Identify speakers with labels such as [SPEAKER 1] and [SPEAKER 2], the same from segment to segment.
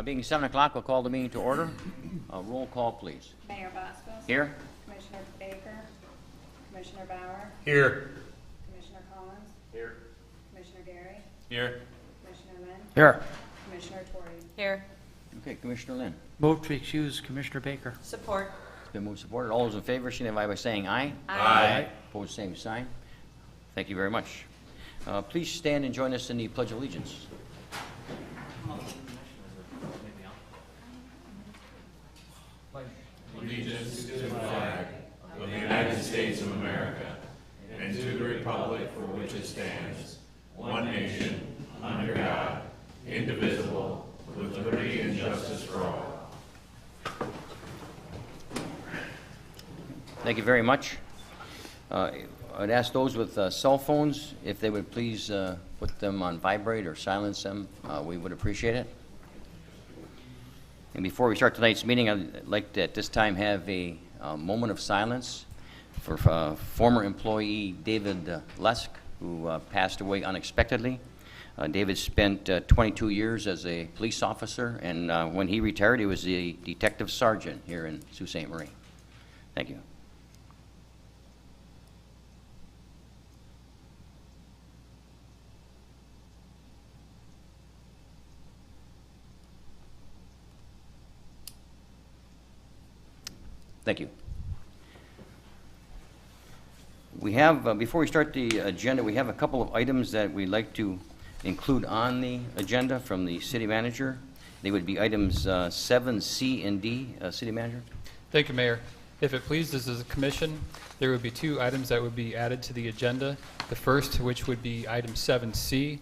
[SPEAKER 1] Being 7 o'clock, we'll call the meeting to order. Roll call, please.
[SPEAKER 2] Mayor Bosco.
[SPEAKER 1] Here.
[SPEAKER 2] Commissioner Baker. Commissioner Bauer.
[SPEAKER 3] Here.
[SPEAKER 2] Commissioner Collins.
[SPEAKER 3] Here.
[SPEAKER 2] Commissioner Gary.
[SPEAKER 3] Here.
[SPEAKER 2] Commissioner Lynn.
[SPEAKER 4] Here.
[SPEAKER 2] Commissioner Tory.
[SPEAKER 5] Here.
[SPEAKER 1] Okay, Commissioner Lynn.
[SPEAKER 4] Move to excuse Commissioner Baker.
[SPEAKER 5] Support.
[SPEAKER 1] It's been moved, supported. All those in favor, signify by saying aye.
[SPEAKER 3] Aye.
[SPEAKER 1] Opposed, same sign. Thank you very much. Please stand and join us in the Pledge of Allegiance.
[SPEAKER 3] Allegiance to the flag of the United States of America and to the republic for which it stands, one nation, under God, indivisible, with liberty and justice for all.
[SPEAKER 1] Thank you very much. I'd ask those with cell phones if they would please put them on vibrate or silence them. We would appreciate it. And before we start tonight's meeting, I'd like to at this time have a moment of silence for former employee David Lesk, who passed away unexpectedly. David spent 22 years as a police officer, and when he retired, he was a detective sergeant here in Sault Ste. Marie. Thank you. Thank you. We have, before we start the agenda, we have a couple of items that we'd like to include on the agenda from the city manager. They would be items 7C and D. City manager?
[SPEAKER 6] Thank you, Mayor. If it pleases the commission, there would be two items that would be added to the agenda. The first, which would be item 7C.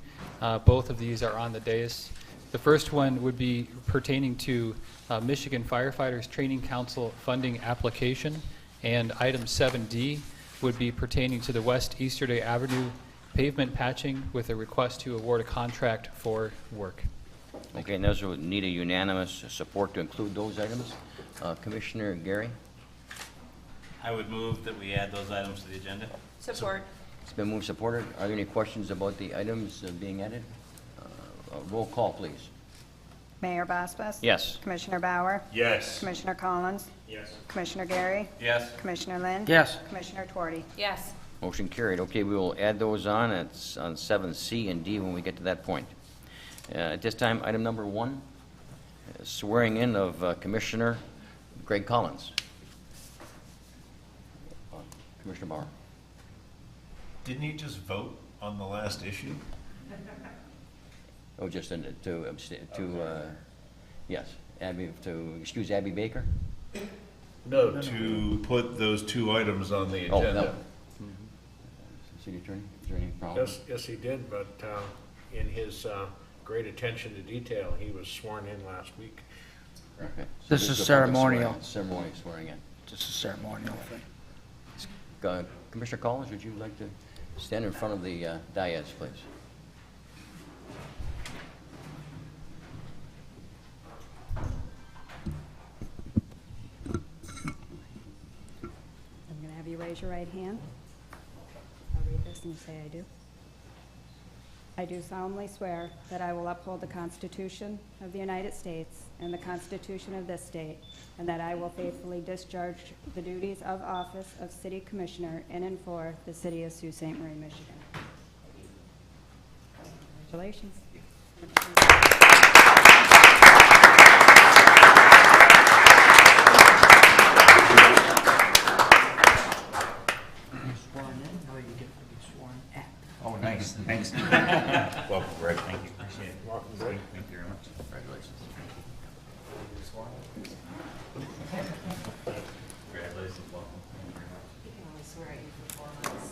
[SPEAKER 6] Both of these are on the dais. The first one would be pertaining to Michigan Firefighters Training Council funding application, and item 7D would be pertaining to the West Easterday Avenue pavement patching with a request to award a contract for work.
[SPEAKER 1] Okay, and those would need a unanimous support to include those items. Commissioner Gary?
[SPEAKER 7] I would move that we add those items to the agenda.
[SPEAKER 5] Support.
[SPEAKER 1] It's been moved, supported. Are there any questions about the items being added? Roll call, please.
[SPEAKER 2] Mayor Bosco.
[SPEAKER 1] Yes.
[SPEAKER 2] Commissioner Bauer.
[SPEAKER 3] Yes.
[SPEAKER 2] Commissioner Collins.
[SPEAKER 3] Yes.
[SPEAKER 2] Commissioner Gary.
[SPEAKER 7] Yes.
[SPEAKER 2] Commissioner Lynn.
[SPEAKER 4] Yes.
[SPEAKER 2] Commissioner Tory.
[SPEAKER 5] Yes.
[SPEAKER 1] Motion carried. Okay, we will add those on. It's on 7C and D when we get to that point. At this time, item number 1, swearing in of Commissioner Greg Collins. Commissioner Bauer.
[SPEAKER 3] Didn't he just vote on the last issue?
[SPEAKER 1] Oh, just to abstain, yes, Abby, to excuse Abby Baker?
[SPEAKER 3] No, to put those two items on the
[SPEAKER 1] Oh,
[SPEAKER 3] agenda.
[SPEAKER 1] no. City Attorney, is there any problem?
[SPEAKER 8] Yes, he did, but in his great attention to detail, he was sworn in last week.
[SPEAKER 1] Okay. So
[SPEAKER 4] This is
[SPEAKER 1] a public
[SPEAKER 4] ceremonial.
[SPEAKER 1] swearing- Ceremony swearing in.
[SPEAKER 4] Just a ceremonial thing.
[SPEAKER 1] Commissioner Collins, would you like to stand in front of the dais, please?
[SPEAKER 2] I'm going to have you raise your right hand. I'll read this and you say I do. I do solemnly swear that I will uphold the Constitution of the United States and the Constitution of this state, and that I will faithfully discharge the duties of office of City Commissioner in and for the City of Sault Ste. Marie, Michigan. Congratulations.
[SPEAKER 4] Sworn in, now you get to be sworn at.
[SPEAKER 7] Oh, nice. Thanks.
[SPEAKER 3] Welcome, Greg.
[SPEAKER 7] Thank you. Appreciate it.
[SPEAKER 8] Welcome, Greg.
[SPEAKER 7] Thank you very much. Congratulations. Congratulations. Welcome. Thank you very much.
[SPEAKER 5] You can only swear at you for 4 months.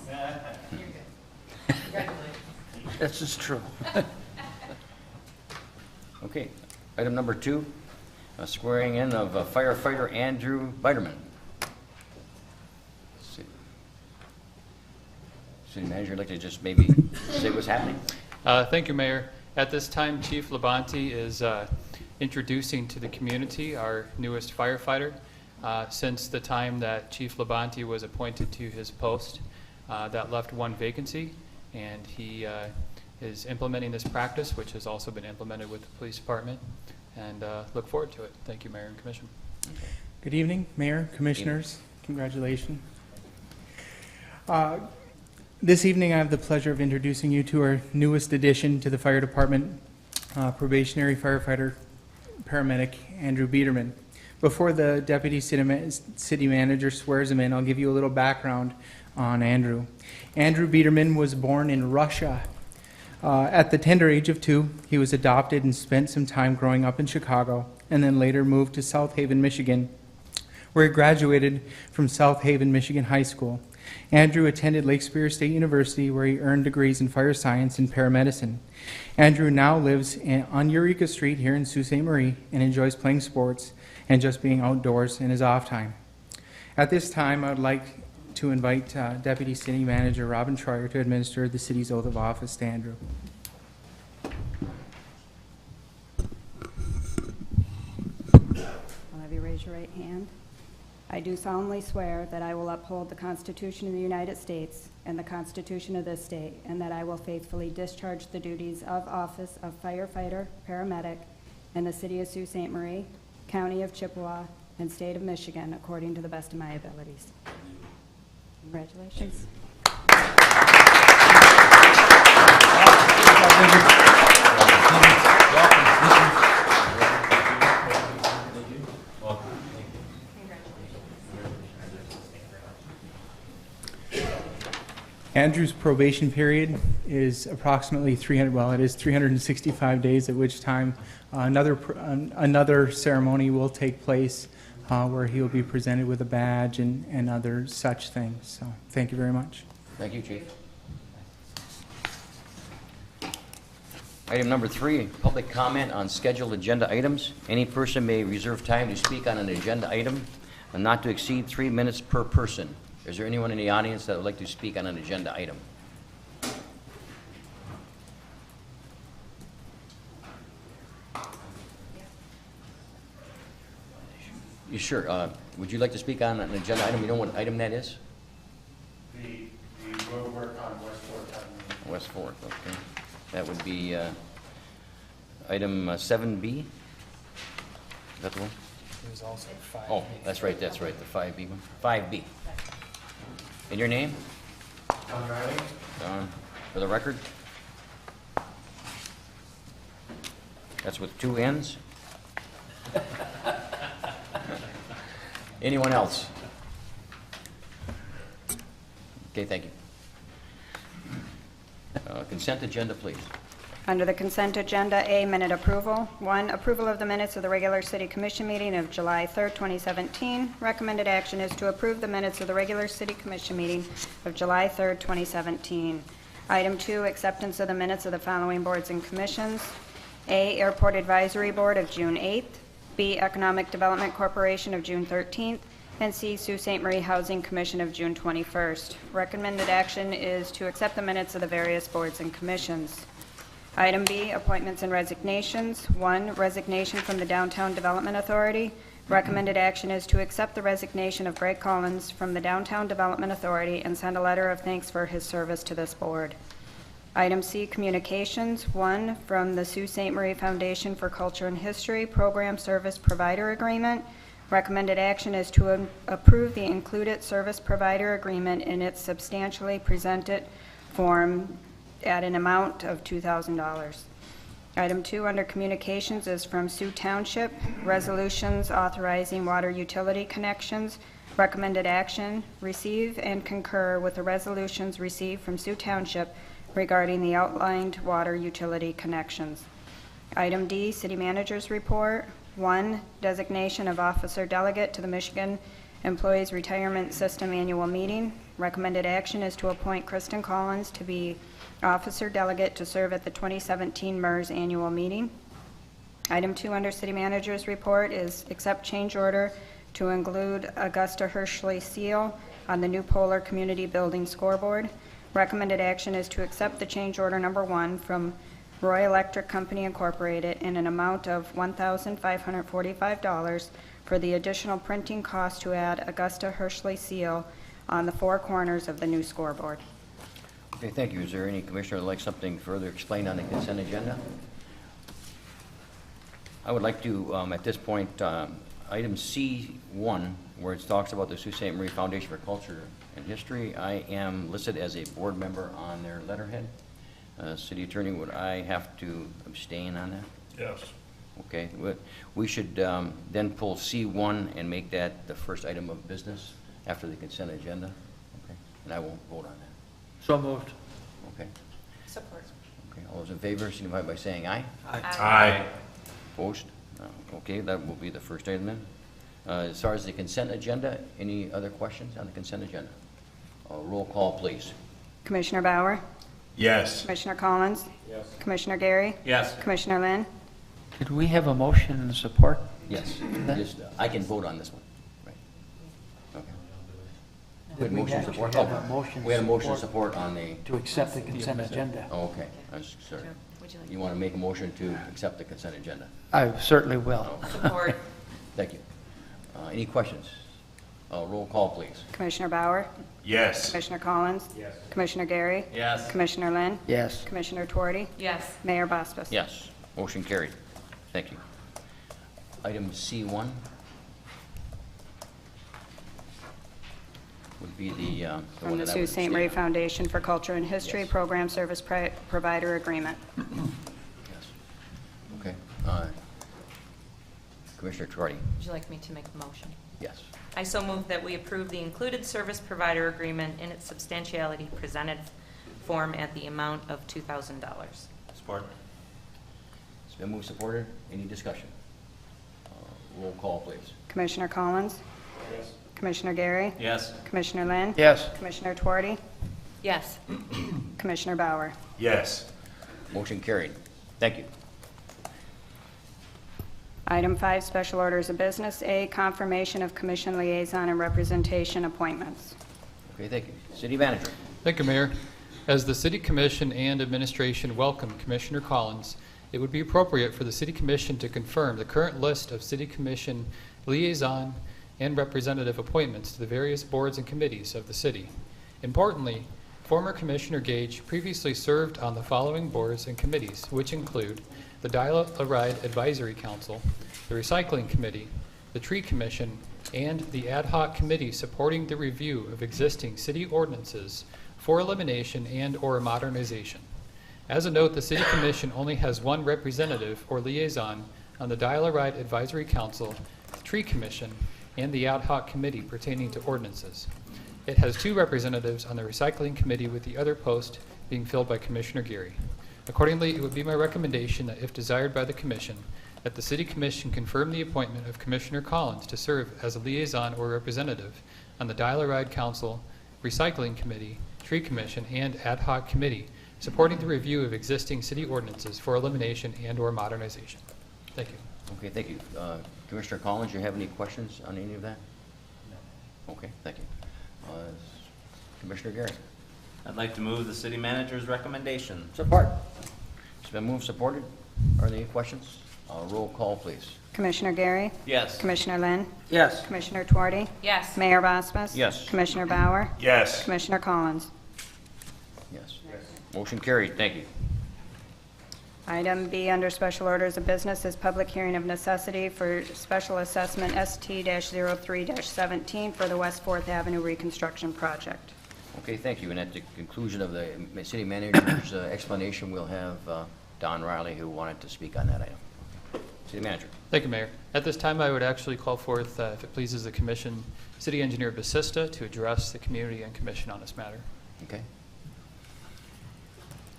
[SPEAKER 5] You're good. Congratulations.
[SPEAKER 4] This is true.
[SPEAKER 1] Okay, item number 2, swearing in of firefighter Andrew Biderman. City manager, would like to just maybe say what's happening?
[SPEAKER 6] Thank you, Mayor. At this time, Chief Labonte is introducing to the community our newest firefighter. Since the time that Chief Labonte was appointed to his post, that left one vacancy, and he is implementing this practice, which has also been implemented with the police department. and look forward to it. Thank you, Mayor and Commission.
[SPEAKER 9] Good evening, Mayor, Commissioners. Congratulations. This evening, I have the pleasure of introducing you to our newest addition to the Fire Department, probationary firefighter paramedic Andrew Biederman. Before the Deputy City Manager swears him in, I'll give you a little background on Andrew. Andrew Biederman was born in Russia. At the tender age of 2, he was adopted and spent some time growing up in Chicago, and then later moved to South Haven, Michigan, where he graduated from South Haven, Michigan High School. Andrew attended Lake Superior State University, where he earned degrees in fire science and paramedicine. Andrew now lives on Eureka Street here in Sault Ste. Marie and enjoys playing sports and just being outdoors in his off time. At this time, I would like to invite Deputy City Manager Robin Troyer to administer the city's oath of office to Andrew.
[SPEAKER 2] I'll have you raise your right hand. I do solemnly swear that I will uphold the Constitution of the United States and the Constitution of this state, and that I will faithfully discharge the duties of office of firefighter, paramedic in the city of Sault Ste. Marie, county of Chippewa, and state of Michigan, according to the best of my abilities. Congratulations.
[SPEAKER 9] Andrew's probation period is approximately 365 days, at which time another ceremony will take place where he will be presented with a badge and other such things. So thank you very much.
[SPEAKER 1] Thank you, Chief. Item number 3, public comment on scheduled agenda items. Any person may reserve time to speak on an agenda item and not to exceed 3 minutes per person. Is there anyone in the audience that would like to speak on an agenda item? You sure? Would you like to speak on an agenda item? You know what item that is?
[SPEAKER 10] The road work on West 4th Avenue.
[SPEAKER 1] West 4th, okay. That would be item 7B. Is that the one?
[SPEAKER 6] There's also 5.
[SPEAKER 1] Oh, that's right, the 5B one. 5B. And your name?
[SPEAKER 10] John Riley?
[SPEAKER 1] Don, for the record? That's with 2 N's? Anyone else? Okay, thank you. Consent agenda, please.
[SPEAKER 2] Under the consent agenda, A, minute approval. 1, approval of the minutes of the regular city commission meeting of July 3rd, 2017. Recommended action is to approve the minutes of the regular city commission meeting of July 3rd, 2017. Item 2, acceptance of the minutes of the following boards and commissions. A, Airport Advisory Board of June 8th. B, Economic Development Corporation of June 13th. And C, Sault Ste. Marie Housing Commission of June 21st. Recommended action is to accept the minutes of the various boards and commissions. Item B, appointments and resignations. 1, resignation from the Downtown Development Authority. Recommended action is to accept the resignation of Greg Collins from the Downtown Development Authority and send a letter of thanks for his service to this board. Item C, communications. 1, from the Sault Ste. Marie Foundation for Culture and History Program Service Provider Agreement. Recommended action is to approve the included service provider agreement in its substantially presented form at an amount of $2,000. Item 2 under communications is from Sioux Township, resolutions authorizing water utility connections. Recommended action, receive and concur with the resolutions received from Sioux Township regarding the outlined water utility connections. Item D, city manager's report. 1, designation of officer delegate to the Michigan Employees Retirement System annual meeting. Recommended action is to appoint Kristen Collins to be officer delegate to serve at the 2017 MERS annual meeting. Item 2 under city manager's report is accept change order to include Augusta Hershey seal on the new Polar Community Building scoreboard. Recommended action is to accept the change order number 1 from Roy Electric Company Incorporated in an amount of $1,545 for the additional printing cost to add Augusta Hershey seal on the 4 corners of the new scoreboard.
[SPEAKER 1] Okay, thank you. Is there any commissioner that would like something further explained on the consent agenda? I would like to, at this point, item C1, where it talks about the Sault Ste. Marie Foundation for Culture and History, I am listed as a board member on their letterhead. City Attorney, would I have to abstain on that?
[SPEAKER 8] Yes.
[SPEAKER 1] Okay, we should then pull C1 and make that the first item of business after the consent agenda. Okay, and I won't vote on that.
[SPEAKER 4] So moved.
[SPEAKER 1] Okay,
[SPEAKER 5] Support.
[SPEAKER 1] okay, all those in favor, signify by saying aye.
[SPEAKER 8] Aye.
[SPEAKER 1] Opposed? Okay, that will be the first item then. As far as the consent agenda, any other questions on the consent agenda? Roll call, please.
[SPEAKER 2] Commissioner Bauer,
[SPEAKER 3] Yes.
[SPEAKER 2] Commissioner Collins,
[SPEAKER 10] Yes.
[SPEAKER 2] Commissioner Gary,
[SPEAKER 7] Yes.
[SPEAKER 2] Commissioner Lynn,
[SPEAKER 4] Did we have a motion and support?
[SPEAKER 1] Yes, just, I can vote on this one. Right. Okay. We had
[SPEAKER 4] Did we
[SPEAKER 1] motion
[SPEAKER 4] actually
[SPEAKER 1] support?
[SPEAKER 4] have
[SPEAKER 1] Oh,
[SPEAKER 4] a motion
[SPEAKER 1] we had a motion
[SPEAKER 4] support
[SPEAKER 1] support on the,
[SPEAKER 4] To accept the consent agenda?
[SPEAKER 1] oh, okay, I'm sorry.
[SPEAKER 5] Would you like?
[SPEAKER 1] You want to make a motion to accept the consent agenda?
[SPEAKER 4] I certainly will.
[SPEAKER 5] Support.
[SPEAKER 1] Thank you. Any questions? Roll call, please.
[SPEAKER 2] Commissioner Bauer,
[SPEAKER 3] Yes.
[SPEAKER 2] Commissioner Collins,
[SPEAKER 10] Yes.
[SPEAKER 2] Commissioner Gary,
[SPEAKER 7] Yes.
[SPEAKER 2] Commissioner Lynn,
[SPEAKER 4] Yes.
[SPEAKER 2] Commissioner Tuorty,
[SPEAKER 5] Yes.
[SPEAKER 2] Mayor Bostos.
[SPEAKER 1] Yes, motion carried. Thank you. Item C1 would be the one
[SPEAKER 2] From the
[SPEAKER 1] that I
[SPEAKER 2] Sault
[SPEAKER 1] would
[SPEAKER 2] Ste. Marie
[SPEAKER 1] abstain on.
[SPEAKER 2] Foundation for Culture and History
[SPEAKER 1] Yes.
[SPEAKER 2] Program Service Provider Agreement.
[SPEAKER 1] Yes. Okay. Commissioner Tuorty,
[SPEAKER 5] Would you like me to make the motion?
[SPEAKER 1] yes.
[SPEAKER 5] I so move that we approve the included service provider agreement in its substantiality presented form at the amount of $2,000.
[SPEAKER 7] Support.
[SPEAKER 1] It's been moved, supported. Any discussion? Roll call, please.
[SPEAKER 2] Commissioner Collins,
[SPEAKER 10] Yes.
[SPEAKER 2] Commissioner Gary,
[SPEAKER 7] Yes.
[SPEAKER 2] Commissioner Lynn,
[SPEAKER 4] Yes.
[SPEAKER 2] Commissioner Tuorty,
[SPEAKER 5] Yes.
[SPEAKER 2] Commissioner Bauer.
[SPEAKER 3] Yes.
[SPEAKER 1] Motion carried. Thank you.
[SPEAKER 2] Item 5, special orders of business. A, confirmation of commission liaison and representation appointments.
[SPEAKER 1] Okay, thank you. City Manager.
[SPEAKER 6] Thank you, Mayor. As the City Commission and Administration welcome Commissioner Collins, it would be appropriate for the City Commission to confirm the current list of City Commission liaison and representative appointments to the various boards and committees of the city. Importantly, former Commissioner Gage previously served on the following boards and committees, which include the Dial-A-Ride Advisory Council, the Recycling Committee, the Tree Commission, and the Ad Hoc Committee supporting the review of existing city ordinances for elimination and/or modernization. As a note, the City Commission only has one representative or liaison on the Dial-A-Ride Advisory Council, the Tree Commission, and the Ad Hoc Committee pertaining to ordinances. It has two representatives on the Recycling Committee, with the other post being filled by Commissioner Geary. Accordingly, it would be my recommendation that if desired by the Commission, that the City Commission confirm the appointment of Commissioner Collins to serve as a liaison or representative on the Dial-A-Ride Council, Recycling Committee, Tree Commission, and Ad Hoc Committee, supporting the review of existing city ordinances for elimination and/or modernization. Thank you.
[SPEAKER 1] Okay, thank you. Commissioner Collins, you have any questions on any of that? No. Okay, thank you. Commissioner Gary.
[SPEAKER 7] I'd like to move the city manager's recommendation.
[SPEAKER 1] Support. It's been moved, supported. Are there any questions? Roll call, please.
[SPEAKER 2] Commissioner Gary,
[SPEAKER 7] Yes.
[SPEAKER 2] Commissioner Lynn,
[SPEAKER 4] Yes.
[SPEAKER 2] Commissioner Tuorty,
[SPEAKER 5] Yes.
[SPEAKER 2] Mayor Bostos.
[SPEAKER 1] Yes.
[SPEAKER 2] Commissioner Bauer,
[SPEAKER 3] Yes.
[SPEAKER 2] Commissioner Collins.
[SPEAKER 1] Yes. Motion carried. Thank you.
[SPEAKER 2] Item B under special orders of business is public hearing of necessity for special assessment ST-03-17 for the West 4th Avenue reconstruction project.
[SPEAKER 1] Okay, thank you. And at the conclusion of the city manager's explanation, we'll have Don Riley, who wanted to speak on that item. City manager.
[SPEAKER 6] Thank you, Mayor. At this time, I would actually call forth, if it pleases the Commission, City Engineer Basista to address the community and Commission on this matter.
[SPEAKER 1] Okay.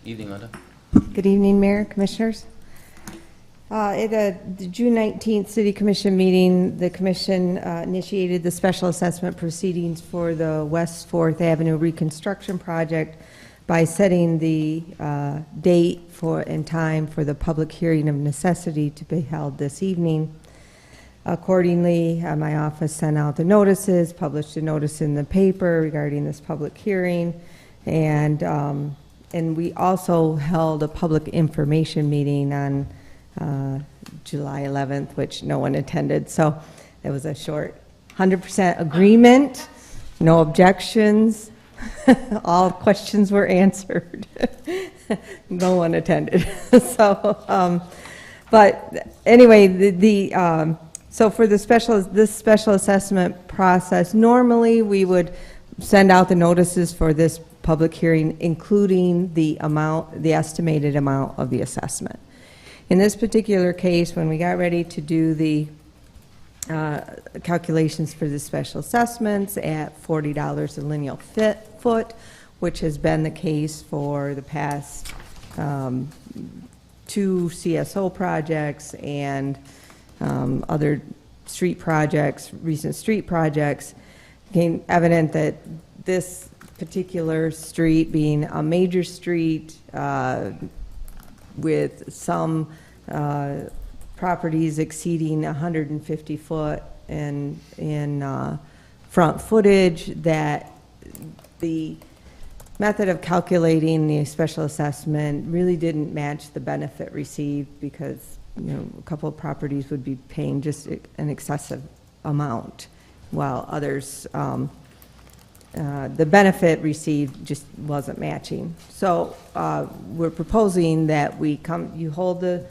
[SPEAKER 1] Evening, Linda.
[SPEAKER 11] Good evening, Mayor, Commissioners. At the June 19th City Commission meeting, the Commission initiated the special assessment proceedings for the West 4th Avenue reconstruction project by setting the date and time for the public hearing of necessity to be held this evening. Accordingly, my office sent out the notices, published a notice in the paper regarding this public hearing, and we also held a public information meeting on July 11th, which no one attended. So it was a short 100% agreement, no objections. All questions were answered. No one attended. So But anyway, so for this special assessment process, normally we would send out the notices for this public hearing, including the estimated amount of the assessment. In this particular case, when we got ready to do the calculations for the special assessments at $40 a lineal foot, which has been the case for the past 2 CSO projects and other street projects, recent street projects, became evident that this particular street, being a major street with some properties exceeding 150 foot in front footage, that the method of calculating the special assessment really didn't match the benefit received, because a couple of properties would be paying just an excessive amount, while others, the benefit received just wasn't matching. So we're proposing that you hold the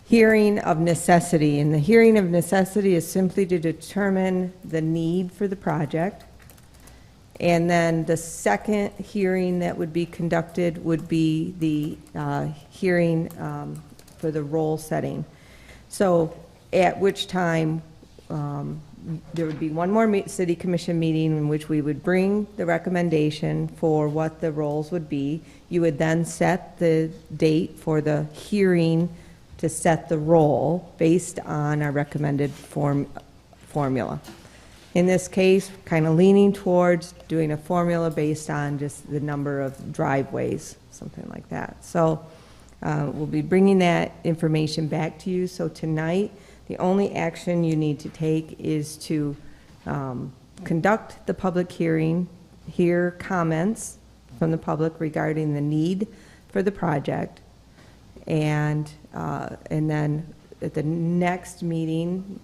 [SPEAKER 11] hearing of necessity, and the hearing of necessity is simply to determine the need for the project. And then the second hearing that would be conducted would be the hearing for the role setting. So at which time there would be one more city commission meeting in which we would bring the recommendation for what the roles would be. You would then set the date for the hearing to set the role based on our recommended formula. In this case, kind of leaning towards doing a formula based on just the number of driveways, something like that. So we'll be bringing that information back to you. So tonight, the only action you need to take is to conduct the public hearing, hear comments from the public regarding the need for the project, and then at the next meeting,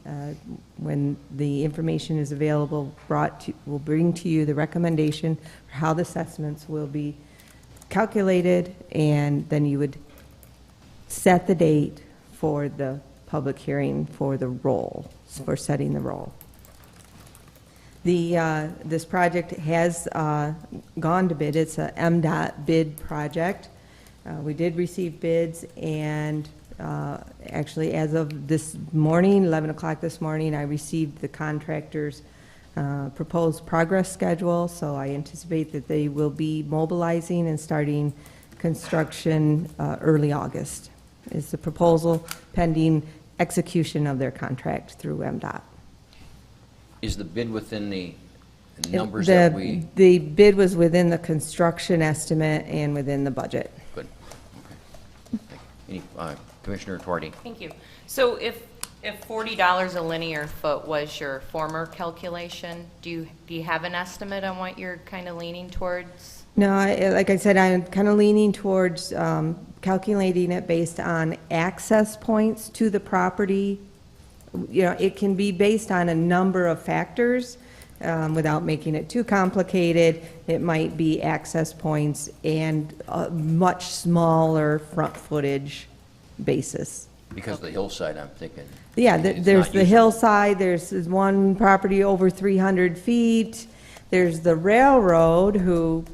[SPEAKER 11] when the information is available, we'll bring to you the recommendation for how the assessments will be calculated, and then you would set the date for the public hearing for the role, for setting the role. This project has gone to bid. It's a MDOT bid project. We did receive bids, and actually, as of this morning, 11 o'clock this morning, I received the contractor's proposed progress schedule, so I anticipate that they will be mobilizing and starting construction early August. Is the proposal pending execution of their contract through MDOT.
[SPEAKER 1] Is the bid within the numbers that we...
[SPEAKER 11] The bid was within the construction estimate and within the budget.
[SPEAKER 1] Good. Okay. Commissioner Tuarte.
[SPEAKER 5] Thank you. So if $40 a linear foot was your former calculation, do you have an estimate on what you're kind of leaning towards?
[SPEAKER 11] No, like I said, I'm kind of leaning towards calculating it based on access points to the property. It can be based on a number of factors without making it too complicated. It might be access points and a much smaller front footage basis.
[SPEAKER 1] Because of the hillside, I'm thinking.
[SPEAKER 11] Yeah,
[SPEAKER 1] it's
[SPEAKER 11] there's
[SPEAKER 1] not
[SPEAKER 11] the
[SPEAKER 1] usable.
[SPEAKER 11] hillside, there's one property over 300 feet, there's the railroad, who,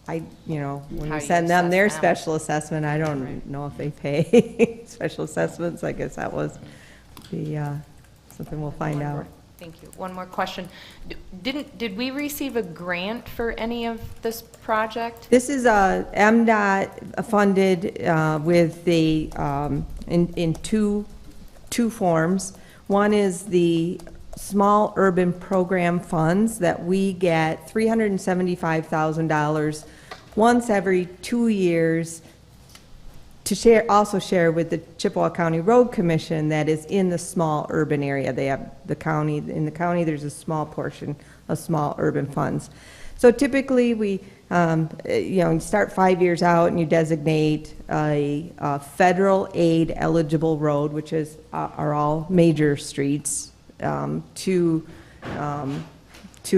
[SPEAKER 11] when
[SPEAKER 5] How
[SPEAKER 11] you
[SPEAKER 5] you
[SPEAKER 11] send them their
[SPEAKER 5] assess them.
[SPEAKER 11] special assessment, I don't know if they pay special assessments. I guess that was something we'll find out.
[SPEAKER 5] Thank you. One more question. Did we receive a grant for any of this project?
[SPEAKER 11] This is MDOT funded with the in two forms. One is the small urban program funds that we get $375,000 once every 2 years to also share with the Chippewa County Road Commission that is in the small urban area. They have in the county, there's a small portion of small urban funds. So typically we, you start 5 years out and you designate a federal aid eligible road, which are all major streets, to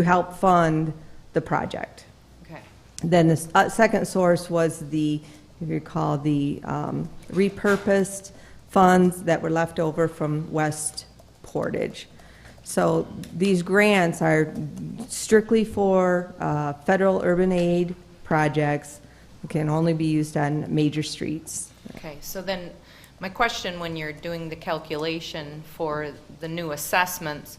[SPEAKER 11] help fund the project.
[SPEAKER 5] Okay.
[SPEAKER 11] Then the second source was if you recall, the repurposed funds that were left over from West Portage. So these grants are strictly for federal urban aid projects, can only be used on major streets.
[SPEAKER 5] Okay, so then my question, when you're doing the calculation for the new assessments,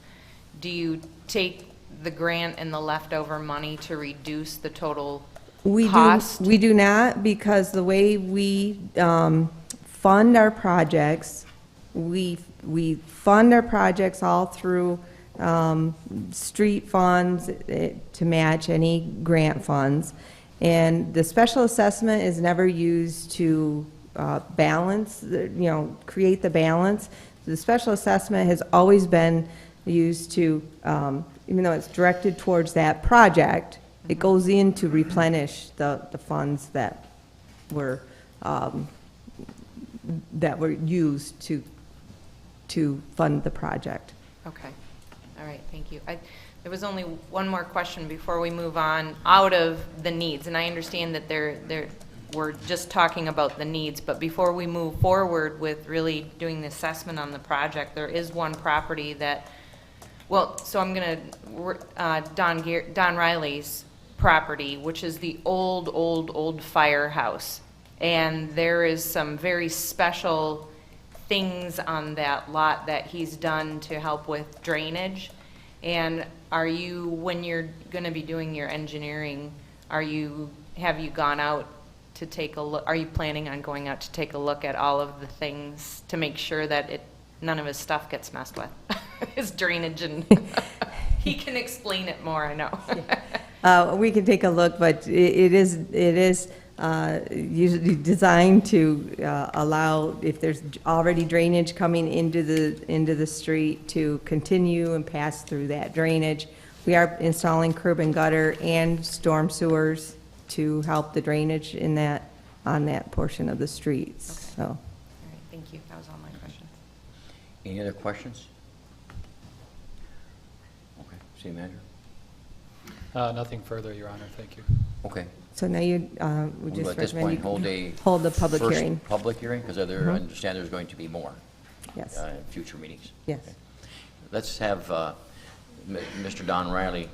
[SPEAKER 5] do you take the grant and the leftover money to reduce the total cost?
[SPEAKER 11] We do not, because the way we fund our projects, we fund our projects all through street funds to match any grant funds. And the special assessment is never used to balance, create the balance. The special assessment has always been used to, even though it's directed towards that project, it goes in to replenish the funds that were used to fund the project.
[SPEAKER 5] Okay, all right, thank you. There was only one more question before we move on out of the needs, and I understand that we're just talking about the needs, but before we move forward with really doing the assessment on the project, there is one property that, well, so I'm going to, Don Riley's property, which is the old firehouse, and there is some very special things on that lot that he's done to help with drainage. And when you're going to be doing your engineering, have you gone out to take a look? Are you planning on going out to take a look at all of the things to make sure that none of his stuff gets messed with? His drainage, and he can explain it more, I know.
[SPEAKER 11] We can take a look, but it is usually designed to allow, if there's already drainage coming into the street, to continue and pass through that drainage. We are installing curb and gutter and storm sewers to help the drainage on that portion of the streets.
[SPEAKER 5] Okay.
[SPEAKER 11] So,
[SPEAKER 5] All right, thank you. That was all my questions.
[SPEAKER 1] Any other questions? Okay, City Manager?
[SPEAKER 6] Nothing further, Your Honor, thank you.
[SPEAKER 1] Okay.
[SPEAKER 11] so now you would
[SPEAKER 1] We'll
[SPEAKER 11] just
[SPEAKER 1] at this
[SPEAKER 11] recommend
[SPEAKER 1] point
[SPEAKER 11] you hold the public
[SPEAKER 1] first
[SPEAKER 11] hearing.
[SPEAKER 1] public hearing, because I understand there's going to be more
[SPEAKER 11] Yes.
[SPEAKER 1] in future meetings.
[SPEAKER 11] Yes.
[SPEAKER 1] Okay. Let's have Mr. Don Riley,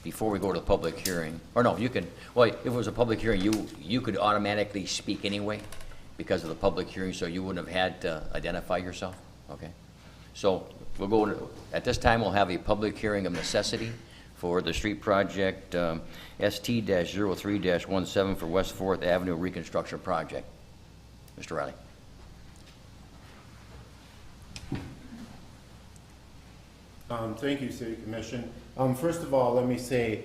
[SPEAKER 1] before we go to the public hearing, or no, you can, well, if it was a public hearing, you could automatically speak anyway because of the public hearing, so you wouldn't have had to identify yourself, okay? So we'll go, at this time, we'll have a public hearing of necessity for the street project ST-03-17 for West 4th Avenue Reconstruction Project. Mr. Riley.
[SPEAKER 10] Thank you, City Commission. First of all, let me say,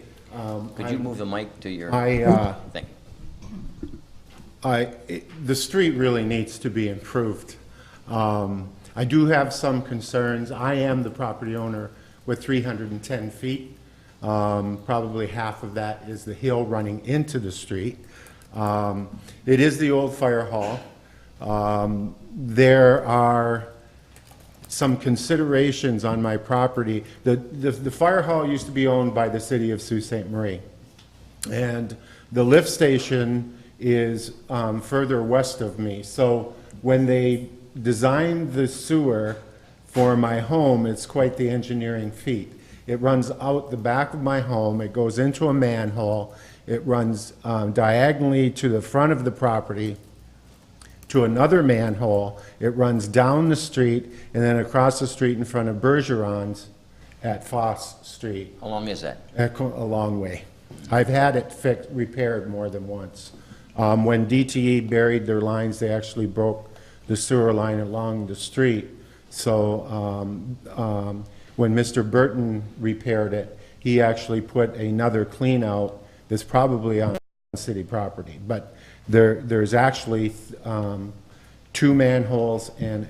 [SPEAKER 1] Could you move the mic to your... Thank you.
[SPEAKER 10] the street really needs to be improved. I do have some concerns. I am the property owner with 310 feet. Probably half of that is the hill running into the street. It is the old fire hall. There are some considerations on my property. The fire hall used to be owned by the city of Sault Ste. Marie. And the lift station is further west of me. So when they designed the sewer for my home, it's quite the engineering feat. It runs out the back of my home, it goes into a manhole, it runs diagonally to the front of the property, to another manhole, it runs down the street, and then across the street in front of Bergeron's at Foss Street.
[SPEAKER 1] How long is that?
[SPEAKER 10] A long way. I've had it repaired more than once. When DTE buried their lines, they actually broke the sewer line along the street. So when Mr. Burton repaired it, he actually put another clean out that's probably on city property. But there's actually two manholes and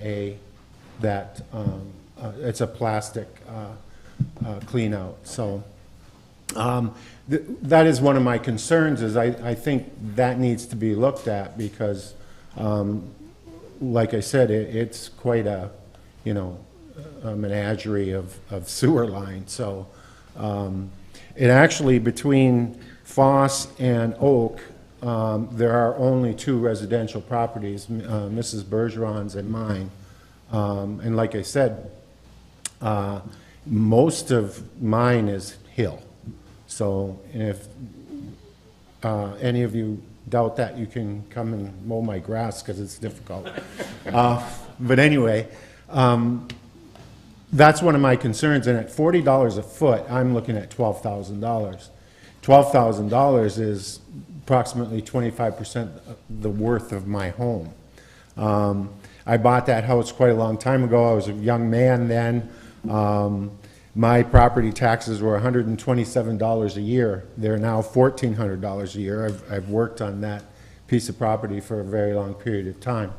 [SPEAKER 10] it's a plastic clean out. So that is one of my concerns, is I think that needs to be looked at because, like I said, it's quite a menagerie of sewer lines. So it actually, between Foss and Oak, there are only 2 residential properties, Mrs. Bergeron's and mine. And like I said, most of mine is hill. So if any of you doubt that, you can come and mow my grass because it's difficult. But anyway, that's one of my concerns. And at $40 a foot, I'm looking at $12,000. $12,000 is approximately 25% the worth of my home. I bought that house quite a long time ago. I was a young man then. My property taxes were $127 a year. They're now $1,400 a year. I've worked on that piece of property for a very long period of time.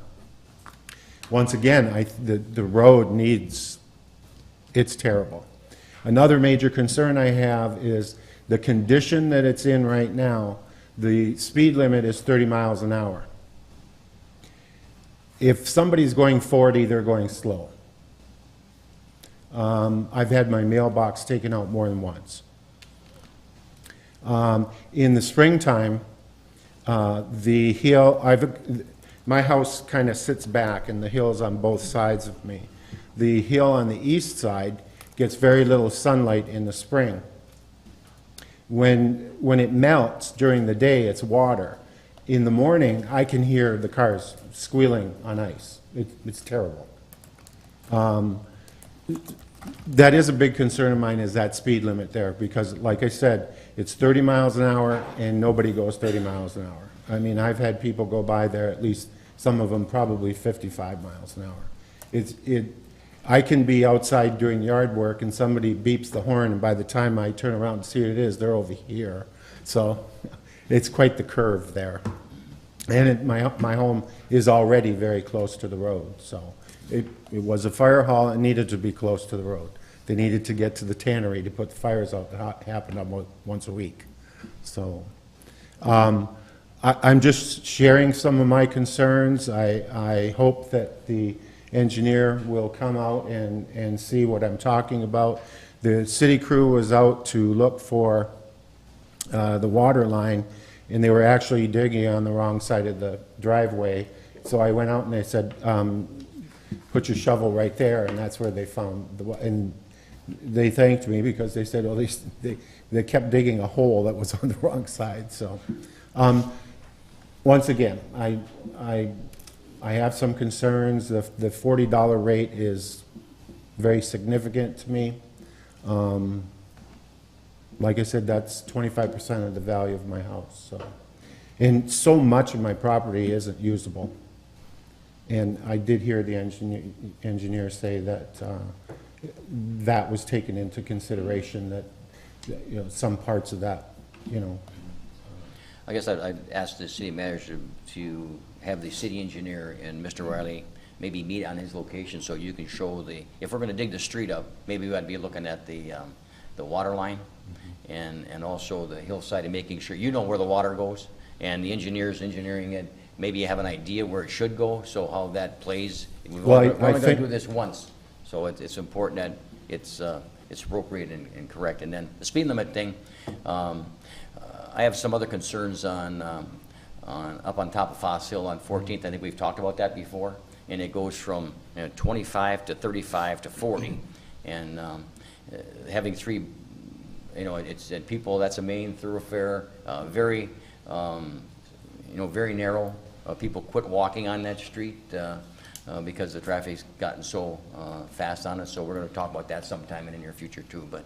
[SPEAKER 10] Once again, the road needs, it's terrible. Another major concern I have is the condition that it's in right now. The speed limit is 30 miles an hour. If somebody's going 40, they're going slow. I've had my mailbox taken out more than once. In the springtime, the hill, my house kind of sits back and the hill's on both sides of me. The hill on the east side gets very little sunlight in the spring. When it melts during the day, it's water. In the morning, I can hear the cars squealing on ice. It's terrible. That is a big concern of mine, is that speed limit there, because like I said, it's 30 miles an hour and nobody goes 30 miles an hour. I mean, I've had people go by there, at least some of them probably 55 miles an hour. I can be outside doing yard work and somebody beeps the horn, and by the time I turn around to see what it is, they're over here. So it's quite the curve there. And my home is already very close to the road, so it was a fire hall. It needed to be close to the road. They needed to get to the tannery to put the fires out that happen almost once a week. So I'm just sharing some of my concerns. I hope that the engineer will come out and see what I'm talking about. The city crew was out to look for the water line, and they were actually digging on the wrong side of the driveway. So I went out and they said, put your shovel right there, and that's where they found and they thanked me because they said, well, they kept digging a hole that was on the wrong side. So once again, I have some concerns. The $40 rate is very significant to me. Like I said, that's 25% of the value of my house. So, and so much of my property isn't usable. And I did hear the engineer say that that was taken into consideration, that some parts of that,
[SPEAKER 1] I guess I'd ask the city manager to have the city engineer and Mr. Riley maybe meet on his location so you can show if we're going to dig the street up, maybe we ought to be looking at the water line and also the hillside and making sure you know where the water goes, and the engineer's engineering it. Maybe you have an idea where it should go, so how that plays. We're only going to do this once, so it's important that it's appropriate and correct. And then the speed limit thing, I have some other concerns on up on top of Foss Hill on 14th. I think we've talked about that before, and it goes from 25 to 35 to 40, and having three, it's people. That's a main thoroughfare, very very narrow. People quit walking on that street because the traffic's gotten so fast on it. So we're going to talk about that sometime in the near future too. But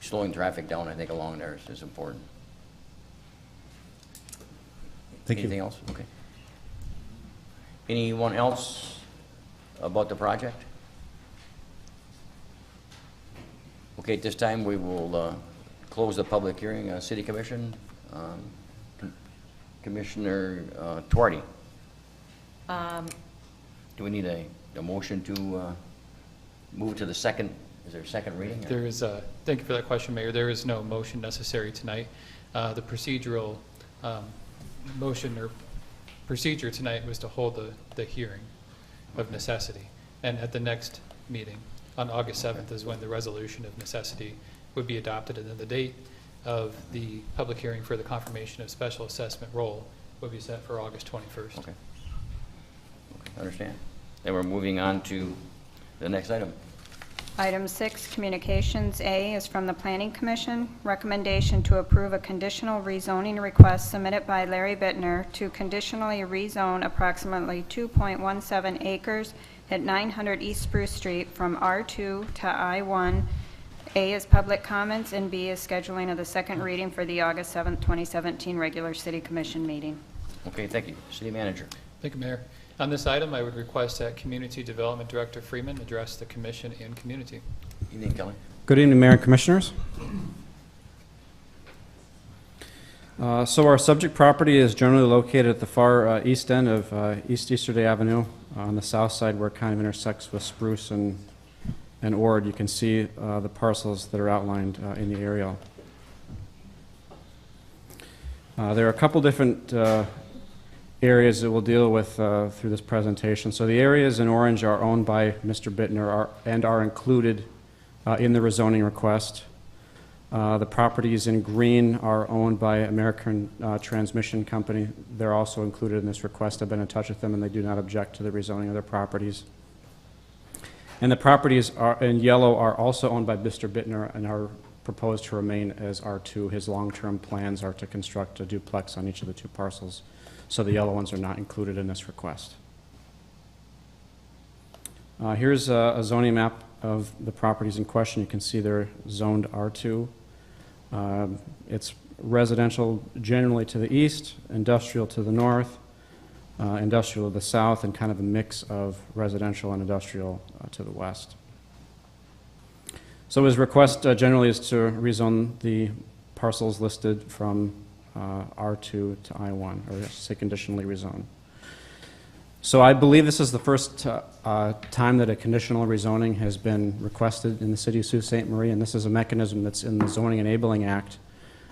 [SPEAKER 1] slowing traffic down, I think, along there is important. Anything else? Okay. Anyone else about the project? Okay, at this time we will close the public hearing. City Commission. Commissioner Tuarty. Do we need a motion to move to the second? Is there a second reading?
[SPEAKER 6] There is thank you for that question, Mayor. There is no motion necessary tonight. The procedural motion or procedure tonight was to hold the hearing of necessity, and at the next meeting on August 7th is when the resolution of necessity would be adopted, and then the date of the public hearing for the confirmation of special assessment roll will be set for August 21st.
[SPEAKER 1] Okay. Understand. Then we're moving on to the next item.
[SPEAKER 2] Item 6, Communications A, is from the Planning Commission. Recommendation to approve a conditional rezoning request submitted by Larry Bittner to conditionally rezone approximately 2.17 acres at 900 East Spruce Street from R2 to I1. A is public comments, and B is scheduling of the second reading for the August 7th, 2017 regular City Commission meeting.
[SPEAKER 1] Okay, thank you. City Manager.
[SPEAKER 6] Thank you, Mayor. On this item, I would request that Community Development Director Freeman address the commission and community.
[SPEAKER 1] Evening, Kelly.
[SPEAKER 12] Good evening, Mayor and Commissioners. So our subject property is generally located at the far east end of East Easterday Avenue on the south side where it kind of intersects with Spruce and Ord. You can see the parcels that are outlined in the aerial. There are a couple different areas that we'll deal with through this presentation. So the areas in orange are owned by Mr. Bittner and are included in the rezoning request. The properties in green are owned by American Transmission Company. They're also included in this request. I've been in touch with them and they do not object to the rezoning of their properties. And the properties in yellow are also owned by Mr. Bittner and are proposed to remain as R2. His long-term plans are to construct a duplex on each of the two parcels. So the yellow ones are not included in this request. Here's a zoning map of the properties in question. You can see they're zoned R2. It's residential generally to the east, industrial to the north, industrial to the south, and kind of a mix of residential and industrial to the west. So his request generally is to rezone the parcels listed from R2 to I1, or I should say conditionally rezone. So I believe this is the first time that a conditional rezoning has been requested in the city of Sault Ste. Marie, and this is a mechanism that's in the Zoning Enabling Act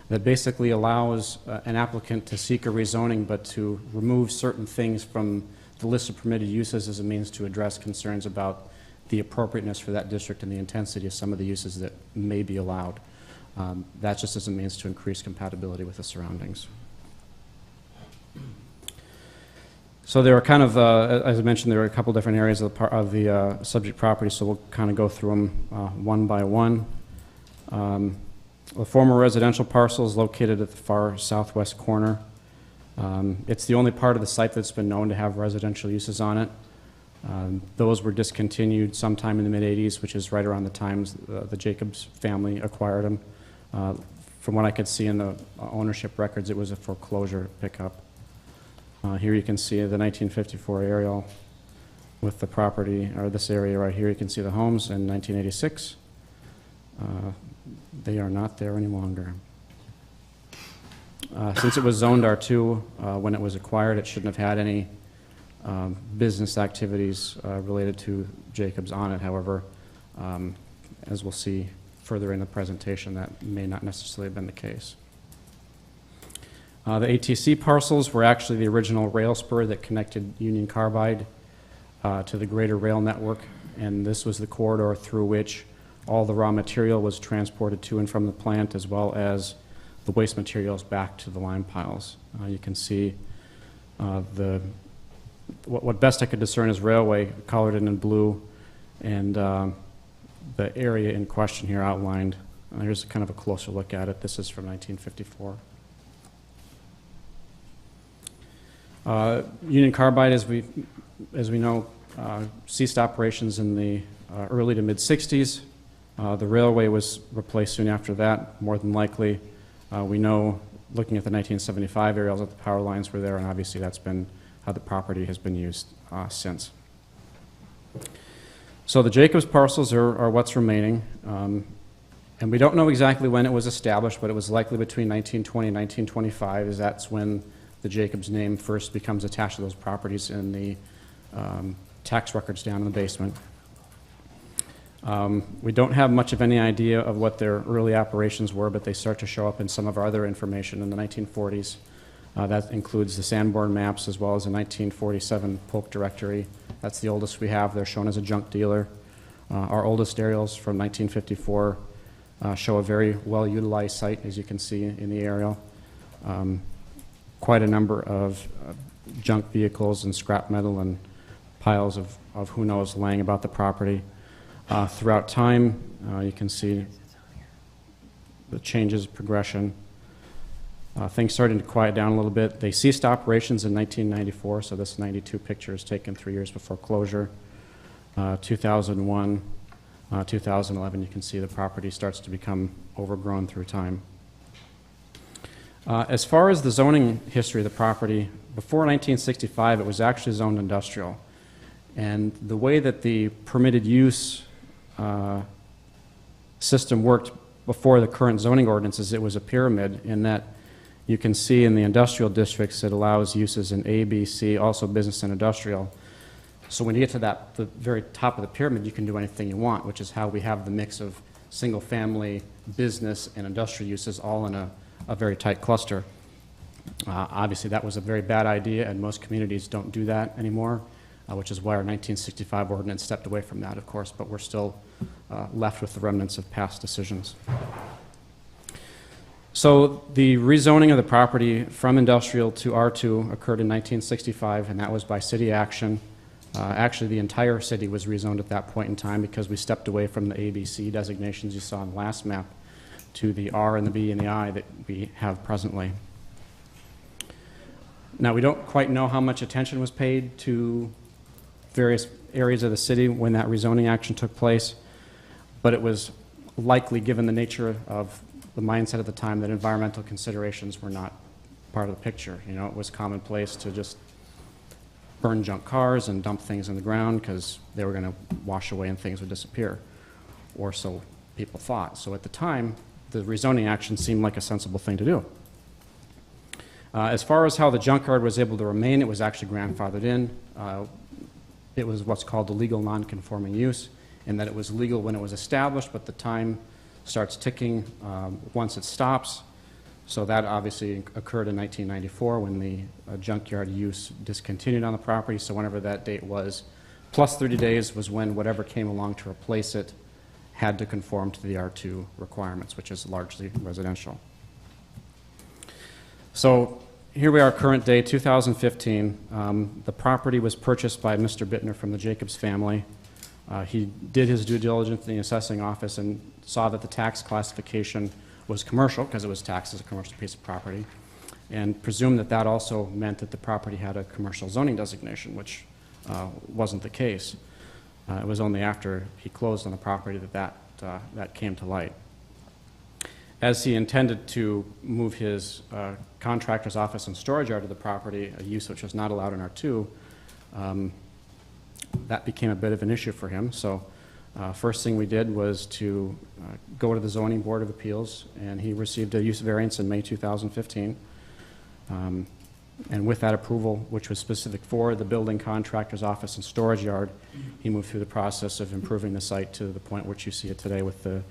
[SPEAKER 12] that basically allows an applicant to seek a rezoning but to remove certain things from the list of permitted uses as a means to address concerns about the appropriateness for that district and the intensity of some of the uses that may be allowed. That just as a means to increase compatibility with the surroundings. So there are kind of, as I mentioned, there are a couple different areas of the subject property, so we'll kind of go through them one by one. The former residential parcel is located at the far southwest corner. It's the only part of the site that's been known to have residential uses on it. Those were discontinued sometime in the mid-'80s, which is right around the times the Jacobs family acquired them. From what I could see in the ownership records, it was a foreclosure pickup. Here you can see the 1954 aerial with the property, or this area right here. You can see the homes in 1986. They are not there any longer. Since it was zoned R2 when it was acquired, it shouldn't have had any business activities related to Jacobs on it. However, as we'll see further in the presentation, that may not necessarily have been the case. The ATC parcels were actually the original rail spur that connected Union Carbide to the greater rail network, and this was the corridor through which all the raw material was transported to and from the plant, as well as the waste materials back to the lime piles. You can see what best I could discern is railway, colored in blue, and the area in question here outlined. Here's kind of a closer look at it. This is from 1954. Union Carbide, as we know, ceased operations in the early to mid-'60s. The railway was replaced soon after that, more than likely. We know, looking at the 1975 aerials, that the power lines were there, and obviously that's been how the property has been used since. So the Jacobs parcels are what's remaining, and we don't know exactly when it was established, but it was likely between 1920 and 1925, as that's when the Jacobs name first becomes attached to those properties in the tax records down in the basement. We don't have much of any idea of what their early operations were, but they start to show up in some of our other information in the 1940s. That includes the Sanborn maps as well as a 1947 Polk directory. That's the oldest we have. They're shown as a junk dealer. Our oldest aerials from 1954 show a very well-utilized site, as you can see in the aerial. Quite a number of junk vehicles and scrap metal and piles of who knows laying about the property. Throughout time, you can see the changes, progression. Things starting to quiet down a little bit. They ceased operations in 1994, so this 92 picture is taken 3 years before closure. 2001, 2011, you can see the property starts to become overgrown through time. As far as the zoning history of the property, before 1965, it was actually zoned industrial. And the way that the permitted use system worked before the current zoning ordinances, it was a pyramid in that you can see in the industrial districts it allows uses in A, B, C, also business and industrial. So when you get to the very top of the pyramid, you can do anything you want, which is how we have the mix of single-family, business, and industrial uses all in a very tight cluster. Obviously, that was a very bad idea, and most communities don't do that anymore, which is why our 1965 ordinance stepped away from that, of course, but we're still left with the remnants of past decisions. So the rezoning of the property from industrial to R2 occurred in 1965, and that was by city action. Actually, the entire city was rezoned at that point in time because we stepped away from the ABC designations you saw on the last map to the R and the B and the I that we have presently. Now, we don't quite know how much attention was paid to various areas of the city when that rezoning action took place, but it was likely, given the nature of the mindset at the time, that environmental considerations were not part of the picture. You know, it was commonplace to just burn junk cars and dump things in the ground because they were going to wash away and things would disappear, or so people thought. So at the time, the rezoning action seemed like a sensible thing to do. As far as how the junkyard was able to remain, it was actually grandfathered in. It was what's called the legal non-conforming use, in that it was legal when it was established, but the time starts ticking once it stops. So that obviously occurred in 1994 when the junkyard use discontinued on the property. So whenever that date was, plus 30 days was when whatever came along to replace it had to conform to the R2 requirements, which is largely residential. So here we are, current day, 2015. The property was purchased by Mr. Bittner from the Jacobs family. He did his due diligence in the assessing office and saw that the tax classification was commercial because it was taxed as a commercial piece of property, and presumed that that also meant that the property had a commercial zoning designation, which wasn't the case. It was only after he closed on the property that came to light. As he intended to move his contractor's office and storage yard to the property, a use which was not allowed in R2, that became a bit of an issue for him. So first thing we did was to go to the Zoning Board of Appeals, and he received a use variance in May 2015. And with that approval, which was specific for the building contractor's office and storage yard, he moved through the process of improving the site to the point which you see it today with the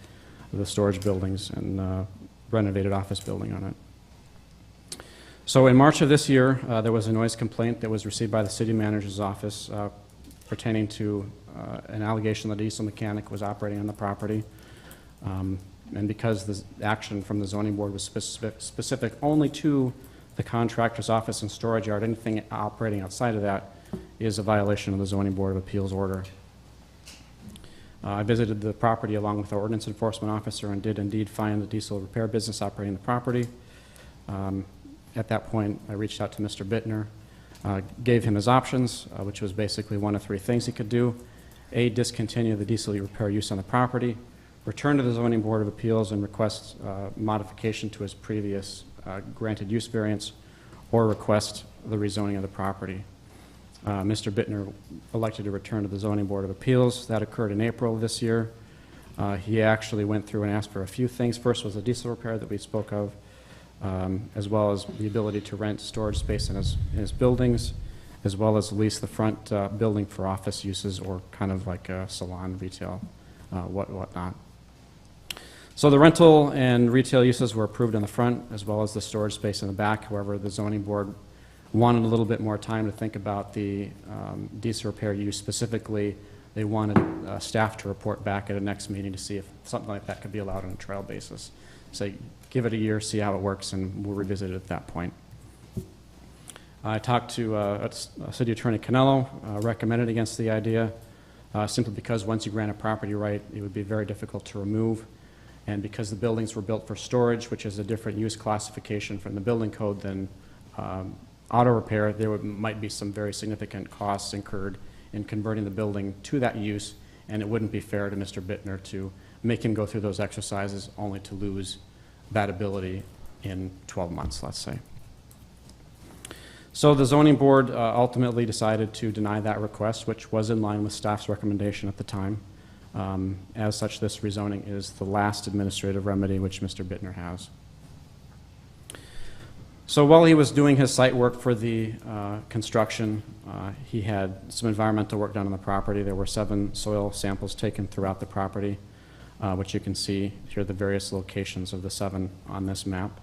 [SPEAKER 12] storage buildings and renovated office building on it. So in March of this year, there was a noise complaint that was received by the city manager's office pertaining to an allegation that a diesel mechanic was operating on the property. And because the action from the zoning board was specific only to the contractor's office and storage yard, anything operating outside of that is a violation of the Zoning Board of Appeals order. I visited the property along with our ordinance enforcement officer and did indeed find the diesel repair business operating the property. At that point, I reached out to Mr. Bittner, gave him his options, which was basically one of three things he could do. A, discontinue the diesel repair use on the property, return to the Zoning Board of Appeals and request modification to his previous granted use variance, or request the rezoning of the property. Mr. Bittner elected to return to the Zoning Board of Appeals. That occurred in April of this year. He actually went through and asked for a few things. First was the diesel repair that we spoke of, as well as the ability to rent storage space in his buildings, as well as lease the front building for office uses or kind of like a salon, retail, whatnot. So the rental and retail uses were approved in the front, as well as the storage space in the back. However, the zoning board wanted a little bit more time to think about the diesel repair use, specifically they wanted staff to report back at a next meeting to see if something like that could be allowed on a trial basis. So give it a year, see how it works, and we'll revisit it at that point. I talked to City Attorney Canello, recommended against the idea, simply because once you grant a property right, it would be very difficult to remove. And because the buildings were built for storage, which is a different use classification from the building code than auto repair, there might be some very significant costs incurred in converting the building to that use, and it wouldn't be fair to Mr. Bittner to make him go through those exercises only to lose that ability in 12 months, let's say. So the zoning board ultimately decided to deny that request, which was in line with staff's recommendation at the time. As such, this rezoning is the last administrative remedy which Mr. Bittner has. So while he was doing his site work for the construction, he had some environmental work done on the property. There were 7 soil samples taken throughout the property, which you can see here, the various locations of the 7 on this map.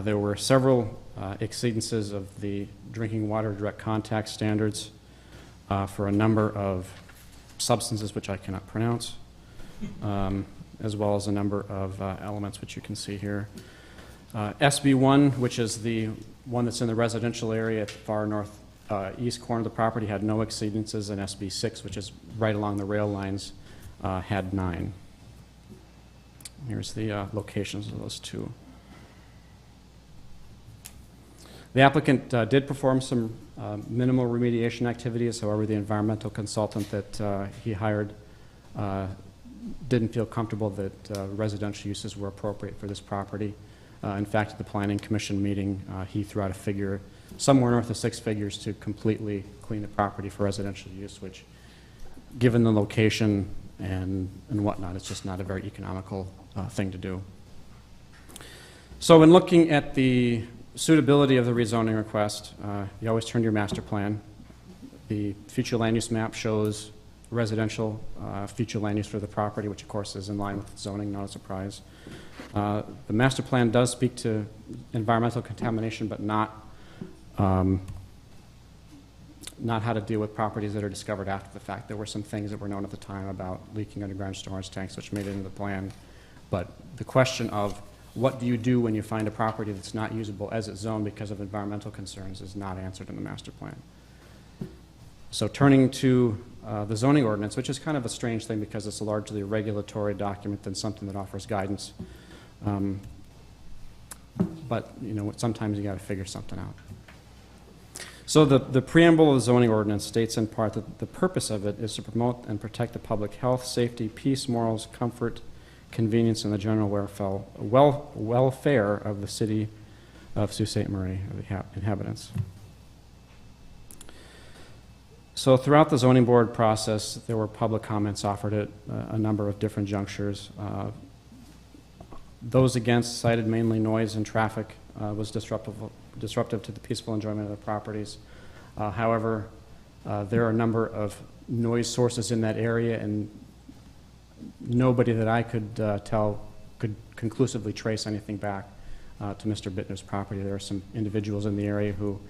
[SPEAKER 12] There were several exceedances of the drinking water direct contact standards for a number of substances which I cannot pronounce, as well as a number of elements which you can see here. SB1, which is the one that's in the residential area at the far north east corner of the property, had no exceedances, and SB6, which is right along the rail lines, had 9. Here's the locations of those 2. The applicant did perform some minimal remediation activities. However, the environmental consultant that he hired didn't feel comfortable that residential uses were appropriate for this property. In fact, at the Planning Commission meeting, he threw out a figure somewhere north of 6 figures to completely clean the property for residential use, which, given the location and whatnot, it's just not a very economical thing to do. So in looking at the suitability of the rezoning request, you always turn to your master plan. The future land use map shows residential future land use for the property, which of course is in line with zoning, not a surprise. The master plan does speak to environmental contamination, but not how to deal with properties that are discovered after the fact. There were some things that were known at the time about leaking underground storage tanks, which made it into the plan. But the question of what do you do when you find a property that's not usable as it's zoned because of environmental concerns is not answered in the master plan. So turning to the zoning ordinance, which is kind of a strange thing because it's largely a regulatory document than something that offers guidance. But you know, sometimes you got to figure something out. So the preamble of the zoning ordinance states in part that the purpose of it is to promote and protect the public health, safety, peace, morals, comfort, convenience, and the general welfare of the city of Sault Ste. Marie, of the inhabitants. So throughout the zoning board process, there were public comments offered at a number of different junctures. Those against cited mainly noise and traffic was disruptive to the peaceful enjoyment of the properties. However, there are a number of noise sources in that area, and nobody that I could tell could conclusively trace anything back to Mr. Bittner's property. There are some individuals in the area who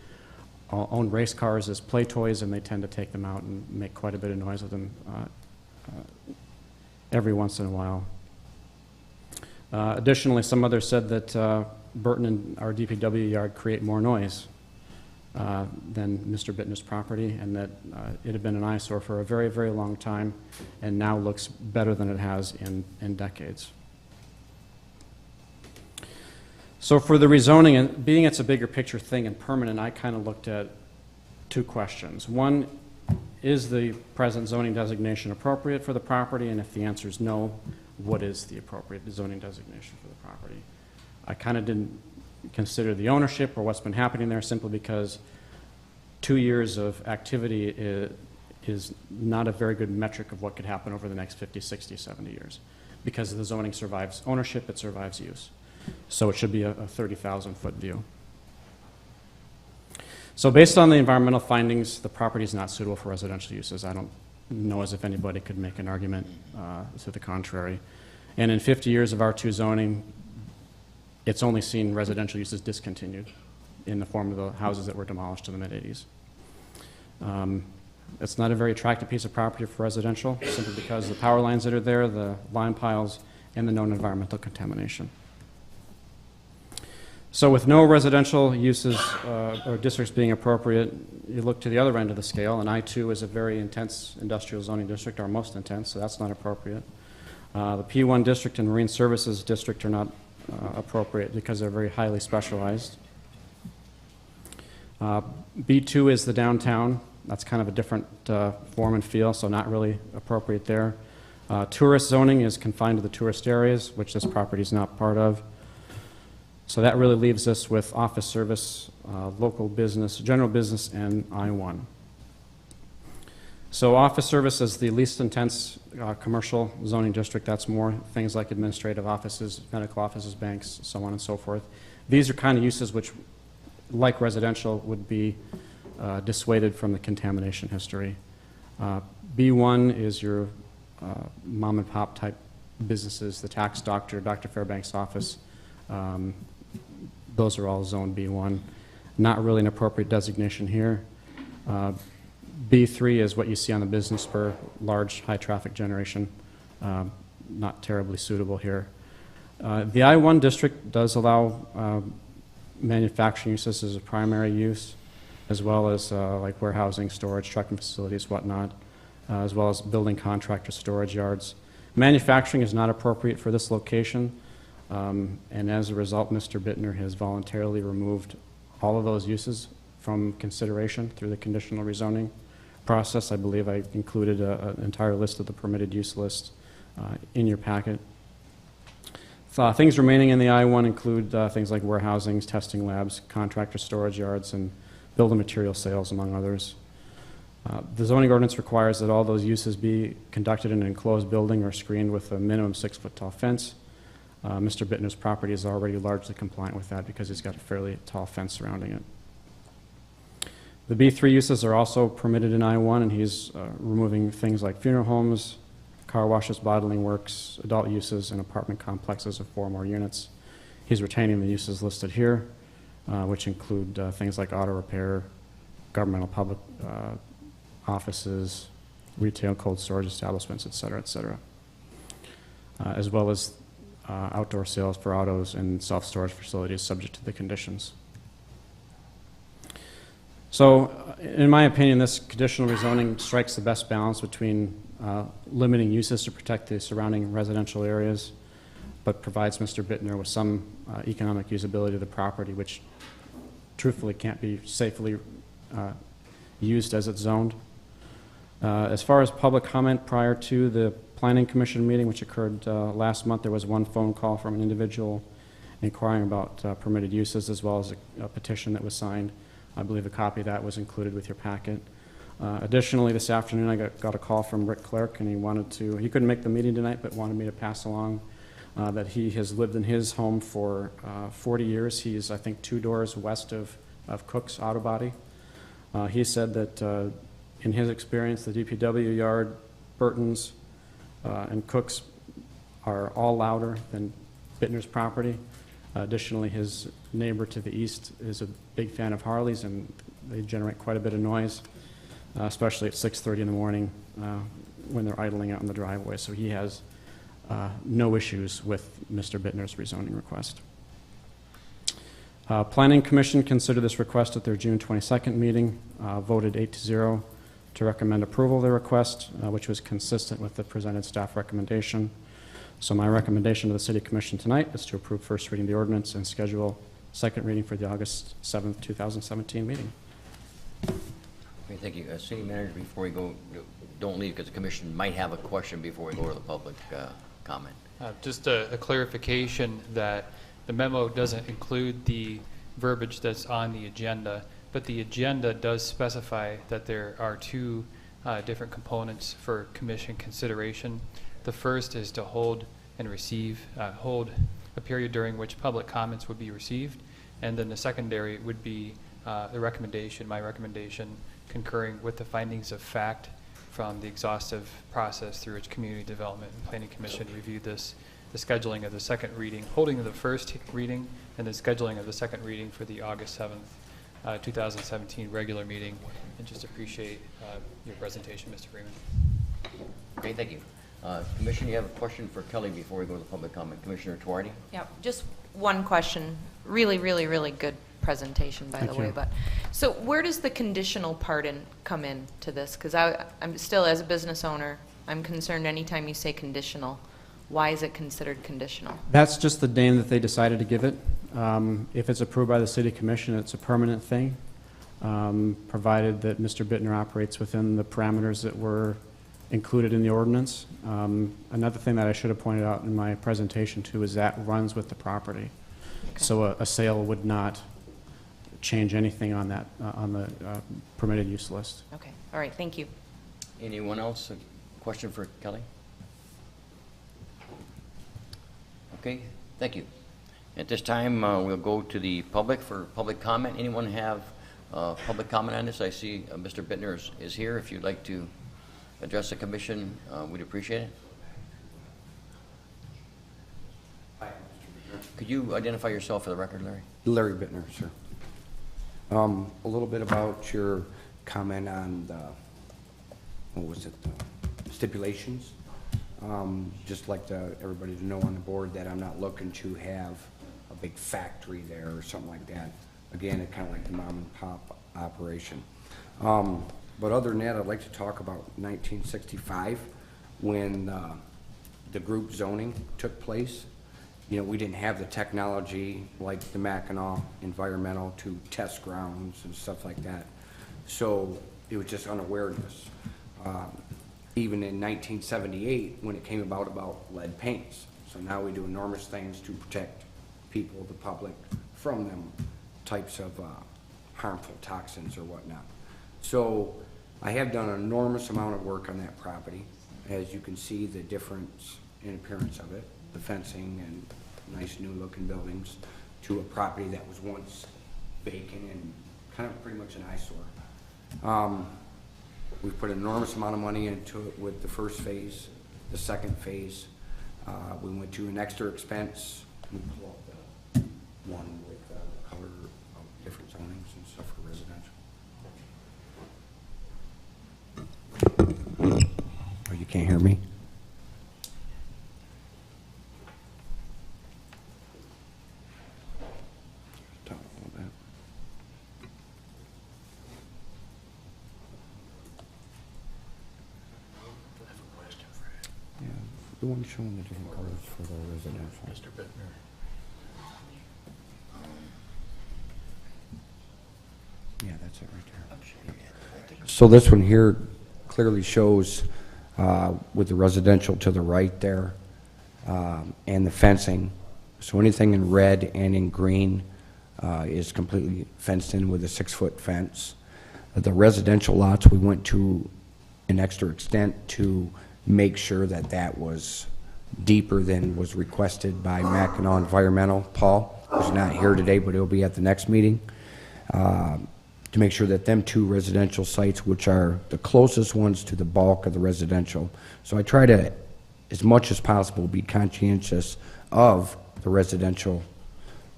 [SPEAKER 12] own race cars as play toys, and they tend to take them out and make quite a bit of noise with them every once in a while. Additionally, some others said that Burton and our DPW yard create more noise than Mr. Bittner's property, and that it had been an eyesore for a very, very long time and now looks better than it has in decades. So for the rezoning, and being it's a bigger picture thing and permanent, I kind of looked at 2 questions. One, is the present zoning designation appropriate for the property? And if the answer is no, what is the appropriate zoning designation for the property? I kind of didn't consider the ownership or what's been happening there, simply because 2 years of activity is not a very good metric of what could happen over the next 50, 60, 70 years. Because the zoning survives ownership, it survives use. So it should be a 30,000-foot view. So based on the environmental findings, the property is not suitable for residential uses. I don't know as if anybody could make an argument to the contrary. And in 50 years of R2 zoning, it's only seen residential uses discontinued in the form of the houses that were demolished in the mid-'80s. It's not a very attractive piece of property for residential, simply because of the power lines that are there, the line piles, and the known environmental contamination. So with no residential uses or districts being appropriate, you look to the other end of the scale, and I-2 is a very intense industrial zoning district, our most intense, so that's not appropriate. The P1 district and Marine Services district are not appropriate because they're very highly specialized. B2 is the downtown. That's kind of a different form and feel, so not really appropriate there. Tourist zoning is confined to the tourist areas, which this property is not part of. So that really leaves us with office service, local business, general business, and I-1. So office service is the least intense commercial zoning district. That's more things like administrative offices, medical offices, banks, so on and so forth. These are kind of uses which, like residential, would be dissuaded from the contamination history. B1 is your mom and pop type businesses, the tax doctor, Dr. Fairbanks' office. Those are all zone B1. Not really an appropriate designation here. B3 is what you see on the business spur, large high traffic generation. Not terribly suitable here. The I-1 district does allow manufacturing uses as a primary use, as well as like warehousing, storage, trucking facilities, whatnot, as well as building contractor storage yards. Manufacturing is not appropriate for this location. And as a result, Mr. Bittner has voluntarily removed all of those uses from consideration through the conditional rezoning process. I believe I included an entire list of the permitted use list in your packet. Things remaining in the I-1 include things like warehousing, testing labs, contractor storage yards, and building material sales, among others. The zoning ordinance requires that all those uses be conducted in an enclosed building or screened with a minimum 6-foot tall fence. Mr. Bittner's property is already largely compliant with that because he's got a fairly tall fence surrounding it. The B3 uses are also permitted in I-1, and he's removing things like funeral homes, car washes, bottling works, adult uses, and apartment complexes of 4 or more units. He's retaining the uses listed here, which include things like auto repair, governmental public offices, retail cold storage establishments, et cetera, as well as outdoor sales for autos and self-storage facilities subject to the conditions. So, in my opinion, this conditional rezoning strikes the best balance between limiting uses to protect the surrounding residential areas, but provides Mr. Bittner with some economic usability of the property, which truthfully can't be safely used as it's zoned. As far as public comment prior to the Planning Commission meeting, which occurred last month, there was one phone call from an individual inquiring about permitted uses, as well as a petition that was signed. I believe a copy of that was included with your packet. Additionally, this afternoon I got a call from Rick Clark, and he couldn't make the meeting tonight, but wanted me to pass along that he has lived in his home for 40 years. He's, I think, 2 doors west of Cook's Auto Body. He said that in his experience, the DPW yard, Burton's, and Cook's are all louder than Bittner's property. Additionally, his neighbor to the east is a big fan of Harleys, and they generate quite a bit of noise, especially at 6:30 in the morning when they're idling out in the driveway. So he has no issues with Mr. Bittner's rezoning request. Planning Commission considered this request at their June 22nd meeting, voted 8-0 to recommend approval of the request, which was consistent with the presented staff recommendation. So my recommendation to the City Commission tonight is to approve first reading of the ordinance and schedule second reading for the August 7th, 2017 meeting.
[SPEAKER 1] Okay, thank you. City Manager, before we go, don't leave because the Commission might have a question before we go to the public comment.
[SPEAKER 6] Just a clarification that the memo doesn't include the verbiage that's on the agenda, but the agenda does specify that there are 2 different components for Commission consideration. The first is to hold and receive, hold a period during which public comments would be received, and then the secondary would be the recommendation, my recommendation, concurring with the findings of fact from the exhaustive process through which Community Development and Planning Commission reviewed this, the scheduling of the second reading, holding of the first reading, and the scheduling of the second reading for the August 7th 2017 regular meeting, and just appreciate your presentation, Mr. Freeman.
[SPEAKER 1] Okay, thank you. Commissioner, you have a question for Kelly before we go to public comment. Commissioner Tuardi?
[SPEAKER 5] Yeah, just one question. Really, really, really good presentation, by the way. But so where does the conditional part come in to this? Because I'm still, as a business owner, I'm concerned anytime you say conditional. Why is it considered conditional?
[SPEAKER 12] That's just the name that they decided to give it. If it's approved by the city commission, it's a permanent thing, provided that Mr. Bittner operates within the parameters that were included in the ordinance. Another thing that I should have pointed out in my presentation too is that runs with the property.
[SPEAKER 5] Okay.
[SPEAKER 12] So a sale would not change anything on that, on the permitted use list.
[SPEAKER 5] Okay, all right, thank you.
[SPEAKER 1] Anyone else? A question for Kelly? Okay, thank you. At this time, we'll go to the public for public comment. Anyone have public comment on this? I see Mr. Bittner is here. If you'd like to address the commission, we'd appreciate it. Could you identify yourself for the record, Larry?
[SPEAKER 13] Larry Bittner, sir. A little bit about your comment on the, what was it, the stipulations. Just like everybody to know on the board that I'm not looking to have a big factory there or something like that. Again, it's kind of like the mom and pop operation. But other than that, I'd like to talk about 1965 when the group zoning took place. You know, we didn't have the technology like the Mackinac environmental to test grounds and stuff like that. So it was just unawareness. Even in 1978, when it came about lead paints. So now we do enormous things to protect people, the public, from them types of harmful toxins or whatnot. So I have done an enormous amount of work on that property. As you can see, the difference in appearance of it, the fencing and nice new looking buildings, to a property that was once vacant and kind of pretty much an eyesore. We've put an enormous amount of money into it with the first phase, the second phase. We went to an extra expense. We pull up the one with the color of different zonings and stuff for residential. Oh, you can't hear me? Talk about that. Yeah, the one showing the different colors for the residential.
[SPEAKER 8] Mr. Bittner.
[SPEAKER 13] Yeah, that's it right there. So this one here clearly shows with the residential to the right there and the fencing. So anything in red and in green is completely fenced in with a 6-foot fence. The residential lots, we went to an extra extent to make sure that that was deeper than was requested by Mackinac Environmental. Paul, who's not here today, but he'll be at the next meeting, to make sure that them two residential sites, which are the closest ones to the bulk of the residential. So I try to, as much as possible, be conscientious of the residential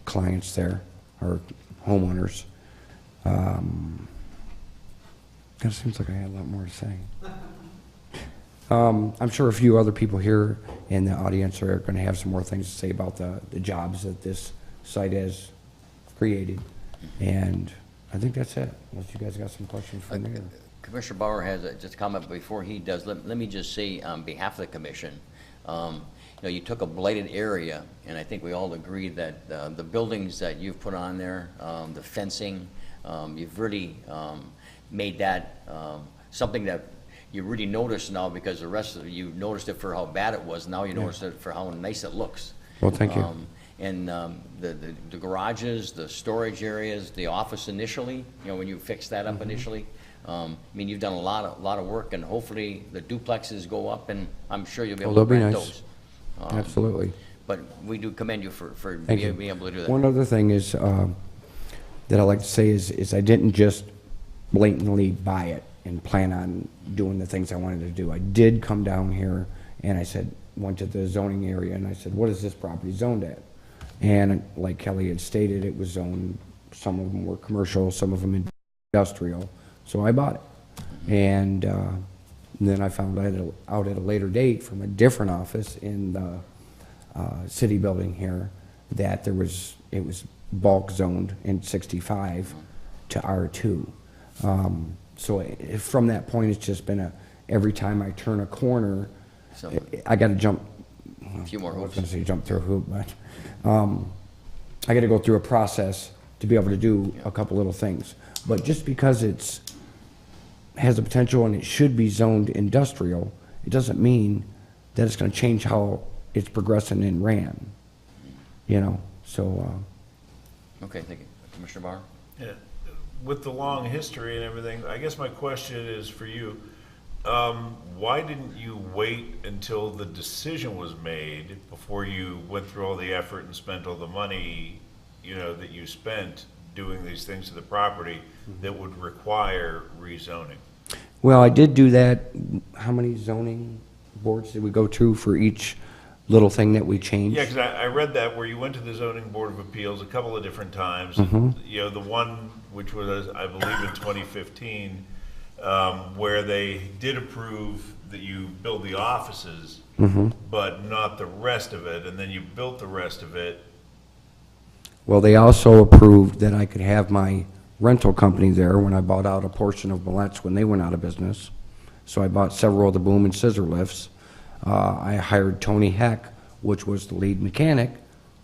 [SPEAKER 13] clients there, or homeowners. Kind of seems like I had a lot more to say. I'm sure a few other people here in the audience are going to have some more things to say about the jobs that this site has created. And I think that's it, unless you guys got some questions for me.
[SPEAKER 1] Commissioner Bauer has just a comment before he does. Let me just say on behalf of the commission, you know, you took a blighted area, and I think we all agree that the buildings that you've put on there, the fencing, you've really made that something that you really notice now, because the rest of you noticed it for how bad it was. Now you notice it for how nice it looks.
[SPEAKER 13] Well, thank you.
[SPEAKER 1] And the garages, the storage areas, the office initially, you know, when you fixed that up initially, I mean, you've done a lot of work, and hopefully the duplexes go up, and I'm sure you'll be able to
[SPEAKER 13] They'll be
[SPEAKER 1] rent
[SPEAKER 13] nice.
[SPEAKER 1] those.
[SPEAKER 13] Absolutely.
[SPEAKER 1] But we do commend you for
[SPEAKER 13] Thank you.
[SPEAKER 1] being able to do that.
[SPEAKER 13] One other thing is that I like to say is I didn't just blatantly buy it and plan on doing the things I wanted to do. I did come down here and I said, went to the zoning area and I said, what is this property zoned at? And like Kelly had stated, it was zoned some of them were commercial, some of them industrial, so I bought it. And then I found out at a later date from a different office in the city building here that it was bulk zoned in 65 to R2. From that point, it's just been every time I turn a corner,
[SPEAKER 1] So,
[SPEAKER 13] I got to jump.
[SPEAKER 1] a few more
[SPEAKER 13] I was
[SPEAKER 1] hoops.
[SPEAKER 13] going to say jump through a hoop, but I got to go through a process to be able to do a couple little things. But just because it's has the potential and it should be zoned industrial, it doesn't mean that it's going to change how it's progressing in RAM. You know, so.
[SPEAKER 1] Okay, thank you. Commissioner Barr?
[SPEAKER 3] Yeah. With the long history and everything, I guess my question is for you. Why didn't you wait until the decision was made before you went through all the effort and spent all the money, you know, that you spent doing these things to the property that would require rezoning?
[SPEAKER 13] Well, I did do that. How many zoning boards did we go to for each little thing that we changed?
[SPEAKER 3] Yeah, because I read that where you went to the zoning board of appeals a couple of different times. You know, the one which was, I believe, in 2015, where they did approve that you build the offices, but not the rest of it, and then you built the rest of it.
[SPEAKER 13] Well, they also approved that I could have my rental company there when I bought out a portion of Millet's when they went out of business. So I bought several of the boom and scissor lifts. I hired Tony Heck, which was the lead mechanic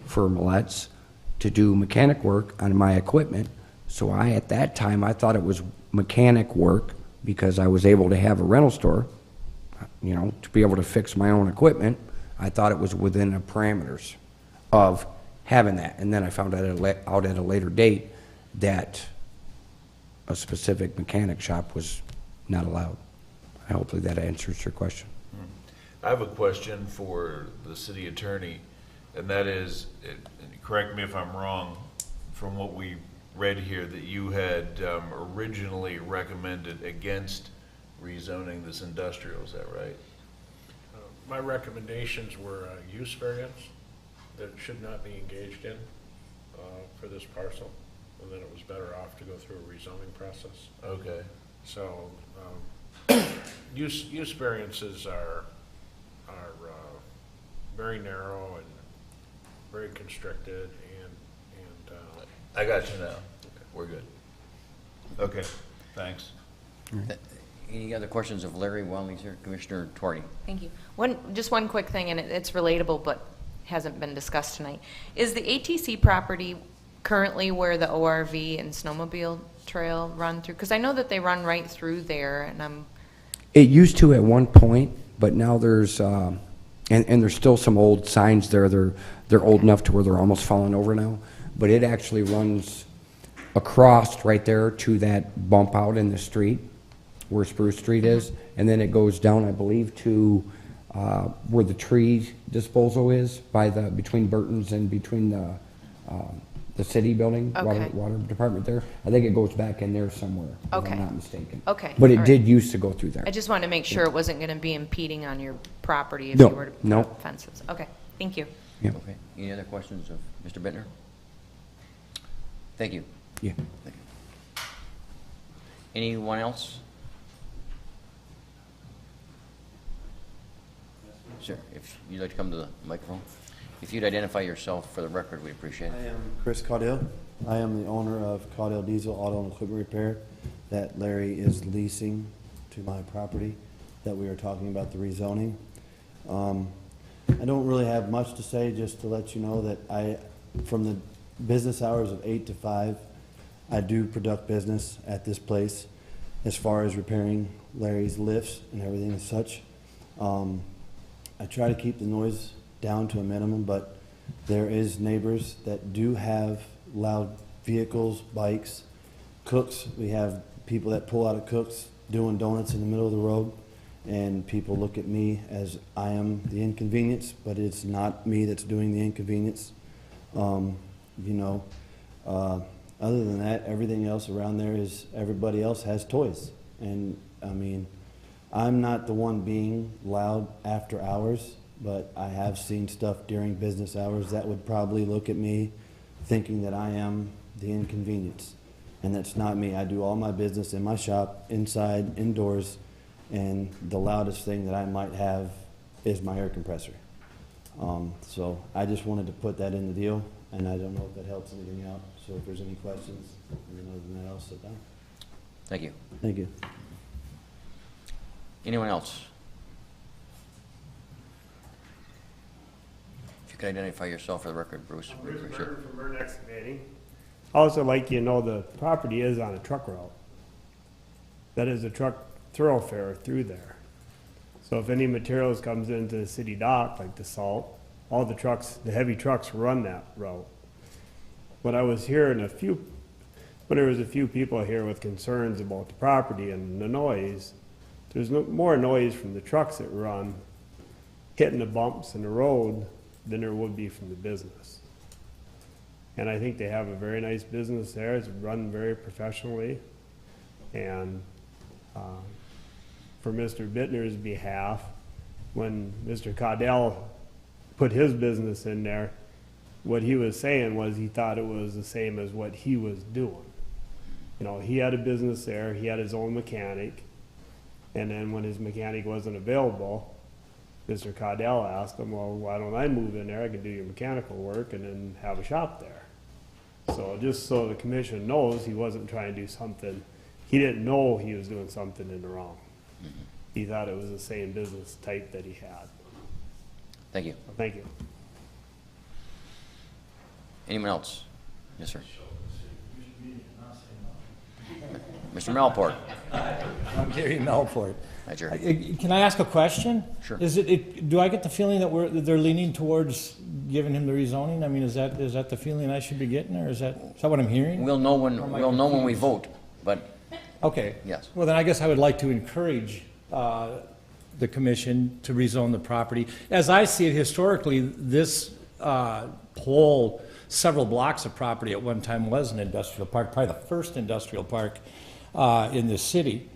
[SPEAKER 13] for Millet's, to do mechanic work on my equipment. So at that time, I thought it was mechanic work because I was able to have a rental store, you know, to be able to fix my own equipment. I thought it was within the parameters of having that. And then I found out at a later date that a specific mechanic shop was not allowed. Hopefully that answers your question.
[SPEAKER 3] I have a question for the city attorney, and that is, and correct me if I'm wrong, from what we read here, that you had originally recommended against rezoning this industrial, is that right?
[SPEAKER 8] My recommendations were a use variance that should not be engaged in for this parcel, and then it was better off to go through a rezoning process.
[SPEAKER 3] Okay.
[SPEAKER 8] So use variances are very narrow and very constricted, and
[SPEAKER 3] I got you now. We're good. Okay, thanks.
[SPEAKER 1] Any other questions of Larry while he's here? Commissioner Tuarte?
[SPEAKER 5] Thank you. Just one quick thing, and it's relatable, but hasn't been discussed tonight. Is the ATC property currently where the ORV and snowmobile trail run through? Because I know that they run right through there, and
[SPEAKER 13] It used to at one point, but now there's, and there's still some old signs there. They're old enough to where they're almost falling over now. But it actually runs across right there to that bump out in the street where Spruce Street is, and then it goes down, I believe, to where the tree disposal is between Burton's and between the city building,
[SPEAKER 5] Okay.
[SPEAKER 13] water department there. I think it goes back in there somewhere, if
[SPEAKER 5] Okay.
[SPEAKER 13] I'm not mistaken.
[SPEAKER 5] Okay,
[SPEAKER 13] But it
[SPEAKER 5] all right.
[SPEAKER 13] did used to go through there.
[SPEAKER 5] I just wanted to make sure it wasn't going to be impeding on your property if
[SPEAKER 13] No,
[SPEAKER 5] you were to put
[SPEAKER 13] no.
[SPEAKER 5] up fences. Okay, thank you.
[SPEAKER 13] Yep.
[SPEAKER 1] Okay. Any other questions of Mr. Bittner? Thank you.
[SPEAKER 13] Yeah.
[SPEAKER 1] Thank you. Anyone else? Sure, if you'd like to come to the microphone. If you'd identify yourself for the record, we'd appreciate
[SPEAKER 14] I
[SPEAKER 1] it.
[SPEAKER 14] am Chris Caudill. I am the owner of Caudill Diesel Auto and Equipment Repair that Larry is leasing to my property that we are talking about the rezoning. I don't really have much to say, just to let you know that from the business hours of 8 to 5, I do conduct business at this place as far as repairing Larry's lifts and everything and such. I try to keep the noise down to a minimum, but there is neighbors that do have loud vehicles, bikes, cooks. We have people that pull out of cooks doing donuts in the middle of the road, and people look at me as I am the inconvenience, but it's not me that's doing the inconvenience. Other than that, everything else around there is everybody else has toys. And I mean, I'm not the one being loud after hours, but I have seen stuff during business hours that would probably look at me thinking that I am the inconvenience. And that's not me. I do all my business in my shop, inside, indoors, and the loudest thing that I might have is my air compressor. So I just wanted to put that in the deal, and I don't know if that helps anything out. So if there's any questions, and then other than that, I'll sit down.
[SPEAKER 1] Thank you.
[SPEAKER 14] Thank you.
[SPEAKER 1] Anyone else? If you could identify yourself for the record, Bruce. we'd
[SPEAKER 15] Bruce
[SPEAKER 1] appreciate it.
[SPEAKER 15] Burton from Burn Excavating. Also, like you know, the property is on a truck route. That is a truck thoroughfare through there. So if any materials comes into the city dock, like the salt, all the trucks, the heavy trucks run that route. But I was hearing when there was a few people here with concerns about the property and the noise, there's more noise from the trucks that run hitting the bumps in the road than there would be from the business. And I think they have a very nice business there. It's run very professionally. And for Mr. Bittner's behalf, when Mr. Caudell put his business in there, what he was saying was he thought it was the same as what he was doing. You know, he had a business there, he had his own mechanic, and then when his mechanic wasn't available, Mr. Caudell asked him, well, why don't I move in there? I can do your mechanical work and then have a shop there. So just so the commission knows, he wasn't trying to do something, he didn't know he was doing something in the wrong. He thought it was the same business type that he had.
[SPEAKER 1] Thank you.
[SPEAKER 15] So thank you.
[SPEAKER 1] Anyone else? Yes, sir. Mr. Melport.
[SPEAKER 16] I'm Gary Melport.
[SPEAKER 1] Hi, Jerry.
[SPEAKER 16] Can I ask a question?
[SPEAKER 1] Sure.
[SPEAKER 16] Do I get the feeling that they're leaning towards giving him the rezoning? I mean, is that the feeling I should be getting, or is that what I'm hearing?
[SPEAKER 1] We'll know when we vote, but
[SPEAKER 16] okay.
[SPEAKER 1] yes.
[SPEAKER 16] Well, then I guess I would like to encourage the commission to rezone the property. As I see it historically, this whole several blocks of property at one time was an industrial park, probably the first industrial park in this city.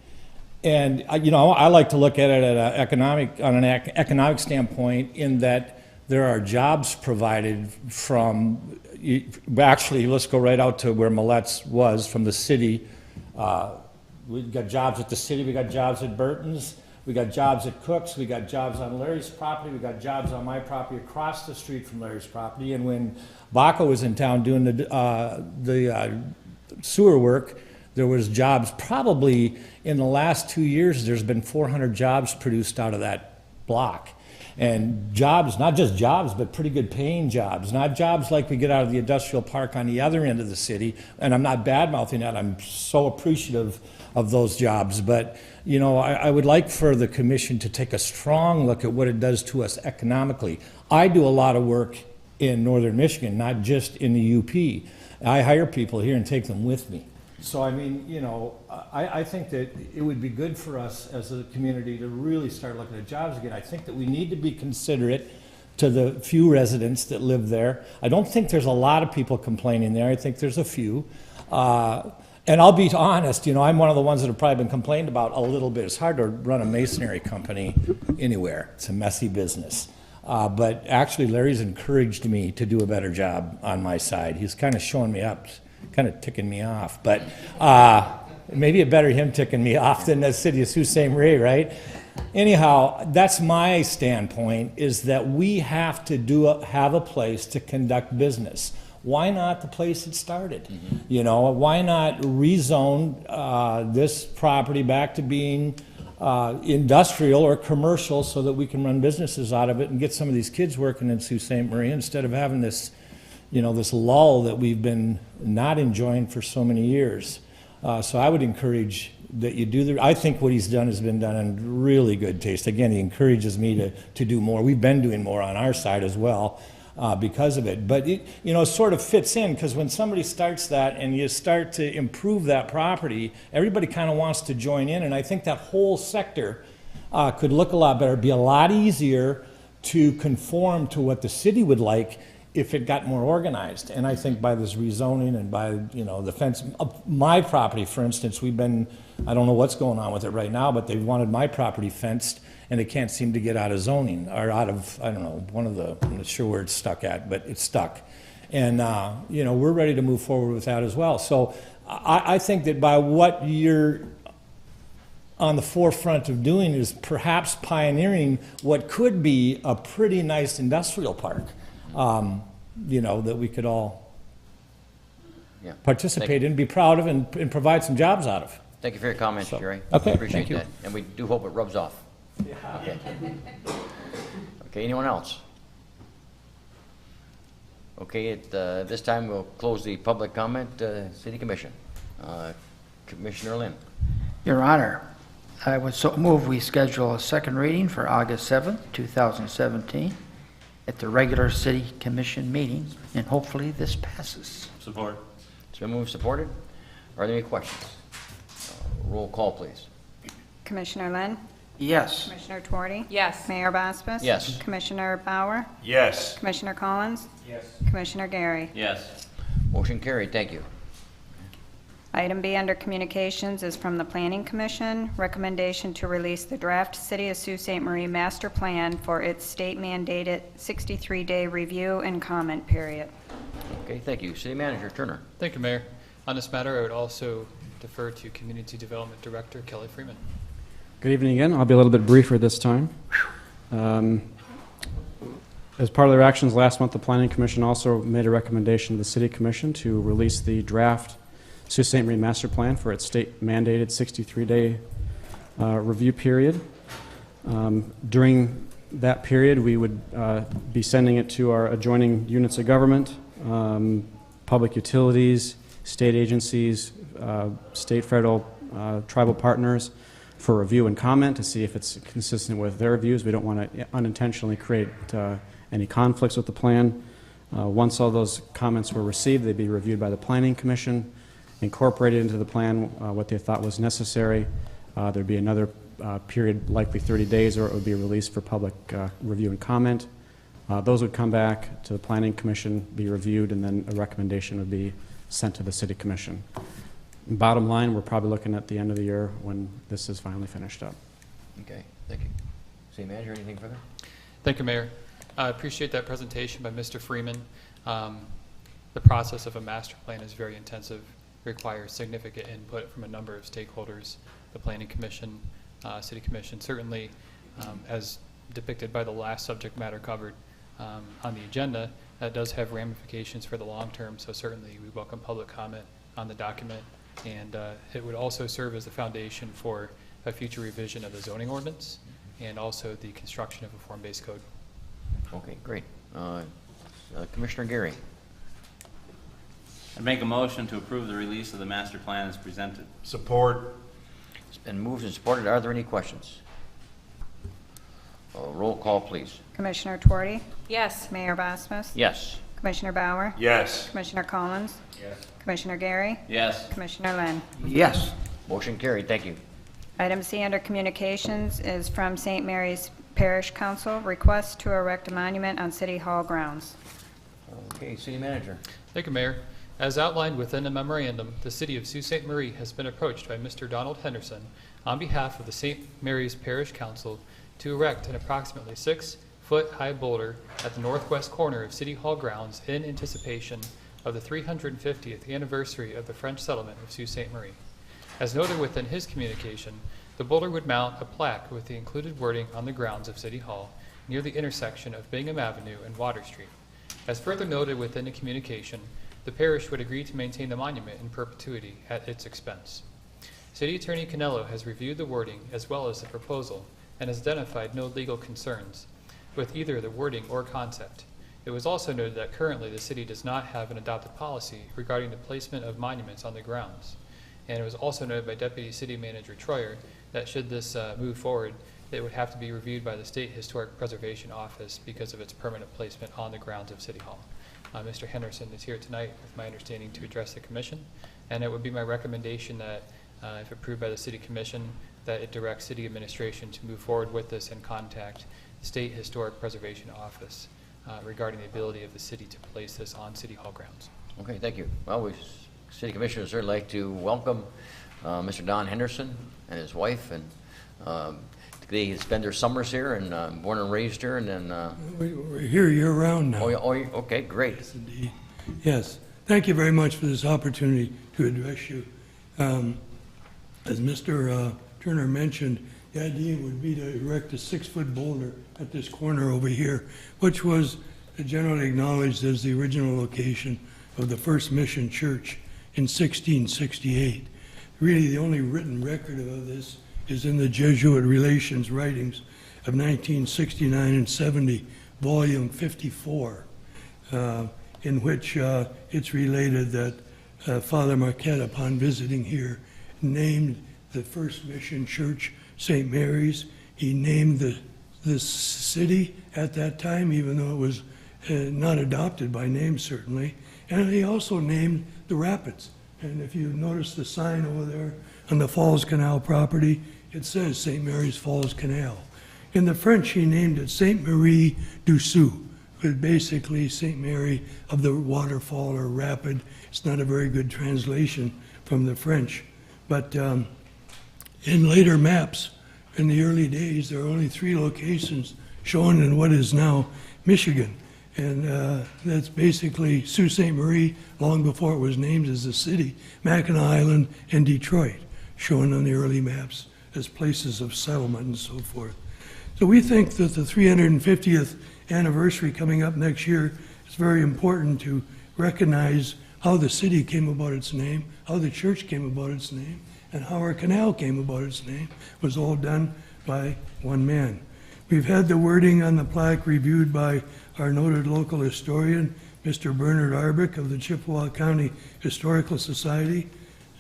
[SPEAKER 16] And you know, I like to look at it at on an economic standpoint, in that there are jobs provided from. Actually, let's go right out to where Millet's was from the city. We've got jobs at the city. We got jobs at Burton's. We got jobs at Cook's. We got jobs on Larry's property. We got jobs on my property across the street from Larry's property. And when Baca was in town doing the sewer work, there was jobs. Probably in the last 2 years, there's been 400 jobs produced out of that block. And jobs, not just jobs, but pretty good paying jobs. Not jobs like we get out of the industrial park on the other end of the city. And I'm not bad-mouthing that. I'm so appreciative of those jobs. But, you know, I would like for the commission to take a strong look at what it does to us economically. I do a lot of work in northern Michigan, not just in the UP. I hire people here and take them with me. So, I mean, you know, I think that it would be good for us as a community to really start looking at jobs again. I think that we need to be considerate to the few residents that live there. I don't think there's a lot of people complaining there. I think there's a few. And I'll be honest, you know, I'm one of the ones that have probably been complained about a little bit. It's hard to run a masonry company anywhere. It's a messy business. But actually, Larry's encouraged me to do a better job on my side. He's kind of showing me up, kind of ticking me off. But maybe it better him ticking me off than the city of Sault Ste. Marie, right? Anyhow, that's my standpoint, is that we have to have a place to conduct business. Why not the place it started? Mm-hmm. You know, why not rezone this property back to being industrial or commercial, so that we can run businesses out of it and get some of these kids working in Sault Ste. Marie, instead of having this, you know, this lull that we've been not enjoying for so many years. So I would encourage that you do I think what he's done has been done in really good taste. Again, he encourages me to do more. We've been doing more on our side as well because of it. But it, you know, sort of fits in, because when somebody starts that and you start to improve that property, everybody kind of wants to join in. And I think that whole sector could look a lot better, it'd be a lot easier to conform to what the city would like if it got more organized. And I think by this rezoning and by, you know, the fence, my property, for instance, we've been, I don't know what's going on with it right now, but they wanted my property fenced, and it can't seem to get out of zoning, or out of, I don't know, I'm not sure where it's stuck at, but it's stuck. And, we're ready to move forward with that as well. So I think that by what you're on the forefront of doing is perhaps pioneering what could be a pretty nice industrial park, that we could all
[SPEAKER 1] Yeah.
[SPEAKER 16] participate in, be proud of, and provide some jobs out of.
[SPEAKER 1] Thank you for your comments, Jerry.
[SPEAKER 16] Okay,
[SPEAKER 1] Appreciate
[SPEAKER 16] thank you.
[SPEAKER 1] that. And we do hope it rubs off. Okay. Okay, anyone else? Okay, at this time, we'll close the public comment, City Commission. Commissioner Lynn.
[SPEAKER 4] Your Honor, I would so move we schedule a second reading for August 7th, 2017, at the regular City Commission meeting, and hopefully this passes.
[SPEAKER 7] Support.
[SPEAKER 1] It's been moved, supported. Are there any questions? Roll call, please.
[SPEAKER 2] Commissioner Lynn?
[SPEAKER 4] Yes.
[SPEAKER 2] Commissioner Twardy?
[SPEAKER 5] Yes.
[SPEAKER 2] Mayor Bospas?
[SPEAKER 1] Yes.
[SPEAKER 2] Commissioner Bauer?
[SPEAKER 8] Yes.
[SPEAKER 2] Commissioner Collins?
[SPEAKER 8] Yes.
[SPEAKER 2] Commissioner Gary?
[SPEAKER 7] Yes.
[SPEAKER 1] Motion carried. Thank you.
[SPEAKER 2] Item B under Communications is from the Planning Commission. Recommendation to release the draft City of Sault Ste. Marie Master Plan for its state-mandated 63-day review and comment period.
[SPEAKER 1] Okay, thank you. City Manager Turner.
[SPEAKER 6] Thank you, Mayor. On this matter, I would also defer to Community Development Director Kelly Freeman.
[SPEAKER 12] Good evening again. I'll be a little bit briefer this time. As part of their actions last month, the Planning Commission also made a recommendation to the City Commission to release the draft Sault Ste. Marie Master Plan for its state-mandated 63-day review period. During that period, we would be sending it to our adjoining units of government, public utilities, state agencies, state, federal, tribal partners for review and comment to see if it's consistent with their views. We don't want to unintentionally create any conflicts with the plan. Once all those comments were received, they'd be reviewed by the Planning Commission, incorporated into the plan what they thought was necessary. There'd be another period, likely 30 days, or it would be released for public review and comment. Those would come back to the Planning Commission, be reviewed, and then a recommendation would be sent to the City Commission. Bottom line, we're probably looking at the end of the year when this is finally finished up.
[SPEAKER 1] Okay, thank you. City Manager, anything further?
[SPEAKER 6] Thank you, Mayor. I appreciate that presentation by Mr. Freeman. The process of a master plan is very intensive, requires significant input from a number of stakeholders, the Planning Commission, City Commission, certainly as depicted by the last subject matter covered on the agenda, that does have ramifications for the long term, so certainly we welcome public comment on the document, and it would also serve as the foundation for a future revision of the zoning ordinance and also the construction of a form-based code.
[SPEAKER 1] Okay, great. Commissioner Gary.
[SPEAKER 7] I'd make a motion to approve the release of the master plan as presented.
[SPEAKER 8] Support.
[SPEAKER 1] It's been moved and supported. Are there any questions? Roll call, please.
[SPEAKER 2] Commissioner Twardy?
[SPEAKER 5] Yes.
[SPEAKER 2] Mayor Bospas?
[SPEAKER 1] Yes.
[SPEAKER 2] Commissioner Bauer?
[SPEAKER 8] Yes.
[SPEAKER 2] Commissioner Collins?
[SPEAKER 8] Yes.
[SPEAKER 2] Commissioner Gary?
[SPEAKER 7] Yes.
[SPEAKER 2] Commissioner Lynn?
[SPEAKER 4] Yes.
[SPEAKER 1] Motion carried. Thank you.
[SPEAKER 2] Item C under Communications is from St. Mary's Parish Council, request to erect a monument on City Hall grounds.
[SPEAKER 1] Okay, City Manager.
[SPEAKER 6] Thank you, Mayor. As outlined within a memorandum, the City of Sault Ste. Marie has been approached by Mr. Donald Henderson on behalf of the St. Mary's Parish Council to erect an approximately 6-foot-high boulder at the northwest corner of City Hall grounds in anticipation of the 350th anniversary of the French settlement of Sault Ste. Marie. As noted within his communication, the boulder would mount a plaque with the included wording on the grounds of City Hall near the intersection of Bingham Avenue and Water Street. As further noted within the communication, the parish would agree to maintain the monument in perpetuity at its expense. City Attorney Canello has reviewed the wording as well as the proposal and has identified no legal concerns with either the wording or concept. It was also noted that currently the city does not have an adopted policy regarding the placement of monuments on the grounds. And it was also noted by Deputy City Manager Troyer that should this move forward, it would have to be reviewed by the State Historic Preservation Office because of its permanent placement on the grounds of City Hall. Mr. Henderson is here tonight, with my understanding, to address the Commission, and it would be my recommendation that, if approved by the City Commission, that it directs City Administration to move forward with this and contact the State Historic Preservation Office regarding the ability of the city to place this on City Hall grounds.
[SPEAKER 1] Okay, thank you. Well, we, City Commissioners, would like to welcome Mr. Don Henderson and his wife, and they spend their summers here, and born and raised here, and then
[SPEAKER 17] We're here year-round now.
[SPEAKER 1] okay, great.
[SPEAKER 17] Yes, indeed. Yes, thank you very much for this opportunity to address you. As Mr. Turner mentioned, the idea would be to erect a 6-foot boulder at this corner over here, which was generally acknowledged as the original location of the First Mission Church in 1668. Really, the only written record of this is in the Jesuit Relations writings of 1969 and 70, volume 54, in which it's related that Father Marquette, upon visiting here, named the First Mission Church St. Mary's. He named the city at that time, even though it was not adopted by name, certainly. And he also named the rapids. And if you notice the sign over there on the Falls Canal property, it says St. Mary's Falls Canal. In the French, he named it Sainte Marie du Sioux, but basically St. Mary of the waterfall or rapid. It's not a very good translation from the French. But in later maps, in the early days, there are only 3 locations shown in what is now Michigan. And that's basically Sault Ste. Marie, long before it was named as a city, Mackinac Island, and Detroit, shown on the early maps as places of settlement and so forth. So we think that the 350th anniversary coming up next year is very important to recognize how the city came about its name, how the church came about its name, and how our canal came about its name. It was all done by one man. We've had the wording on the plaque reviewed by our noted local historian, Mr. Bernard Arbick of the Chippewa County Historical Society,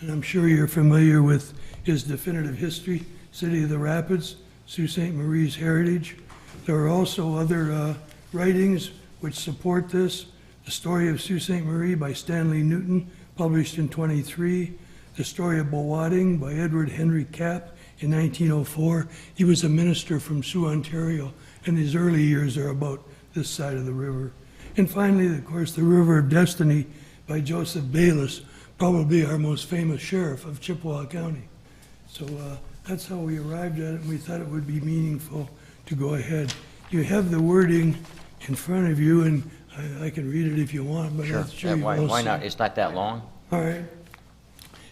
[SPEAKER 17] and I'm sure you're familiar with his definitive history, City of the Rapids, Sault Ste. Marie's heritage. There are also other writings which support this. The Story of Sault Ste. Marie by Stanley Newton, published in 23. The Story of Bowading by Edward Henry Capp in 1904. He was a minister from Sault, Ontario, and his early years are about this side of the river. And finally, of course, The River of Destiny by Joseph Bayless, probably our most famous sheriff of Chippewa County. So that's how we arrived at it, and we thought it would be meaningful to go ahead. You have the wording in front of you, and I can read it if you want, but
[SPEAKER 1] Sure.
[SPEAKER 17] I'm sure you will
[SPEAKER 1] Why
[SPEAKER 17] see.
[SPEAKER 1] not? It's not that long.
[SPEAKER 17] All right.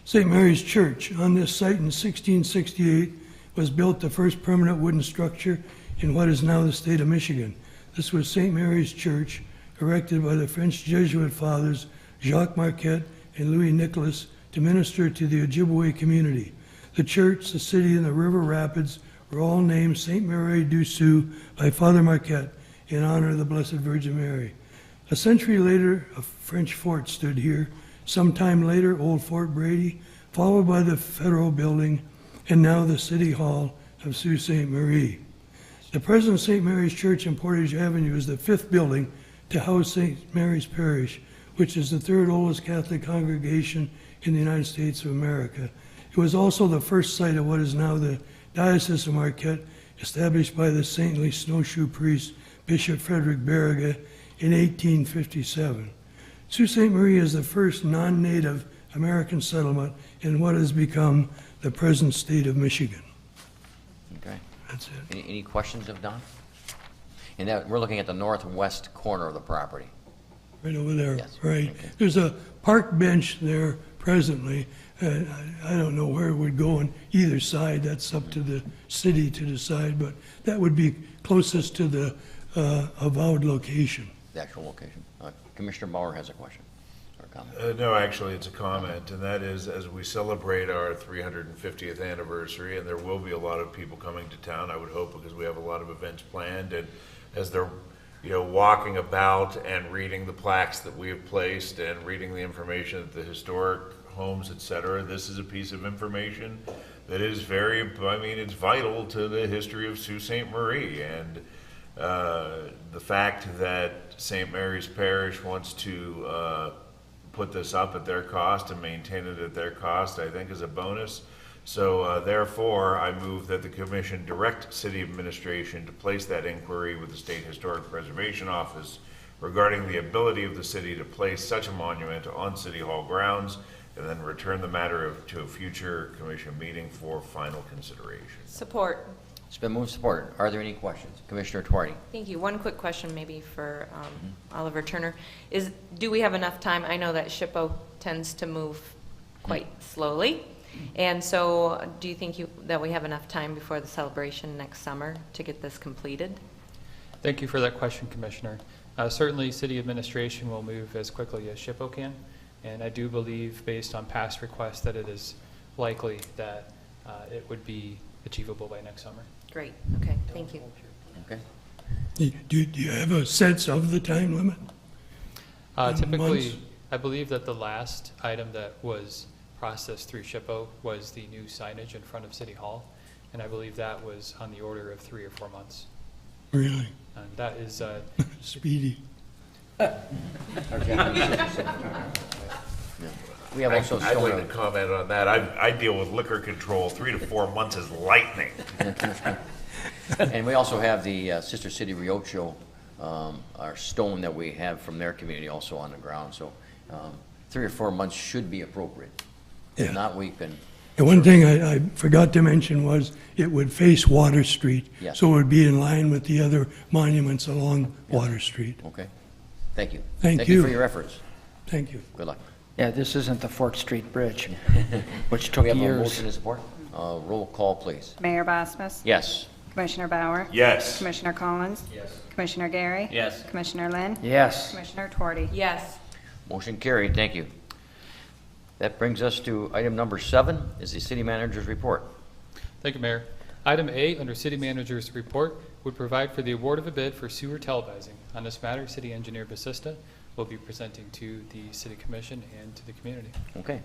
[SPEAKER 17] St. Mary's Church. On this site in 1668 was built the first permanent wooden structure in what is now the state of Michigan. This was St. Mary's Church, erected by the French Jesuit fathers Jacques Marquette and Louis Nicolas to minister to the Ojibwe community. The church, the city, and the river rapids were all named St. Mary du Sioux by Father Marquette in honor of the Blessed Virgin Mary. A century later, a French fort stood here. Sometime later, Old Fort Brady, followed by the Federal Building, and now the City Hall of Sault Ste. Marie. The present St. Mary's Church in Portage Avenue is the 5th building to house St. Mary's Parish, which is the 3rd oldest Catholic congregation in the United States of America. It was also the first site of what is now the Diocese of Marquette, established by the saintly snowshoe priest, Bishop Frederick Barriga, in 1857. Sault Ste. Marie is the first non-native American settlement in what has become the present state of Michigan.
[SPEAKER 1] Okay.
[SPEAKER 17] That's it.
[SPEAKER 1] Any questions of Don? And that, we're looking at the northwest corner of the property.
[SPEAKER 17] Right over there,
[SPEAKER 1] Yes.
[SPEAKER 17] right.
[SPEAKER 1] Okay.
[SPEAKER 17] There's a park bench there presently. I don't know where it would go on either side. That's up to the city to decide, but that would be closest to the avowed location.
[SPEAKER 1] The actual location. Commissioner Bauer has a question or comment.
[SPEAKER 3] No, actually, it's a comment, and that is, as we celebrate our 350th anniversary, and there will be a lot of people coming to town, I would hope, because we have a lot of events planned, and as they're, walking about and reading the plaques that we have placed and reading the information at the historic homes, et cetera, this is a piece of information that is it's vital to the history of Sault Ste. Marie, and the fact that St. Mary's Parish wants to put this up at their cost and maintain it at their cost, I think is a bonus. So therefore, I move that the commission direct city administration to place that inquiry with the State Historic Preservation Office regarding the ability of the city to place such a monument on City Hall grounds, and then return the matter to a future commission meeting for final consideration.
[SPEAKER 5] Support.
[SPEAKER 1] It's been moved and supported. Are there any questions? Commissioner Tuarte.
[SPEAKER 5] Thank you. One quick question maybe for Oliver Turner. Do we have enough time? I know that SHPO tends to move quite slowly. And so do you think that we have enough time before the celebration next summer to get this completed?
[SPEAKER 6] Thank you for that question, Commissioner. Certainly, city administration will move as quickly as SHPO can, and I do believe, based on past requests, that it is likely that it would be achievable by next summer.
[SPEAKER 5] Great. Okay. Thank you.
[SPEAKER 1] Okay.
[SPEAKER 17] Do you have a sense of the time limit?
[SPEAKER 6] Typically,
[SPEAKER 17] months?
[SPEAKER 6] I believe that the last item that was processed through SHPO was the new signage in front of City Hall, and I believe that was on the order of 3 or 4 months.
[SPEAKER 17] Really?
[SPEAKER 6] And that is
[SPEAKER 17] Speedy.
[SPEAKER 1] We have also
[SPEAKER 3] I'd like
[SPEAKER 1] shown
[SPEAKER 3] to comment on that. I deal with liquor control. 3 to 4 months is lightning.
[SPEAKER 1] and we also have the Sister City Riocho, our stone that we have from their community also on the ground. So 3 or 4 months should be appropriate.
[SPEAKER 17] Yeah.
[SPEAKER 1] If not, we can.
[SPEAKER 17] And one thing I forgot to mention was it would face Water Street.
[SPEAKER 1] Yes.
[SPEAKER 17] So it would be in line with the other monuments along Water Street.
[SPEAKER 1] Okay. Thank you.
[SPEAKER 17] Thank
[SPEAKER 1] you
[SPEAKER 17] you.
[SPEAKER 1] for your efforts.
[SPEAKER 17] Thank you.
[SPEAKER 1] Good luck.
[SPEAKER 4] Yeah, this isn't the Fork Street Bridge, which took
[SPEAKER 1] We have a
[SPEAKER 4] years.
[SPEAKER 1] motion and support. Roll call, please.
[SPEAKER 2] Mayor Bosmas?
[SPEAKER 1] Yes.
[SPEAKER 2] Commissioner Bauer?
[SPEAKER 3] Yes.
[SPEAKER 2] Commissioner Collins?
[SPEAKER 3] Yes.
[SPEAKER 2] Commissioner Gary?
[SPEAKER 1] Yes.
[SPEAKER 2] Commissioner Lynn?
[SPEAKER 4] Yes.
[SPEAKER 2] Commissioner Tuarte?
[SPEAKER 5] Yes.
[SPEAKER 1] Motion carried. Thank you. That brings us to item number 7, is the city manager's report.
[SPEAKER 6] Thank you, Mayor. Item A, under City Manager's report, would provide for the award of a bid for sewer televising. On this matter, City Engineer Basista will be presenting to the City Commission and to the community.
[SPEAKER 1] Okay.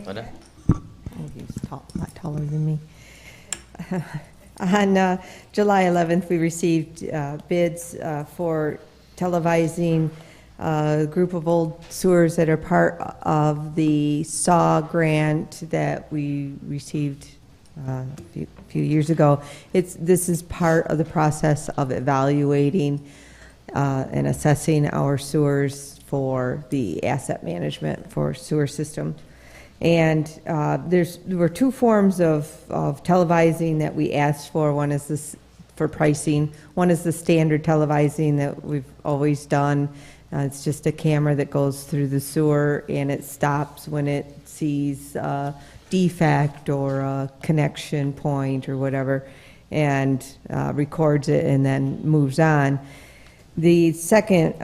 [SPEAKER 1] Linda?
[SPEAKER 11] He's a lot taller than me. On July 11th, we received bids for televising a group of old sewers that are part of the SAW grant that we received a few years ago. This is part of the process of evaluating and assessing our sewers for the asset management for sewer system. And there were 2 forms of televising that we asked for. One is this for pricing. One is the standard televising that we've always done. It's just a camera that goes through the sewer and it stops when it sees a defect or a connection point or whatever, and records it and then moves on. The second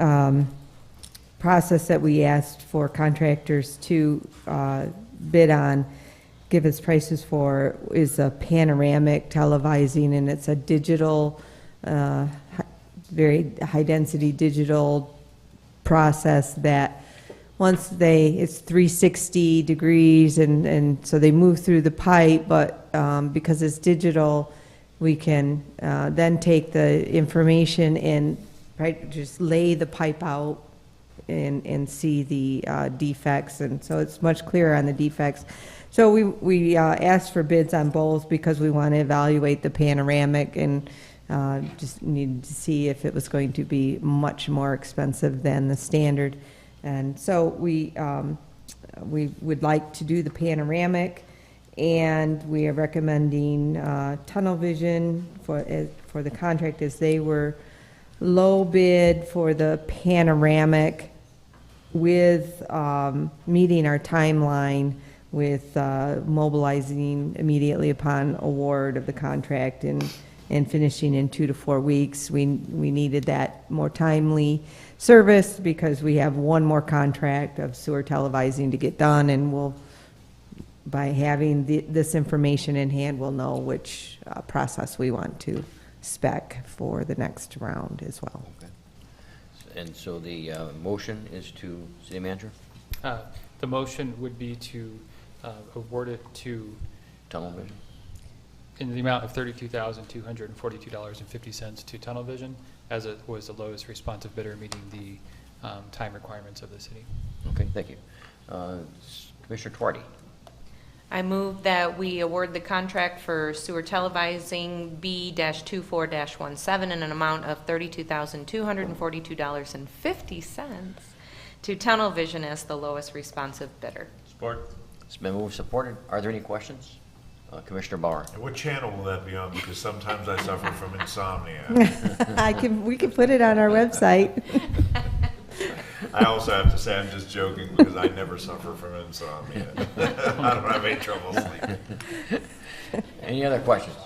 [SPEAKER 11] process that we asked for contractors to bid on, give us prices for, is a panoramic televising, and it's a digital, very high-density digital process that once it's 360 degrees, and so they move through the pipe, but because it's digital, we can then take the information and just lay the pipe out and see the defects, and so it's much clearer on the defects. So we asked for bids on both because we want to evaluate the panoramic and just needed to see if it was going to be much more expensive than the standard. And so we would like to do the panoramic, and we are recommending Tunnel Vision for the contract, as they were low bid for the panoramic with meeting our timeline with mobilizing immediately upon award of the contract and finishing in 2 to 4 weeks. We needed that more timely service because we have one more contract of sewer televising to get done, and we'll, by having this information in hand, we'll know which process we want to spec for the next round as well.
[SPEAKER 1] Okay. And so the motion is to city manager?
[SPEAKER 6] The motion would be to award it to
[SPEAKER 1] Tunnel Vision?
[SPEAKER 6] in the amount of $32,242.50 to Tunnel Vision, as it was the lowest responsive bidder, meeting the time requirements of the city.
[SPEAKER 1] Okay, thank you. Commissioner Tuarte.
[SPEAKER 5] I move that we award the contract for sewer televising B-24-17 in an amount of $32,242.50 to Tunnel Vision as the lowest responsive bidder.
[SPEAKER 3] Support.
[SPEAKER 1] It's been moved, supported. Are there any questions? Commissioner Bauer.
[SPEAKER 3] And what channel will that be on? Because sometimes I suffer from insomnia.
[SPEAKER 11] We can put it on our website.
[SPEAKER 3] I also have to say I'm just joking because I never suffer from insomnia. I don't have any trouble sleeping.
[SPEAKER 1] Any other questions?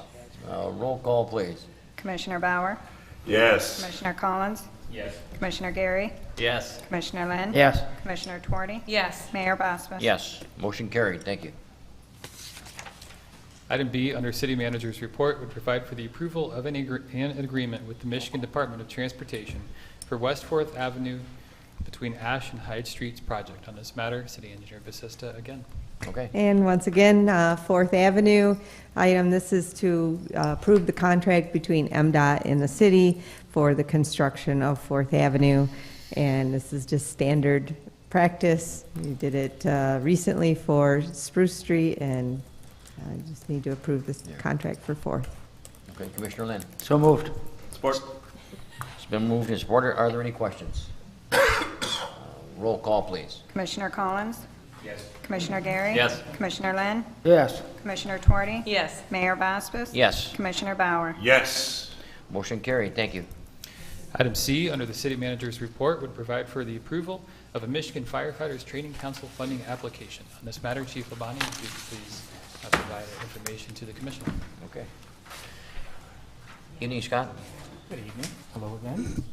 [SPEAKER 1] Roll call, please.
[SPEAKER 2] Commissioner Bauer?
[SPEAKER 3] Yes.
[SPEAKER 2] Commissioner Collins?
[SPEAKER 6] Yes.
[SPEAKER 2] Commissioner Gary?
[SPEAKER 1] Yes.
[SPEAKER 2] Commissioner Lynn?
[SPEAKER 4] Yes.
[SPEAKER 2] Commissioner Twardy?
[SPEAKER 5] Yes.
[SPEAKER 2] Mayor Boswin?
[SPEAKER 1] Yes. Motion carried. Thank you.
[SPEAKER 6] Item B, under City Manager's report, would provide for the approval of an agreement with the Michigan Department of Transportation for West 4th Avenue between Ash and Hyde Streets project. On this matter, City Engineer Basista again.
[SPEAKER 1] Okay.
[SPEAKER 11] And once again, 4th Avenue item, this is to approve the contract between MDOT and the city for the construction of 4th Avenue. And this is just standard practice. We did it recently for Spruce Street, and I just need to approve this contract for 4th.
[SPEAKER 1] Okay, Commissioner Lynn.
[SPEAKER 4] So moved.
[SPEAKER 3] Support.
[SPEAKER 1] It's been moved and supported. Are there any questions? Roll call, please.
[SPEAKER 2] Commissioner Collins?
[SPEAKER 6] Yes.
[SPEAKER 2] Commissioner Gary?
[SPEAKER 1] Yes.
[SPEAKER 2] Commissioner Lynn?
[SPEAKER 4] Yes.
[SPEAKER 2] Commissioner Twardy?
[SPEAKER 5] Yes.
[SPEAKER 2] Mayor Boswin?
[SPEAKER 1] Yes.
[SPEAKER 2] Commissioner Bauer?
[SPEAKER 3] Yes.
[SPEAKER 1] Motion carried. Thank you.
[SPEAKER 6] Item C, under the City Manager's report, would provide for the approval of a Michigan Firefighters Training Council funding application. On this matter, Chief Labani, would you please provide information to the Commission?
[SPEAKER 1] Okay. Evening, Scott.
[SPEAKER 9] Good evening. Hello again.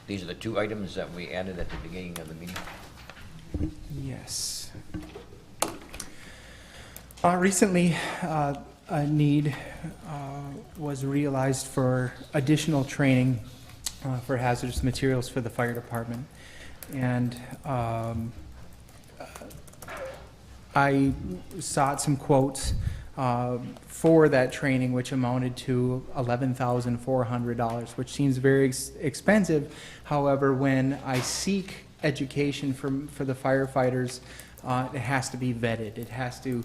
[SPEAKER 1] These are the two items that we added at the beginning of the meeting.
[SPEAKER 9] Yes. Recently, a need was realized for additional training for hazardous materials for the fire department. And I sought some quotes for that training, which amounted to $11,400, which seems very expensive. However, when I seek education for the firefighters, it has to be vetted. It has to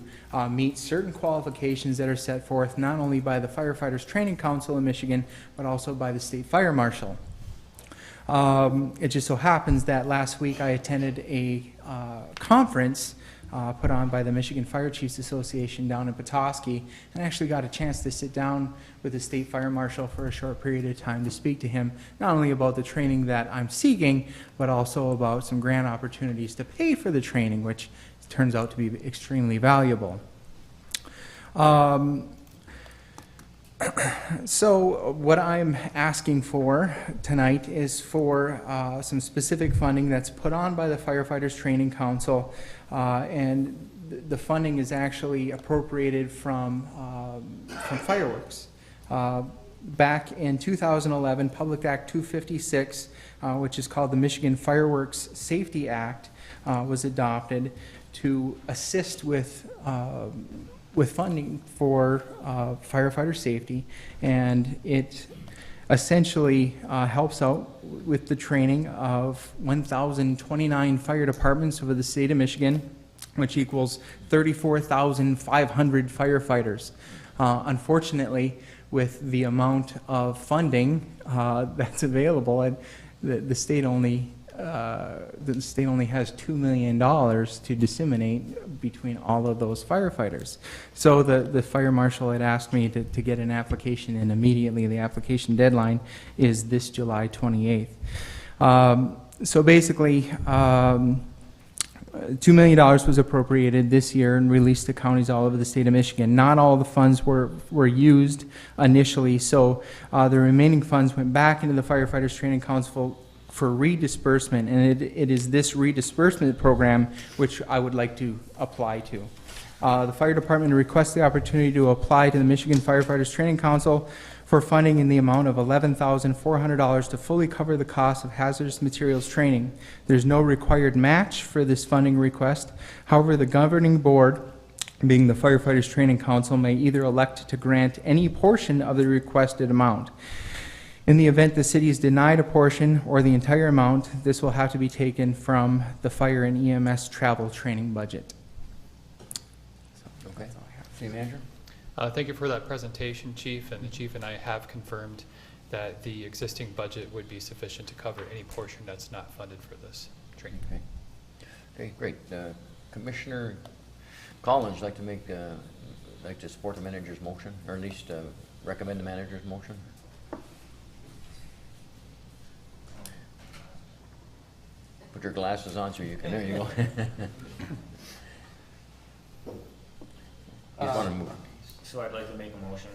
[SPEAKER 9] meet certain qualifications that are set forth not only by the Firefighters Training Council in Michigan, but also by the State Fire Marshal. It just so happens that last week I attended a conference put on by the Michigan Fire Chiefs Association down in Petoskey, and actually got a chance to sit down with the State Fire Marshal for a short period of time to speak to him, not only about the training that I'm seeking, but also about some grant opportunities to pay for the training, which turns out to be extremely valuable. So what I'm asking for tonight is for some specific funding that's put on by the Firefighters Training Council, and the funding is actually appropriated from fireworks. Back in 2011, Public Act 256, which is called the Michigan Fireworks Safety Act, was adopted to assist with funding for firefighter safety, and it essentially helps out with the training of 1,029 fire departments over the state of Michigan, which equals 34,500 firefighters. Unfortunately, with the amount of funding that's available, and the state only has $2 million to disseminate between all of those firefighters. So the fire marshal had asked me to get an application in immediately. The application deadline is this July 28th. So basically, $2 million was appropriated this year and released to counties all over the state of Michigan. Not all the funds were used initially, so the remaining funds went back into the Firefighters Training Council for redisbursement, and it is this redisbursement program which I would like to apply to. The fire department requests the opportunity to apply to the Michigan Firefighters Training Council for funding in the amount of $11,400 to fully cover the cost of hazardous materials training. There's no required match for this funding request. However, the governing board, being the Firefighters Training Council, may either elect to grant any portion of the requested amount. In the event the city is denied a portion or the entire amount, this will have to be taken from the fire and EMS travel training budget.
[SPEAKER 1] Okay. City Manager?
[SPEAKER 6] Thank you for that presentation, Chief, and the Chief and I have confirmed that the existing budget would be sufficient to cover any portion that's not funded for this training.
[SPEAKER 1] Okay. Okay, great. Commissioner Collins, like to support the manager's motion, or at least recommend the manager's motion? Put your glasses on so you can, there you go. You just want to move.
[SPEAKER 18] So I'd like to make a motion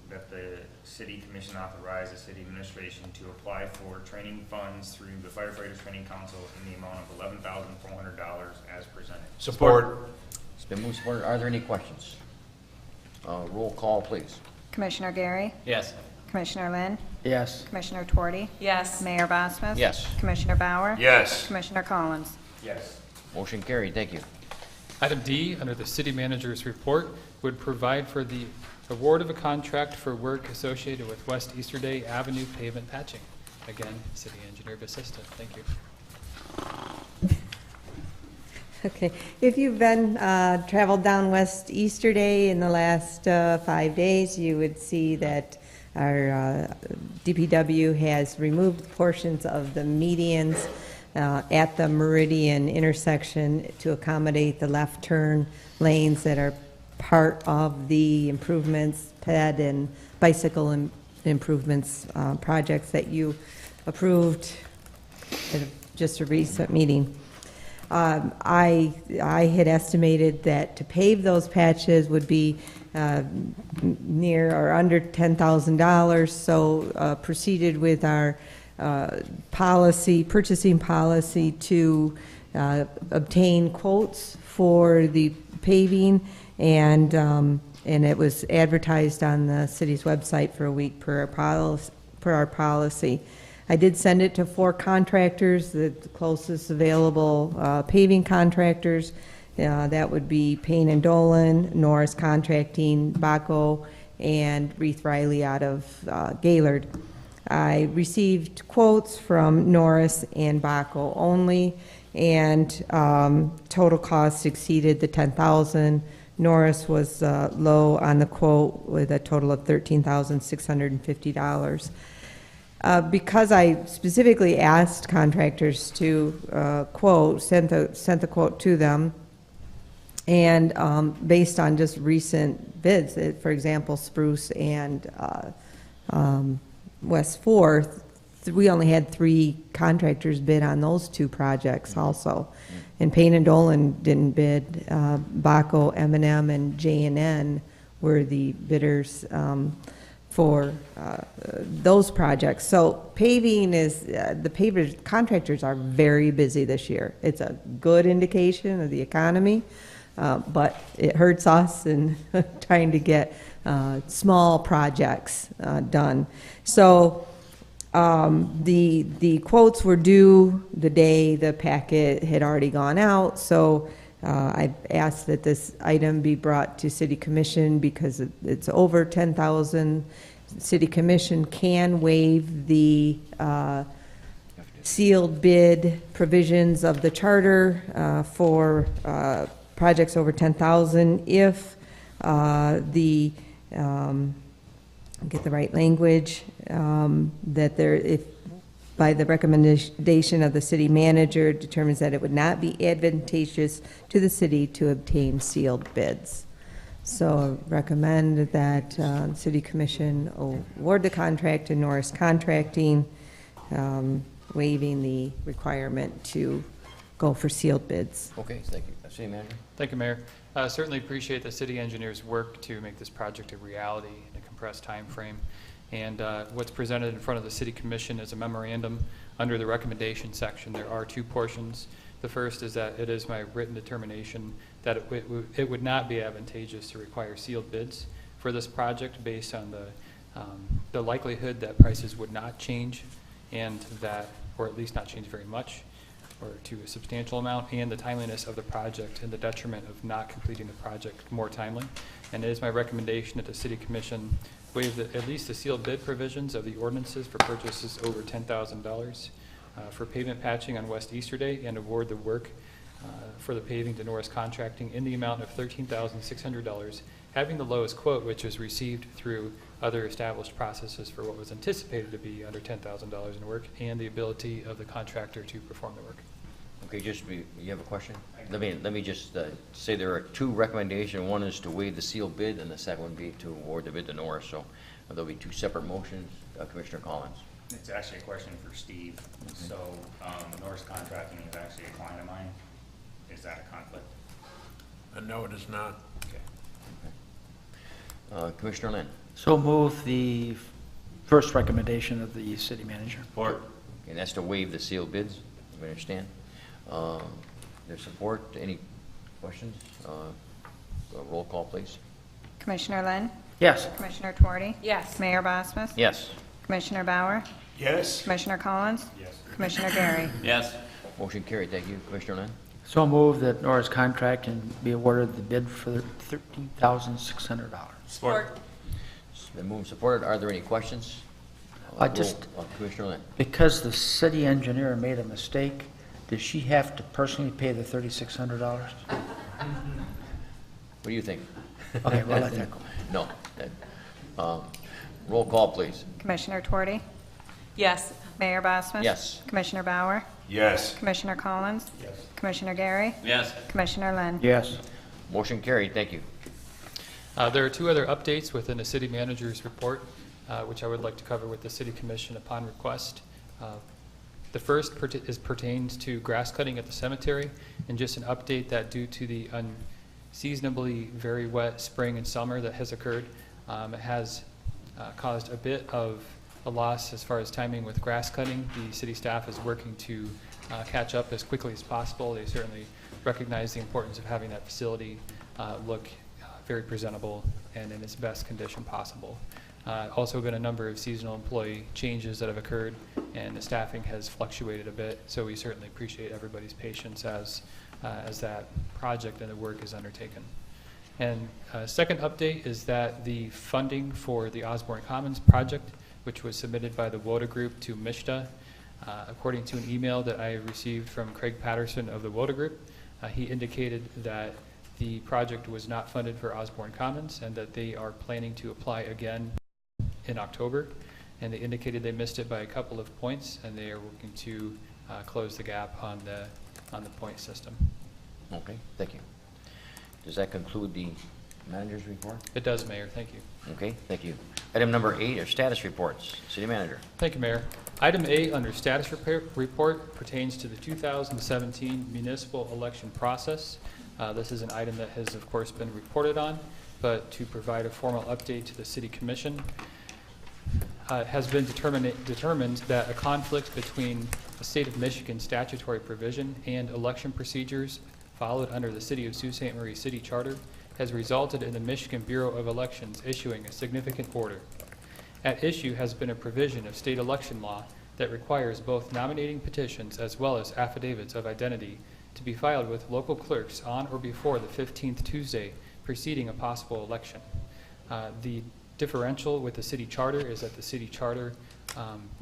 [SPEAKER 18] that the city commission authorize the city administration to apply for training funds through the Firefighters Training Council in the amount of $11,400 as presented.
[SPEAKER 8] Support.
[SPEAKER 1] It's been moved, supported. Are there any questions? Roll call, please.
[SPEAKER 2] Commissioner Gary?
[SPEAKER 1] Yes.
[SPEAKER 2] Commissioner Lynn?
[SPEAKER 4] Yes.
[SPEAKER 2] Commissioner Twardy?
[SPEAKER 5] Yes.
[SPEAKER 2] Mayor Bosmas?
[SPEAKER 1] Yes.
[SPEAKER 2] Commissioner Bauer?
[SPEAKER 8] Yes.
[SPEAKER 2] Commissioner Collins?
[SPEAKER 18] Yes.
[SPEAKER 1] Motion carried. Thank you.
[SPEAKER 6] Item D, under the city manager's report, would provide for the award of a contract for work associated with West Easterday Avenue pavement patching. Again, city engineer assistant. Thank you.
[SPEAKER 11] Okay, if you've been, traveled down West Easterday in the last 5 days, you would see that our DPW has removed portions of the medians at the Meridian intersection to accommodate the left turn lanes that are part of the improvements, ped and bicycle improvements projects that you approved at just a recent meeting. I had estimated that to pave those patches would be near or under $10,000, so proceeded with our purchasing policy to obtain quotes for the paving, and it was advertised on the city's website for a week per our policy. I did send it to 4 contractors, the closest available paving contractors. That would be Payne and Dolan, Norris Contracting, Baco, and Reith Riley out of Gaylord. I received quotes from Norris and Baco only, and total cost exceeded the $10,000. Norris was low on the quote with a total of $13,650. Because I specifically asked contractors to sent the quote to them, and based on just recent bids, for example, Spruce and West 4th, we only had 3 contractors bid on those 2 projects also. And Payne and Dolan didn't bid. Baco, M&M, and J&N were the bidders for those projects. So paving is, the pavers, contractors are very busy this year. It's a good indication of the economy, but it hurts us in trying to get small projects done. So the quotes were due the day the packet had already gone out, so I asked that this item be brought to City Commission because it's over $10,000. City Commission can waive the sealed bid provisions of the charter for projects over $10,000 if get the right language, that if by the recommendation of the city manager determines that it would not be advantageous to the city to obtain sealed bids. So recommend that City Commission award the contract to Norris Contracting, waiving the requirement to go for sealed bids.
[SPEAKER 1] Okay, thank you. City Manager.
[SPEAKER 6] Thank you, Mayor. Certainly appreciate the city engineer's work to make this project a reality in a compressed time frame. And what's presented in front of the City Commission is a memorandum under the recommendation section. There are 2 portions. The first is that it is my written determination that it would not be advantageous to require sealed bids for this project based on the likelihood that prices would not change, and that, or at least not change very much, or to a substantial amount, and the timeliness of the project and the detriment of not completing the project more timely. And it is my recommendation that the City Commission waive at least the sealed bid provisions of the ordinances for purchases over $10,000 for pavement patching on West Easterday, and award the work for the paving to Norris Contracting in the amount of $13,600, having the lowest quote, which was received through other established processes for what was anticipated to be under $10,000 in work, and the ability of the contractor to perform the work.
[SPEAKER 1] Okay, you have a question? Let me just say there are two recommendations. One is to waive the sealed bid, and the second would be to award the bid to Norris. So there'll be two separate motions. Commissioner Collins.
[SPEAKER 18] It's actually a question for Steve. So Norris Contracting is actually a client of mine. Is that a conflict?
[SPEAKER 8] No, it is not.
[SPEAKER 18] Okay.
[SPEAKER 1] Commissioner Lynn.
[SPEAKER 4] So move the first recommendation of the city manager.
[SPEAKER 1] Support. And that's to waive the sealed bids. You understand? Their support. Any questions? Roll call, please.
[SPEAKER 2] Commissioner Lynn?
[SPEAKER 4] Yes.
[SPEAKER 2] Commissioner Tuarte?
[SPEAKER 5] Yes.
[SPEAKER 2] Mayor Bosmas?
[SPEAKER 1] Yes.
[SPEAKER 2] Commissioner Bauer?
[SPEAKER 8] Yes.
[SPEAKER 2] Commissioner Collins?
[SPEAKER 18] Yes.
[SPEAKER 2] Commissioner Gary?
[SPEAKER 7] Yes.
[SPEAKER 1] Motion carried. Thank you. Commissioner Lynn.
[SPEAKER 4] So move that Norris Contract and be awarded the bid for $13,600.
[SPEAKER 5] Support.
[SPEAKER 1] It's been moved and supported. Are there any questions? Commissioner Lynn.
[SPEAKER 4] Because the city engineer made a mistake, does she have to personally pay the $3,600?
[SPEAKER 1] What do you think?
[SPEAKER 4] Okay, we'll let that go.
[SPEAKER 1] No. Roll call, please.
[SPEAKER 2] Commissioner Tuarte?
[SPEAKER 5] Yes.
[SPEAKER 2] Mayor Bosmas?
[SPEAKER 1] Yes.
[SPEAKER 2] Commissioner Bauer?
[SPEAKER 8] Yes.
[SPEAKER 2] Commissioner Collins?
[SPEAKER 8] Yes.
[SPEAKER 2] Commissioner Gary?
[SPEAKER 7] Yes.
[SPEAKER 2] Commissioner Lynn?
[SPEAKER 4] Yes.
[SPEAKER 1] Motion carried. Thank you.
[SPEAKER 6] There are two other updates within the city manager's report, which I would like to cover with the city commission upon request. The first pertains to grass cutting at the cemetery, and just an update that due to the unseasonably very wet spring and summer that has occurred, it has caused a bit of a loss as far as timing with grass cutting. The city staff is working to catch up as quickly as possible. They certainly recognize the importance of having that facility look very presentable and in its best condition possible. Also been a number of seasonal employee changes that have occurred, and the staffing has fluctuated a bit, so we certainly appreciate everybody's patience as that project and the work is undertaken. And second update is that the funding for the Osborne Commons project, which was submitted by the WODA Group to MISHDA, according to an email that I received from Craig Patterson of the WODA Group, he indicated that the project was not funded for Osborne Commons and that they are planning to apply again in October, and they indicated they missed it by a couple of points, and they are working to close the gap on the point system.
[SPEAKER 1] Okay, thank you. Does that conclude the manager's report?
[SPEAKER 6] It does, Mayor. Thank you.
[SPEAKER 1] Okay, thank you. Item number 8 are status reports. City manager.
[SPEAKER 6] Thank you, Mayor. Item A under status report pertains to the 2017 municipal election process. This is an item that has, of course, been reported on, but to provide a formal update to the City Commission, it has been determined that a conflict between the State of Michigan statutory provision and election procedures followed under the City of Sault Ste. Marie City Charter has resulted in the Michigan Bureau of Elections issuing a significant order. At issue has been a provision of state election law that requires both nominating petitions as well as affidavits of identity to be filed with local clerks on or before the 15th Tuesday preceding a possible election. The differential with the city charter is that the city charter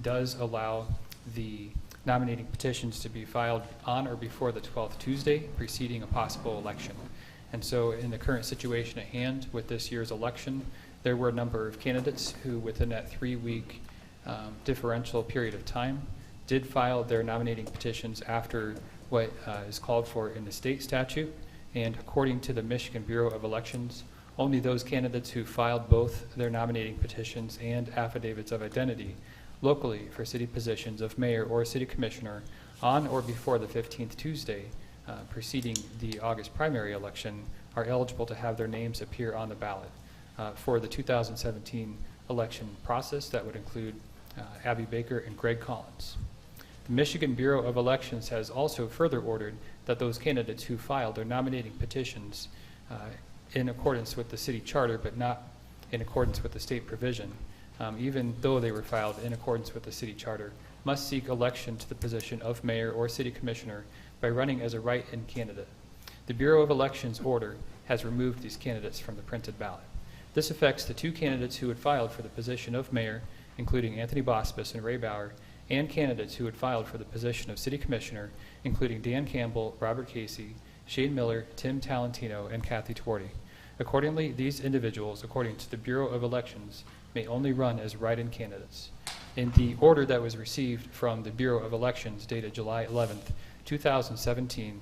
[SPEAKER 6] does allow the nominating petitions to be filed on or before the 12th Tuesday preceding a possible election. And so in the current situation at hand with this year's election, there were a number of candidates who within that 3-week differential period of time did file their nominating petitions after what is called for in the state statute. And according to the Michigan Bureau of Elections, only those candidates who filed both their nominating petitions and affidavits of identity locally for city positions of mayor or city commissioner on or before the 15th Tuesday preceding the August primary election are eligible to have their names appear on the ballot for the 2017 election process. That would include Abby Baker and Greg Collins. The Michigan Bureau of Elections has also further ordered that those candidates who filed their nominating petitions in accordance with the city charter but not in accordance with the state provision, even though they were filed in accordance with the city charter, must seek election to the position of mayor or city commissioner by running as a write-in candidate. The Bureau of Elections order has removed these candidates from the printed ballot. This affects the 2 candidates who had filed for the position of mayor, including Anthony Bospas and Ray Bauer, and candidates who had filed for the position of City Commissioner, including Dan Campbell, Robert Casey, Shane Miller, Tim Talentino, and Kathy Twardy. Accordingly, these individuals, according to the Bureau of Elections, may only run as write-in candidates. In the order that was received from the Bureau of Elections dated July 11th, 2017,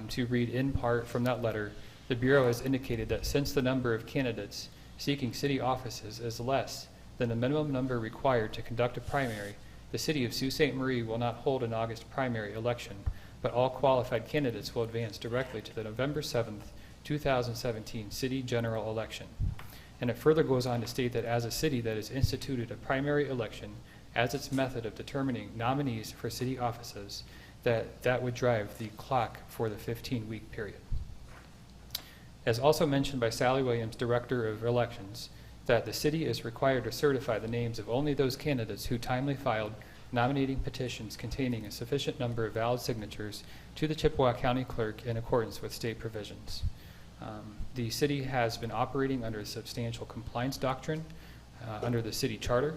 [SPEAKER 6] to read in part from that letter, the Bureau has indicated that since the number of candidates seeking city offices is less than the minimum number required to conduct a primary, the City of Sault Ste. Marie will not hold an August primary election, but all qualified candidates will advance directly to the November 7th, 2017 City General Election. And it further goes on to state that as a city that has instituted a primary election as its method of determining nominees for city offices, that would drive the clock for the 15-week period. As also mentioned by Sally Williams, Director of Elections, that the city is required to certify the names of only those candidates who timely filed nominating petitions containing a sufficient number of valid signatures to the Chippewa County Clerk in accordance with state provisions. The city has been operating under a substantial compliance doctrine under the city charter,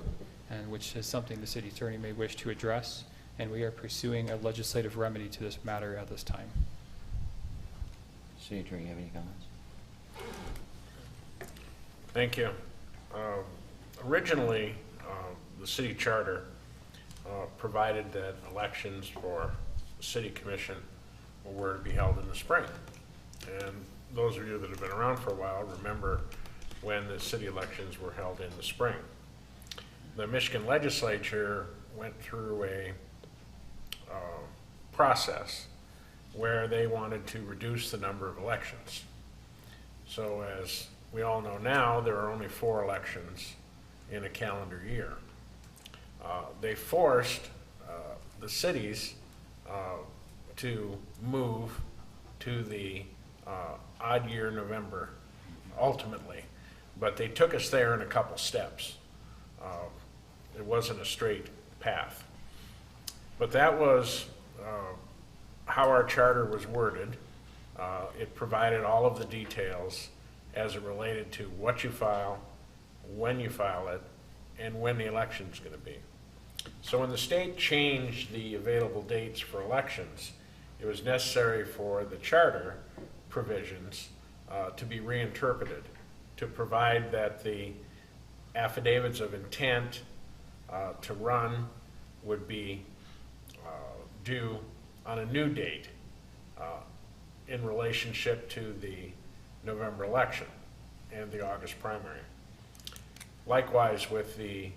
[SPEAKER 6] and which is something the city attorney may wish to address, and we are pursuing a legislative remedy to this matter at this time.
[SPEAKER 1] City attorney, you have any comments?
[SPEAKER 8] Thank you. Originally, the city charter provided that elections for the city commission were to be held in the spring. And those of you that have been around for a while remember when the city elections were held in the spring. The Michigan legislature went through a process where they wanted to reduce the number of elections. So as we all know now, there are only 4 elections in a calendar year. They forced the cities to move to the odd year November ultimately, but they took us there in a couple steps. It wasn't a straight path. But that was how our charter was worded. It provided all of the details as it related to what you file, when you file it, and when the election's going to be. So when the state changed the available dates for elections, it was necessary for the charter provisions to be reinterpreted to provide that the affidavits of intent to run would be due on a new date in relationship to the November election and the August primary. Likewise with the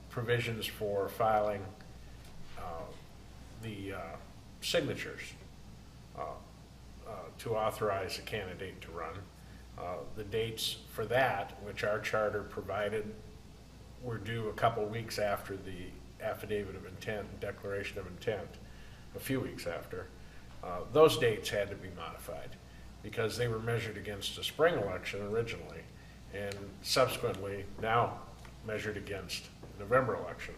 [SPEAKER 8] provisions for filing the signatures to authorize a candidate to run. The dates for that, which our charter provided, were due a couple weeks after the affidavit of intent, declaration of intent, a few weeks after. Those dates had to be modified because they were measured against a spring election originally and subsequently now measured against the November election.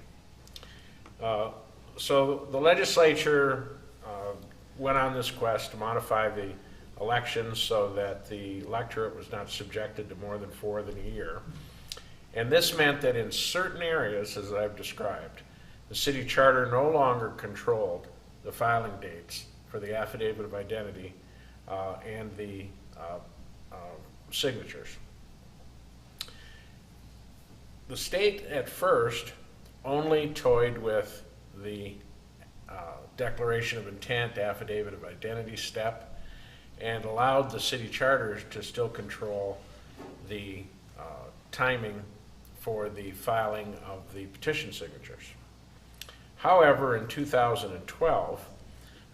[SPEAKER 8] So the legislature went on this quest to modify the elections so that the electorate was not subjected to more than 4 than a year. And this meant that in certain areas, as I've described, the city charter no longer controlled the filing dates for the affidavit of identity and the signatures. The state at first only toyed with the declaration of intent, affidavit of identity step, and allowed the city charters to still control the timing for the filing of the petition signatures. However, in 2012,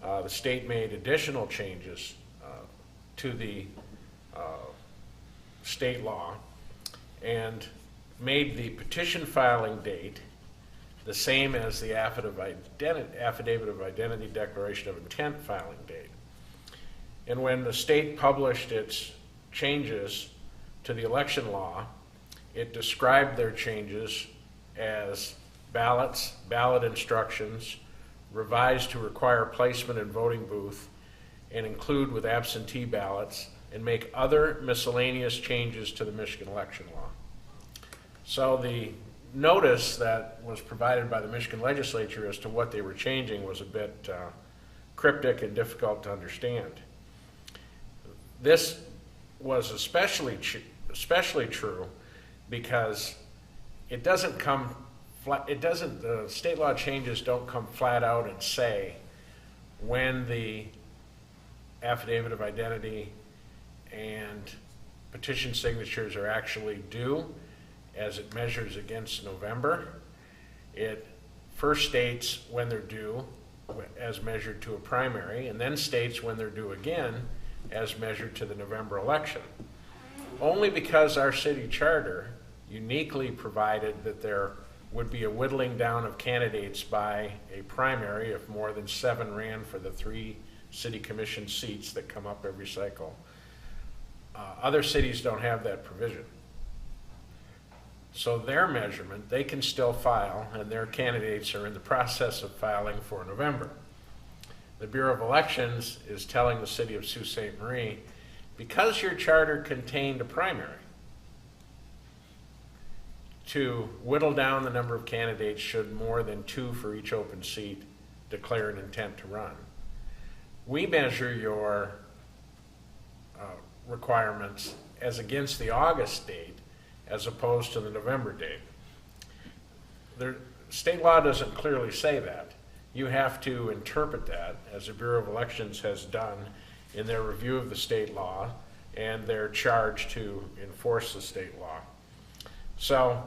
[SPEAKER 8] the state made additional changes to the state law and made the petition filing date the same as the affidavit of identity declaration of intent filing date. And when the state published its changes to the election law, it described their changes as ballots, ballot instructions, revised to require placement in voting booth, and include with absentee ballots, and make other miscellaneous changes to the Michigan election law. So the notice that was provided by the Michigan legislature as to what they were changing was a bit cryptic and difficult to understand. This was especially true because it doesn't come flat, the state law changes don't come flat out and say when the affidavit of identity and petition signatures are actually due as it measures against November. It first states when they're due as measured to a primary, and then states when they're due again as measured to the November election. Only because our city charter uniquely provided that there would be a whittling down of candidates by a primary if more than 7 ran for the 3 city commission seats that come up every cycle. Other cities don't have that provision. So their measurement, they can still file, and their candidates are in the process of filing for November. The Bureau of Elections is telling the city of Sault Ste. Marie, because your charter contained a primary, to whittle down the number of candidates should more than 2 for each open seat declare an intent to run. We measure your requirements as against the August date as opposed to the November date. The state law doesn't clearly say that. You have to interpret that, as the Bureau of Elections has done in their review of the state law and their charge to enforce the state law. So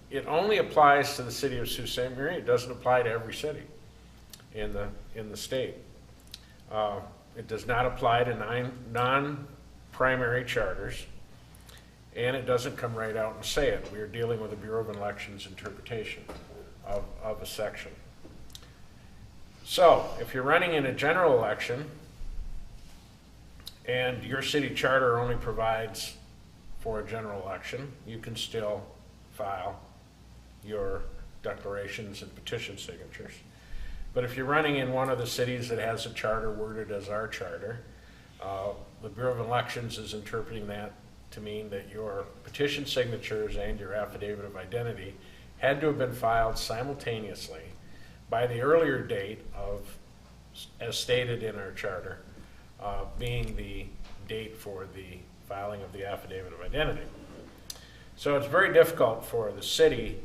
[SPEAKER 8] it only applies to the city of Sault Ste. Marie. It doesn't apply to every city in the state. It does not apply to non-primary charters, and it doesn't come right out and say it. We are dealing with the Bureau of Elections interpretation of a section. So if you're running in a general election and your city charter only provides for a general election, you can still file your declarations and petition signatures. But if you're running in one of the cities that has a charter worded as our charter, the Bureau of Elections is interpreting that to mean that your petition signatures and your affidavit of identity had to have been filed simultaneously by the earlier date of, as stated in our charter, being the date for the filing of the affidavit of identity. So it's very difficult for the city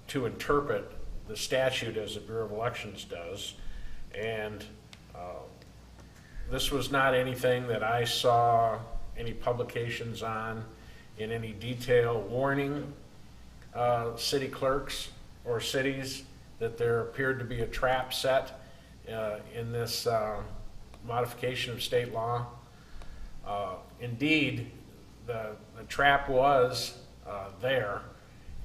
[SPEAKER 8] to interpret the statute as the Bureau of Elections does, and this was not anything that I saw any publications on in any detail warning city clerks or cities that there appeared to be a trap set in this modification of state law. Indeed, the trap was there,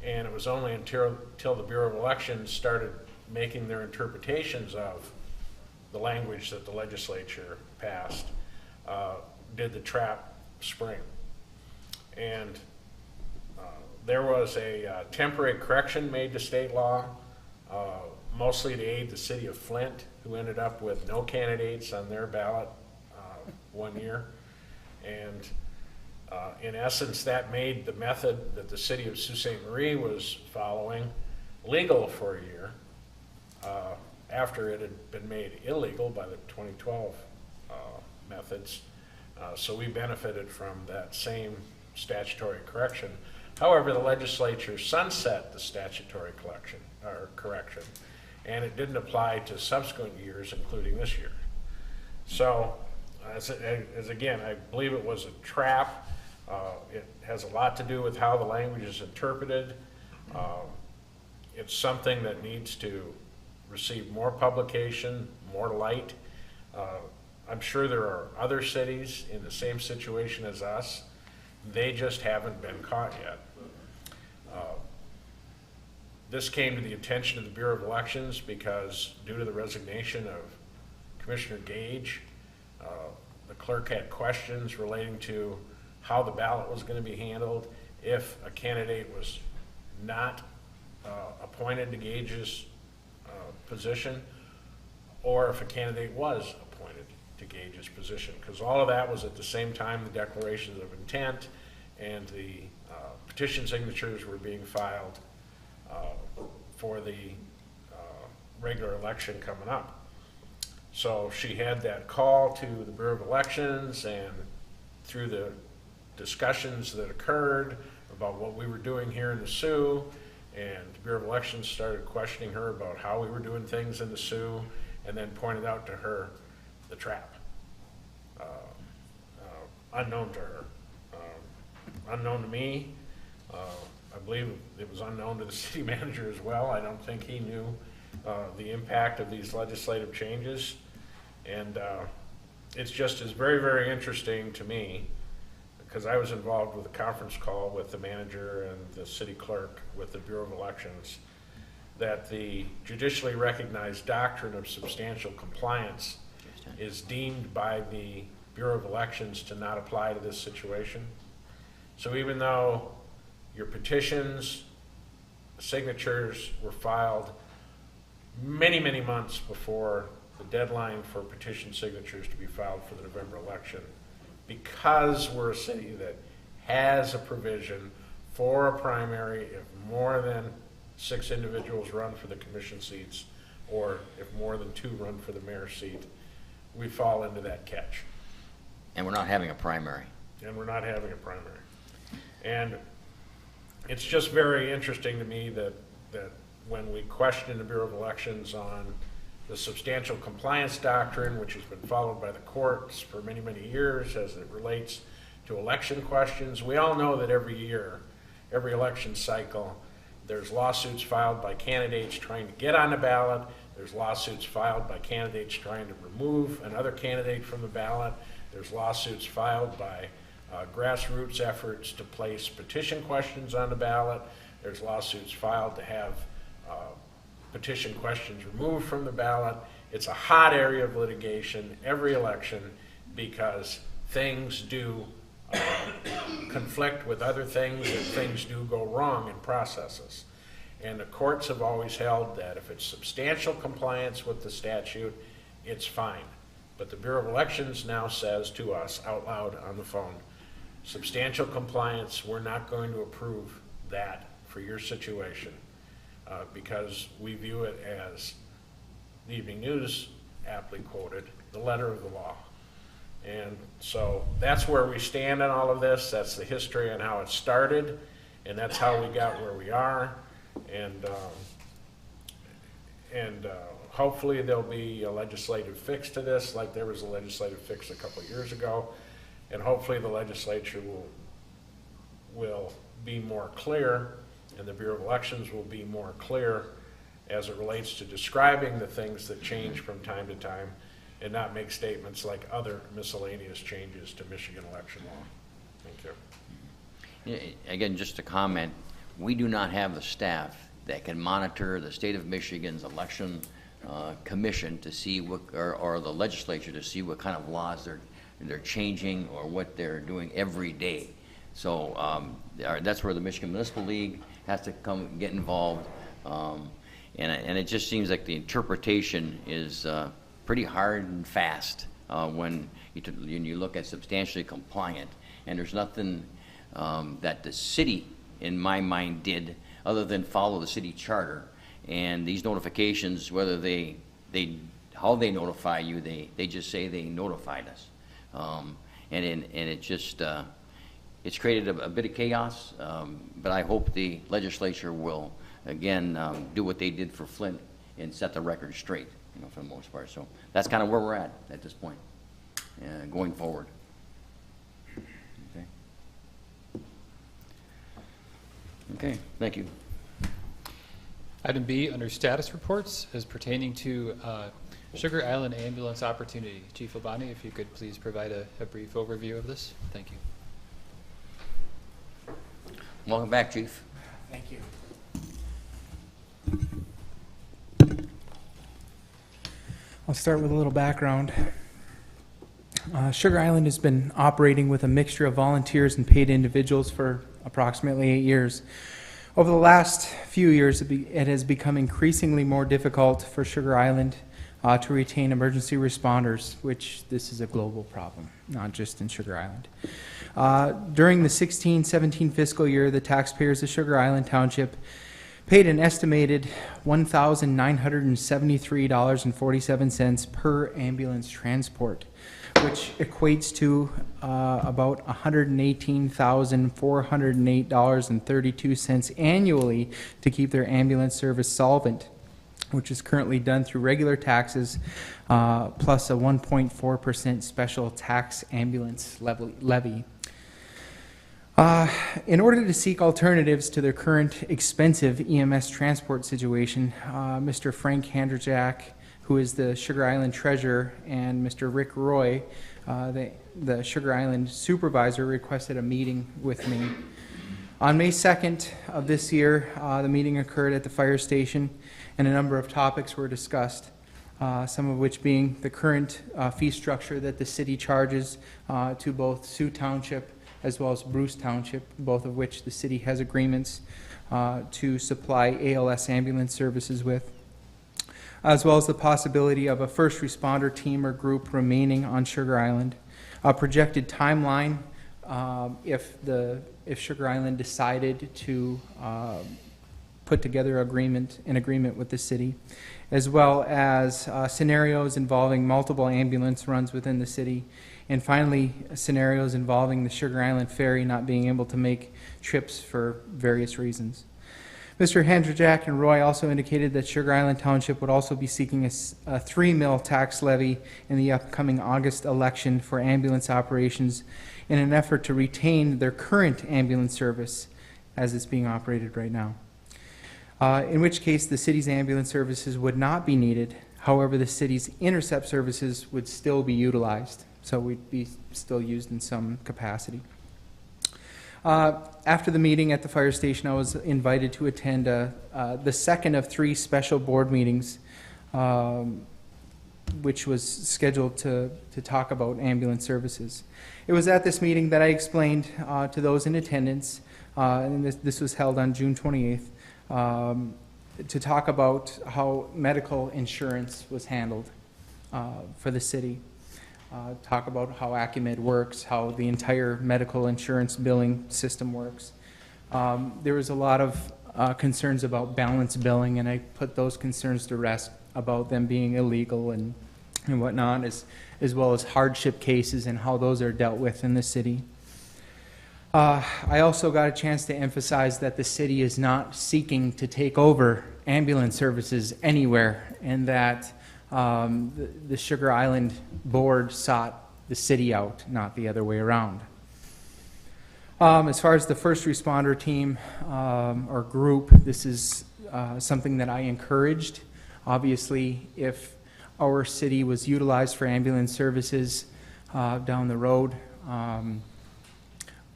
[SPEAKER 8] and it was only until the Bureau of Elections started making their interpretations of the language that the legislature passed did the trap spring. And there was a temporary correction made to state law, mostly to aid the city of Flint, who ended up with no candidates on their ballot one year. And in essence, that made the method that the city of Sault Ste. Marie was following legal for a year after it had been made illegal by the 2012 methods. So we benefited from that same statutory correction. However, the legislature sunset the statutory correction, and it didn't apply to subsequent years, including this year. So, as again, I believe it was a trap. It has a lot to do with how the language is interpreted. It's something that needs to receive more publication, more light. I'm sure there are other cities in the same situation as us. They just haven't been caught yet. This came to the attention of the Bureau of Elections because due to the resignation of Commissioner Gage, the clerk had questions relating to how the ballot was going to be handled if a candidate was not appointed to Gage's position, or if a candidate was appointed to Gage's position, because all of that was at the same time the declarations of intent and the petition signatures were being filed for the regular election coming up. So she had that call to the Bureau of Elections, and through the discussions that occurred about what we were doing here in the Sioux, and the Bureau of Elections started questioning her about how we were doing things in the Sioux, and then pointed out to her the trap. Unknown to her. Unknown to me. I believe it was unknown to the city manager as well. I don't think he knew the impact of these legislative changes. And it's just is very, very interesting to me, because I was involved with a conference call with the manager and the city clerk with the Bureau of Elections, that the judicially recognized doctrine of substantial compliance is deemed by the Bureau of Elections to not apply to this situation. So even though your petitions, signatures were filed many, many months before the deadline for petition signatures to be filed for the November election, because we're a city that has a provision for a primary if more than 6 individuals run for the commission seats, or if more than 2 run for the mayor's seat, we fall into that catch.
[SPEAKER 1] And we're not having a primary.
[SPEAKER 8] And we're not having a primary. And it's just very interesting to me that when we question the Bureau of Elections on the substantial compliance doctrine, which has been followed by the courts for many, many years as it relates to election questions, we all know that every year, every election cycle, there's lawsuits filed by candidates trying to get on the ballot. There's lawsuits filed by candidates trying to remove another candidate from the ballot. There's lawsuits filed by grassroots efforts to place petition questions on the ballot. There's lawsuits filed to have petition questions removed from the ballot. It's a hot area of litigation every election, because things do conflict with other things, and things do go wrong in processes. And the courts have always held that if it's substantial compliance with the statute, it's fine. But the Bureau of Elections now says to us out loud on the phone, substantial compliance, we're not going to approve that for your situation, because we view it as, the Evening News aptly quoted, the letter of the law. And so that's where we stand on all of this. That's the history and how it started, and that's how we got where we are. And hopefully there'll be a legislative fix to this, like there was a legislative fix a couple of years ago. And hopefully the legislature will be more clear, and the Bureau of Elections will be more clear as it relates to describing the things that change from time to time, and not make statements like other miscellaneous changes to Michigan election law. Thank you.
[SPEAKER 1] Again, just a comment, we do not have the staff that can monitor the state of Michigan's election commission to see what, or the legislature to see what kind of laws they're changing or what they're doing every day. So that's where the Michigan Municipal League has to come get involved. And it just seems like the interpretation is pretty hard and fast when you look at substantially compliant. And there's nothing that the city, in my mind, did other than follow the city charter. And these notifications, whether how they notify you, they just say they notified us. And it just, it's created a bit of chaos, but I hope the legislature will, again, do what they did for Flint and set the record straight, for the most part. So that's kind of where we're at this point, going forward. Okay. Okay, thank you.
[SPEAKER 6] Item B, under status reports, is pertaining to Sugar Island ambulance opportunity. Chief Obani, if you could please provide a brief overview of this. Thank you.
[SPEAKER 1] Welcome back, Chief.
[SPEAKER 9] Thank you. I'll start with a little background. Sugar Island has been operating with a mixture of volunteers and paid individuals for approximately 8 years. Over the last few years, it has become increasingly more difficult for Sugar Island to retain emergency responders, which this is a global problem, not just in Sugar Island. During the 16-17 fiscal year, the taxpayers of Sugar Island Township paid an estimated $1,973.47 per ambulance transport, which equates to about $118,408.32 annually to keep their ambulance service solvent, which is currently done through regular taxes plus a 1.4% special tax ambulance levy. In order to seek alternatives to their current expensive EMS transport situation, Mr. Frank Handrajak, who is the Sugar Island treasurer, and Mr. Rick Roy, the Sugar Island supervisor, requested a meeting with me. On May 2nd of this year, the meeting occurred at the fire station, and a number of topics were discussed, some of which being the current fee structure that the city charges to both Sault Township as well as Bruce Township, both of which the city has agreements to supply ALS ambulance services with, as well as the possibility of a first responder team or group remaining on Sugar Island, a projected timeline if Sugar Island decided to put together an agreement with the city, as well as scenarios involving multiple ambulance runs within the city, and finally scenarios involving the Sugar Island Ferry not being able to make trips for various reasons. Mr. Handrajak and Roy also indicated that Sugar Island Township would also be seeking a 3 mil tax levy in the upcoming August election for ambulance operations in an effort to retain their current ambulance service as it's being operated right now. In which case the city's ambulance services would not be needed. However, the city's intercept services would still be utilized, so we'd be still used in some capacity. After the meeting at the fire station, I was invited to attend the second of 3 special board meetings, which was scheduled to talk about ambulance services. It was at this meeting that I explained to those in attendance, and this was held on June 28th, to talk about how medical insurance was handled for the city. Talk about how Acumed works, how the entire medical insurance billing system works. There was a lot of concerns about balance billing, and I put those concerns to rest about them being illegal and whatnot, as well as hardship cases and how those are dealt with in the city. I also got a chance to emphasize that the city is not seeking to take over ambulance services anywhere, and that the Sugar Island board sought the city out, not the other way around. As far as the first responder team or group, this is something that I encouraged. Obviously, if our city was utilized for ambulance services down the road,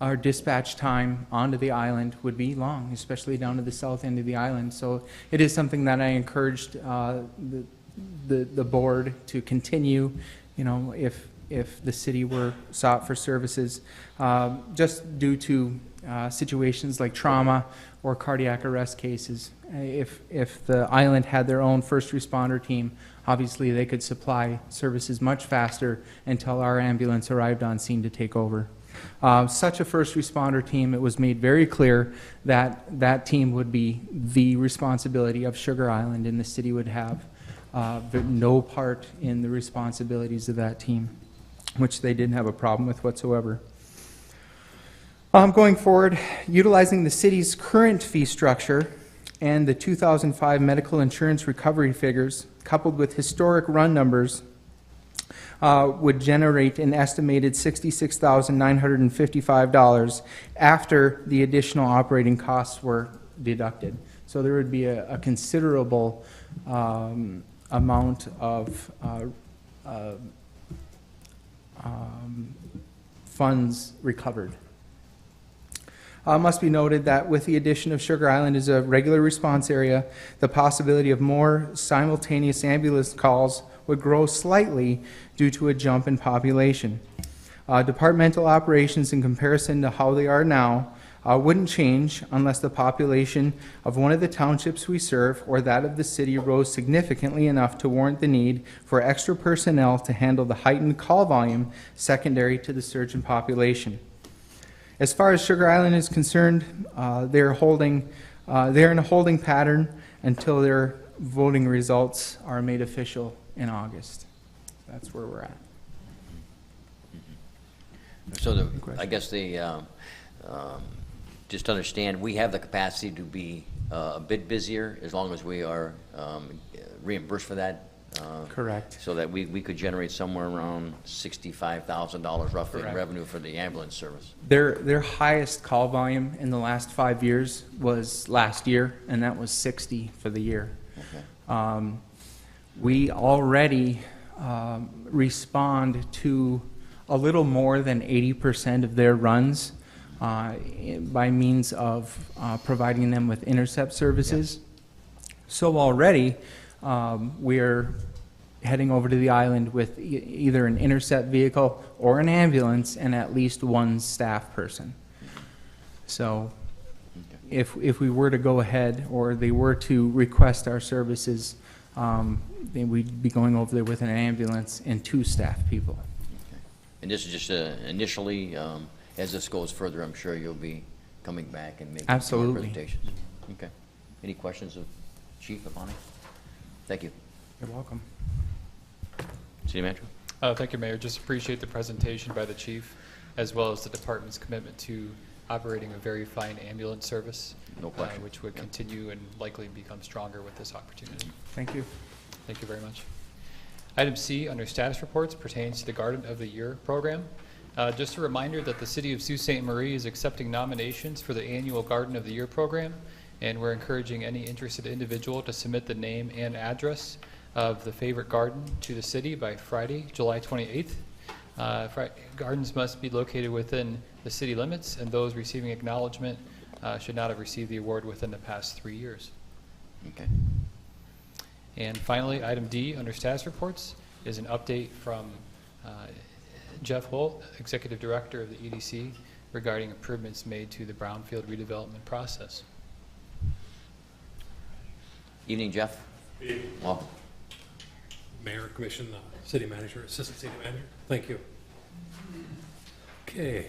[SPEAKER 9] our dispatch time onto the island would be long, especially down to the south end of the island. So it is something that I encouraged the board to continue, if the city were sought for services, just due to situations like trauma or cardiac arrest cases. If the island had their own first responder team, obviously they could supply services much faster until our ambulance arrived on scene to take over. Such a first responder team, it was made very clear that that team would be the responsibility of Sugar Island, and the city would have no part in the responsibilities of that team, which they didn't have a problem with whatsoever. Going forward, utilizing the city's current fee structure and the 2005 medical insurance recovery figures, coupled with historic run numbers, would generate an estimated $66,955 after the additional operating costs were deducted. So there would be a considerable amount of funds recovered. Must be noted that with the addition of Sugar Island as a regular response area, the possibility of more simultaneous ambulance calls would grow slightly due to a jump in population. Departmental operations, in comparison to how they are now, wouldn't change unless the population of one of the townships we serve or that of the city rose significantly enough to warrant the need for extra personnel to handle the heightened call volume secondary to the surge in population. As far as Sugar Island is concerned, they're in a holding pattern until their voting results are made official in August. That's where we're at.
[SPEAKER 1] So I guess just to understand, we have the capacity to be a bit busier as long as we are reimbursed for that.
[SPEAKER 9] Correct.
[SPEAKER 1] So that we could generate somewhere around $65,000 roughly in
[SPEAKER 9] Correct.
[SPEAKER 1] revenue for the ambulance service.
[SPEAKER 9] Their highest call volume in the last 5 years was last year, and that was 60 for the year.
[SPEAKER 1] Okay.
[SPEAKER 9] We already respond to a little more than 80% of their runs by means of providing them with intercept services. So already we're heading over to the island with either an intercept vehicle or an ambulance and at least one staff person. So if we were to go ahead or they were to request our services, then we'd be going over there with an ambulance and 2 staff people.
[SPEAKER 1] Okay. And this is just initially, as this goes further, I'm sure you'll be coming back and making more
[SPEAKER 9] Absolutely.
[SPEAKER 1] presentations. Okay. Any questions of Chief Apani? Thank you.
[SPEAKER 9] You're welcome.
[SPEAKER 1] City Manager?
[SPEAKER 6] Thank you, Mayor. Just appreciate the presentation by the chief, as well as the department's commitment to operating a very fine ambulance service.
[SPEAKER 1] No question.
[SPEAKER 6] Which would continue and likely become stronger with this opportunity.
[SPEAKER 9] Thank you.
[SPEAKER 6] Thank you very much. Item C, under status reports, pertains to the Garden of the Year program. Just a reminder that the City of Sault Ste. Marie is accepting nominations for the annual Garden of the Year program, and we're encouraging any interested individual to submit the name and address of the favorite garden to the city by Friday, July 28th. Gardens must be located within the city limits, and those receiving acknowledgement should not have received the award within the past 3 years.
[SPEAKER 1] Okay.
[SPEAKER 6] And finally, item D, under status reports, is an update from Jeff Holt, Executive Director of the EDC, regarding improvements made to the brownfield redevelopment process.
[SPEAKER 1] Evening, Jeff. Welcome.
[SPEAKER 19] Mayor, Commission, City Manager, Assistant City Manager. Thank you. Okay.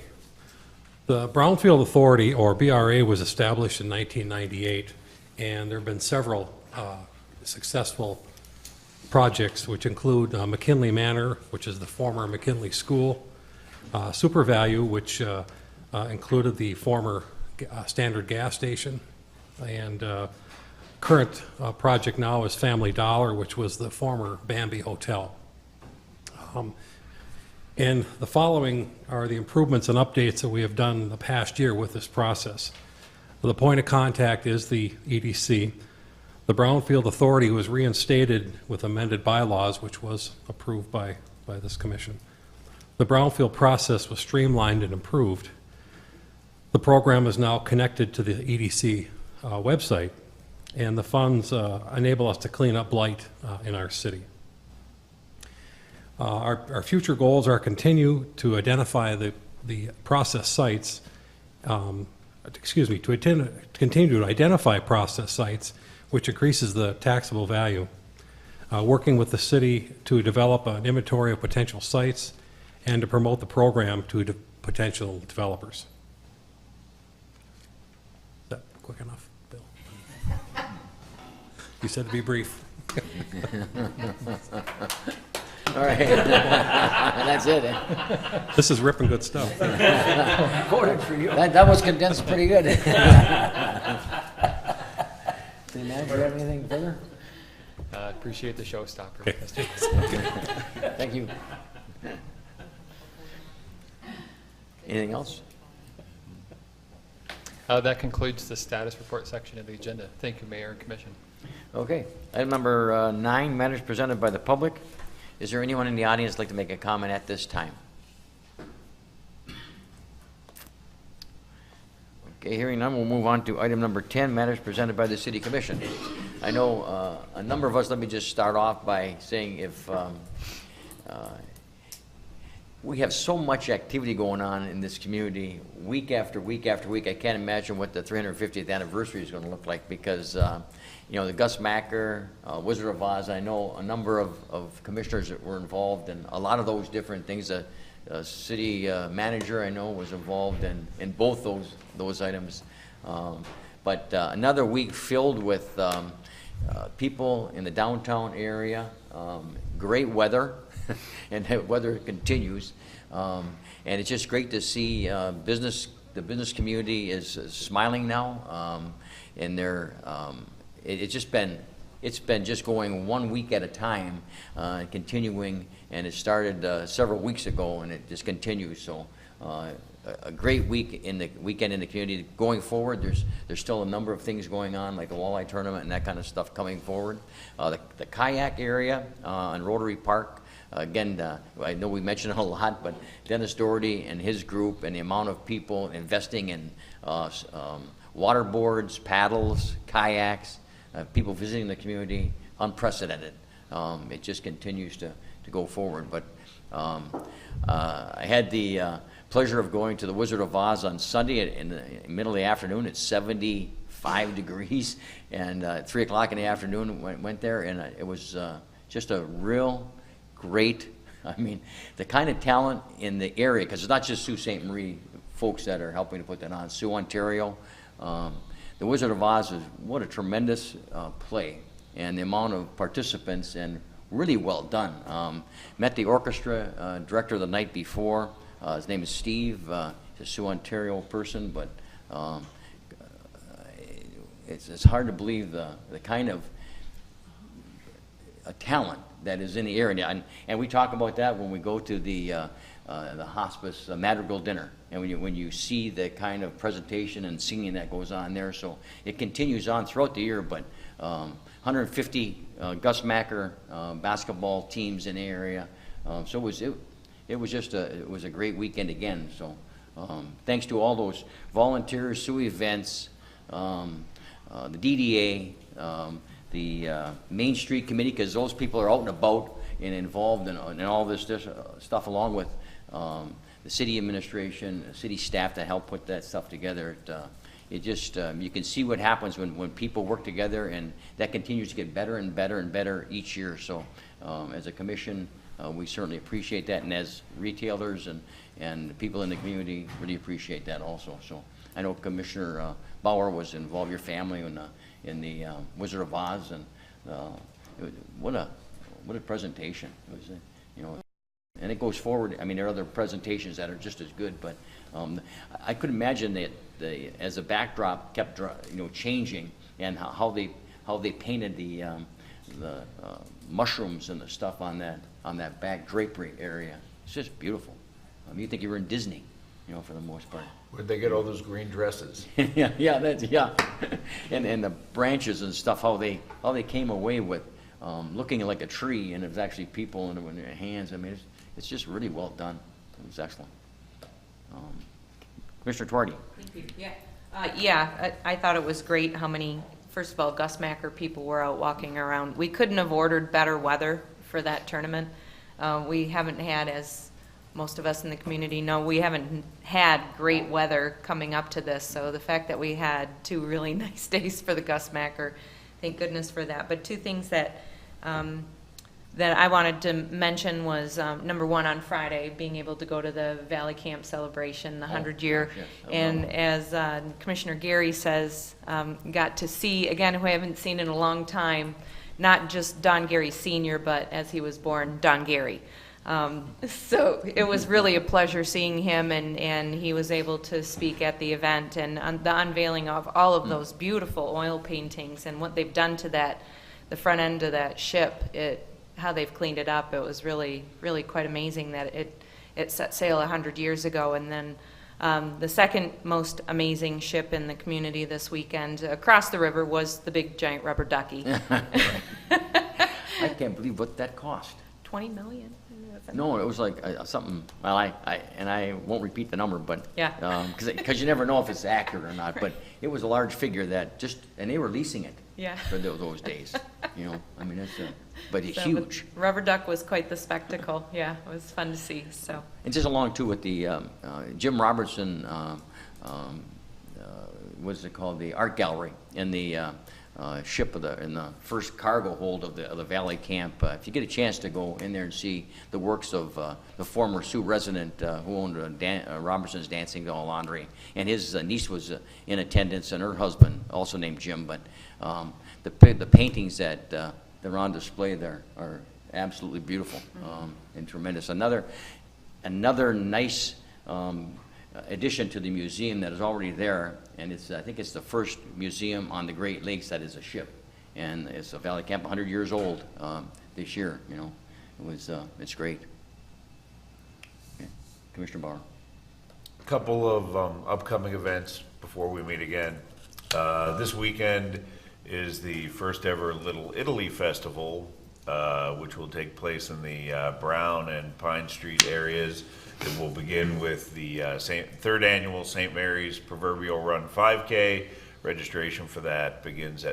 [SPEAKER 19] The Brownfield Authority, or BRA, was established in 1998, and there have been several successful projects, which include McKinley Manor, which is the former McKinley School, Super Value, which included the former Standard Gas Station, and current project now is Family Dollar, which was the former Bambi Hotel. And the following are the improvements and updates that we have done in the past year with this process. The point of contact is the EDC. The Brownfield Authority was reinstated with amended bylaws, which was approved by this commission. The Brownfield process was streamlined and improved. The program is now connected to the EDC website, and the funds enable us to clean up blight in our city. Our future goals are continue to identify the process sites, continue to identify process sites, which increases the taxable value, working with the city to develop an inventory of potential sites and to promote the program to potential developers. Is that quick enough, Bill? You said to be brief.
[SPEAKER 1] All right. That's it.
[SPEAKER 19] This is ripping good stuff.
[SPEAKER 1] Voted for you. That was condensed pretty good. City Manager, you have anything further?
[SPEAKER 6] Appreciate the showstopper.
[SPEAKER 19] Okay.
[SPEAKER 1] Thank you. Anything else?
[SPEAKER 6] That concludes the status report section of the agenda. Thank you, Mayor and Commission.
[SPEAKER 1] Okay. Item number 9, matters presented by the public. Is there anyone in the audience like to make a comment at this time? Okay, hearing none, we'll move on to item number 10, matters presented by the City Commission. I know a number of us, let me just start off by saying if we have so much activity going on in this community, week after week after week. I can't imagine what the 350th anniversary is going to look like because, you know, the Gus Macker, Wizard of Oz, I know a number of commissioners that were involved in a lot of those different things. The city manager, I know, was involved in both those items. But another week filled with people in the downtown area, great weather, and the weather continues. And it's just great to see the business community is smiling now, and it's been just going 1 week at a time, continuing, and it started several weeks ago, and it just continues. So a great weekend in the community. Going forward, there's still a number of things going on, like the walleye tournament and that kind of stuff coming forward. The kayak area in Rotary Park. Again, I know we mentioned it a lot, but Dennis Doherty and his group and the amount of people investing in water boards, paddles, kayaks, people visiting the community, unprecedented. It just continues to go forward. But I had the pleasure of going to the Wizard of Oz on Sunday in the middle of the afternoon. It's 75 degrees, and at 3 o'clock in the afternoon went there, and it was just a real great, I mean, the kind of talent in the area, because it's not just Sault Ste. Marie folks that are helping to put that on. Sault, Ontario, the Wizard of Oz is what a tremendous play, and the amount of participants, and really well done. Met the orchestra director the night before. His name is Steve. He's a Sault, Ontario person, but it's hard to believe the kind of talent that is in the area, and we talk about that when we go to the hospice Madrigal dinner, and when you see the kind of presentation and singing that goes on there. So it continues on throughout the year, but 150 Gus Macker basketball teams in the area. So it was a great weekend again. So thanks to all those volunteers, Sioux Events, the DDA, the Main Street Committee, because those people are out and about and involved in all this stuff, along with the city administration, city staff that help put that stuff together. It just, you can see what happens when people work together, and that continues to get better and better and better each year. So as a commission, we certainly appreciate that, and as retailers and people in the community really appreciate that also. So I know Commissioner Bauer was involved, your family, in the Wizard of Oz, and what a presentation. It was, you know, and it goes forward. I mean, there are other presentations that are just as good, but I could imagine that as the backdrop kept changing, and how they painted the mushrooms and the stuff on that back drapery area. It's just beautiful. You think you were in Disney, you know, for the most part.
[SPEAKER 3] Where'd they get all those green dresses?
[SPEAKER 1] yeah. And the branches and stuff, how they came away with looking like a tree, and it was actually people in their hands. I mean, it's just really well done. It was excellent. Commissioner Twardy.
[SPEAKER 5] Thank you. Yeah. I thought it was great how many, first of all, Gus Macker people were out walking around. We couldn't have ordered better weather for that tournament. We haven't had, as most of us in the community know, we haven't had great weather coming up to this. So the fact that we had 2 really nice days for the Gus Macker, thank goodness for that. But 2 things that I wanted to mention was, number 1, on Friday, being able to go to the Valley Camp celebration, the 100-year.
[SPEAKER 1] Yes.
[SPEAKER 5] And as Commissioner Gary says, got to see, again, who I haven't seen in a long time, not just Don Gary Sr., but as he was born, Don Gary. So it was really a pleasure seeing him, and he was able to speak at the event, and the unveiling of all of those beautiful oil paintings and what they've done to the front end of that ship, how they've cleaned it up. It was really, really quite amazing that it set sail 100 years ago. And then the second most amazing ship in the community this weekend across the river was the big giant rubber ducky.
[SPEAKER 1] I can't believe what that cost.
[SPEAKER 5] $20 million.
[SPEAKER 1] No, it was like something, well, I won't repeat the number, but.
[SPEAKER 5] Yeah.
[SPEAKER 1] Because you never know if it's accurate or not, but it was a large figure that and they were leasing it.
[SPEAKER 5] Yeah.
[SPEAKER 1] For those days, I mean, but it's
[SPEAKER 5] So,
[SPEAKER 1] huge.
[SPEAKER 5] but Rubber duck was quite the spectacle. Yeah, it was fun to see, so.
[SPEAKER 1] And just along too with the, Jim Robertson, what's it called, the art gallery in the ship in the first cargo hold of the Valley Camp. If you get a chance to go in there and see the works of the former Sioux resident who owned Robertson's Dancing Doll Laundry, and his niece was in attendance, and her husband, also named Jim. But the paintings that are on display there are absolutely beautiful and tremendous. Another nice addition to the museum that is already there, and I think it's the first museum on the Great Lakes that is a ship, and it's a Valley Camp, 100 years old this year. It's great. Okay. Commissioner Bauer.
[SPEAKER 3] A couple of upcoming events before we meet again. This weekend is the first ever Little Italy Festival, which will take place in the Brown and Pine Street areas. It will begin with the third annual St. Mary's Proverbial Run 5K. Registration for that begins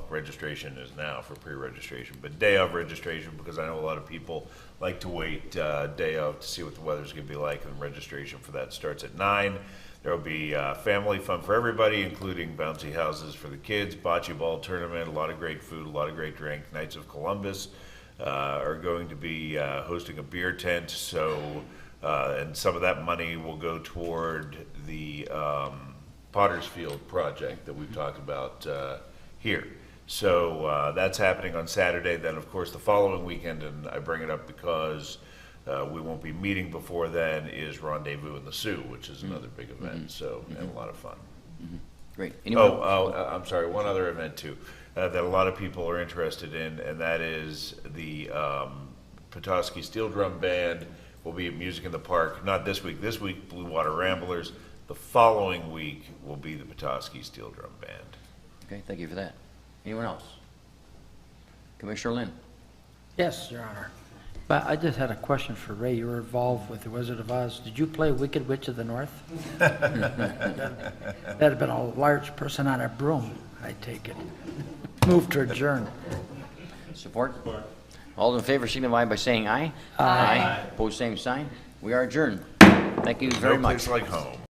[SPEAKER 3] registration is now for pre-registration, but day of registration, because I know a lot of people like to wait day of to see what the weather's going to be like, and registration for that starts at 9. There will be family fun for everybody, including bouncy houses for the kids, bocce ball tournament, a lot of great food, a lot of great drink. Knights of Columbus are going to be hosting a beer tent, and some of that money will go toward the Pottersfield project that we've talked about here. So that's happening on Saturday. Then, of course, the following weekend, and I bring it up because we won't be meeting before then, is Rendezvous in the Sioux, which is another big event. So, and a lot of fun.
[SPEAKER 1] Great.
[SPEAKER 3] I'm sorry, one other event too that a lot of people are interested in, and that is the Petoskey Steel Drum Band will be at Music in the Park. Not this week. This week, Blue Water Ramblers. The following week will be the Petoskey Steel Drum Band.
[SPEAKER 1] Okay, thank you for that. Anyone else? Commissioner Lynn.
[SPEAKER 4] Yes, Your Honor. But I just had a question for Ray. You were involved with The Wizard of Oz. Did you play Wicked Witch of the North? That'd have been a large person on a broom, I take it. Move to adjourn.
[SPEAKER 1] Support? All in favor signify by saying aye. Aye. Opposed, same sign. We are adjourned. Thank you very much.
[SPEAKER 3] No place like home.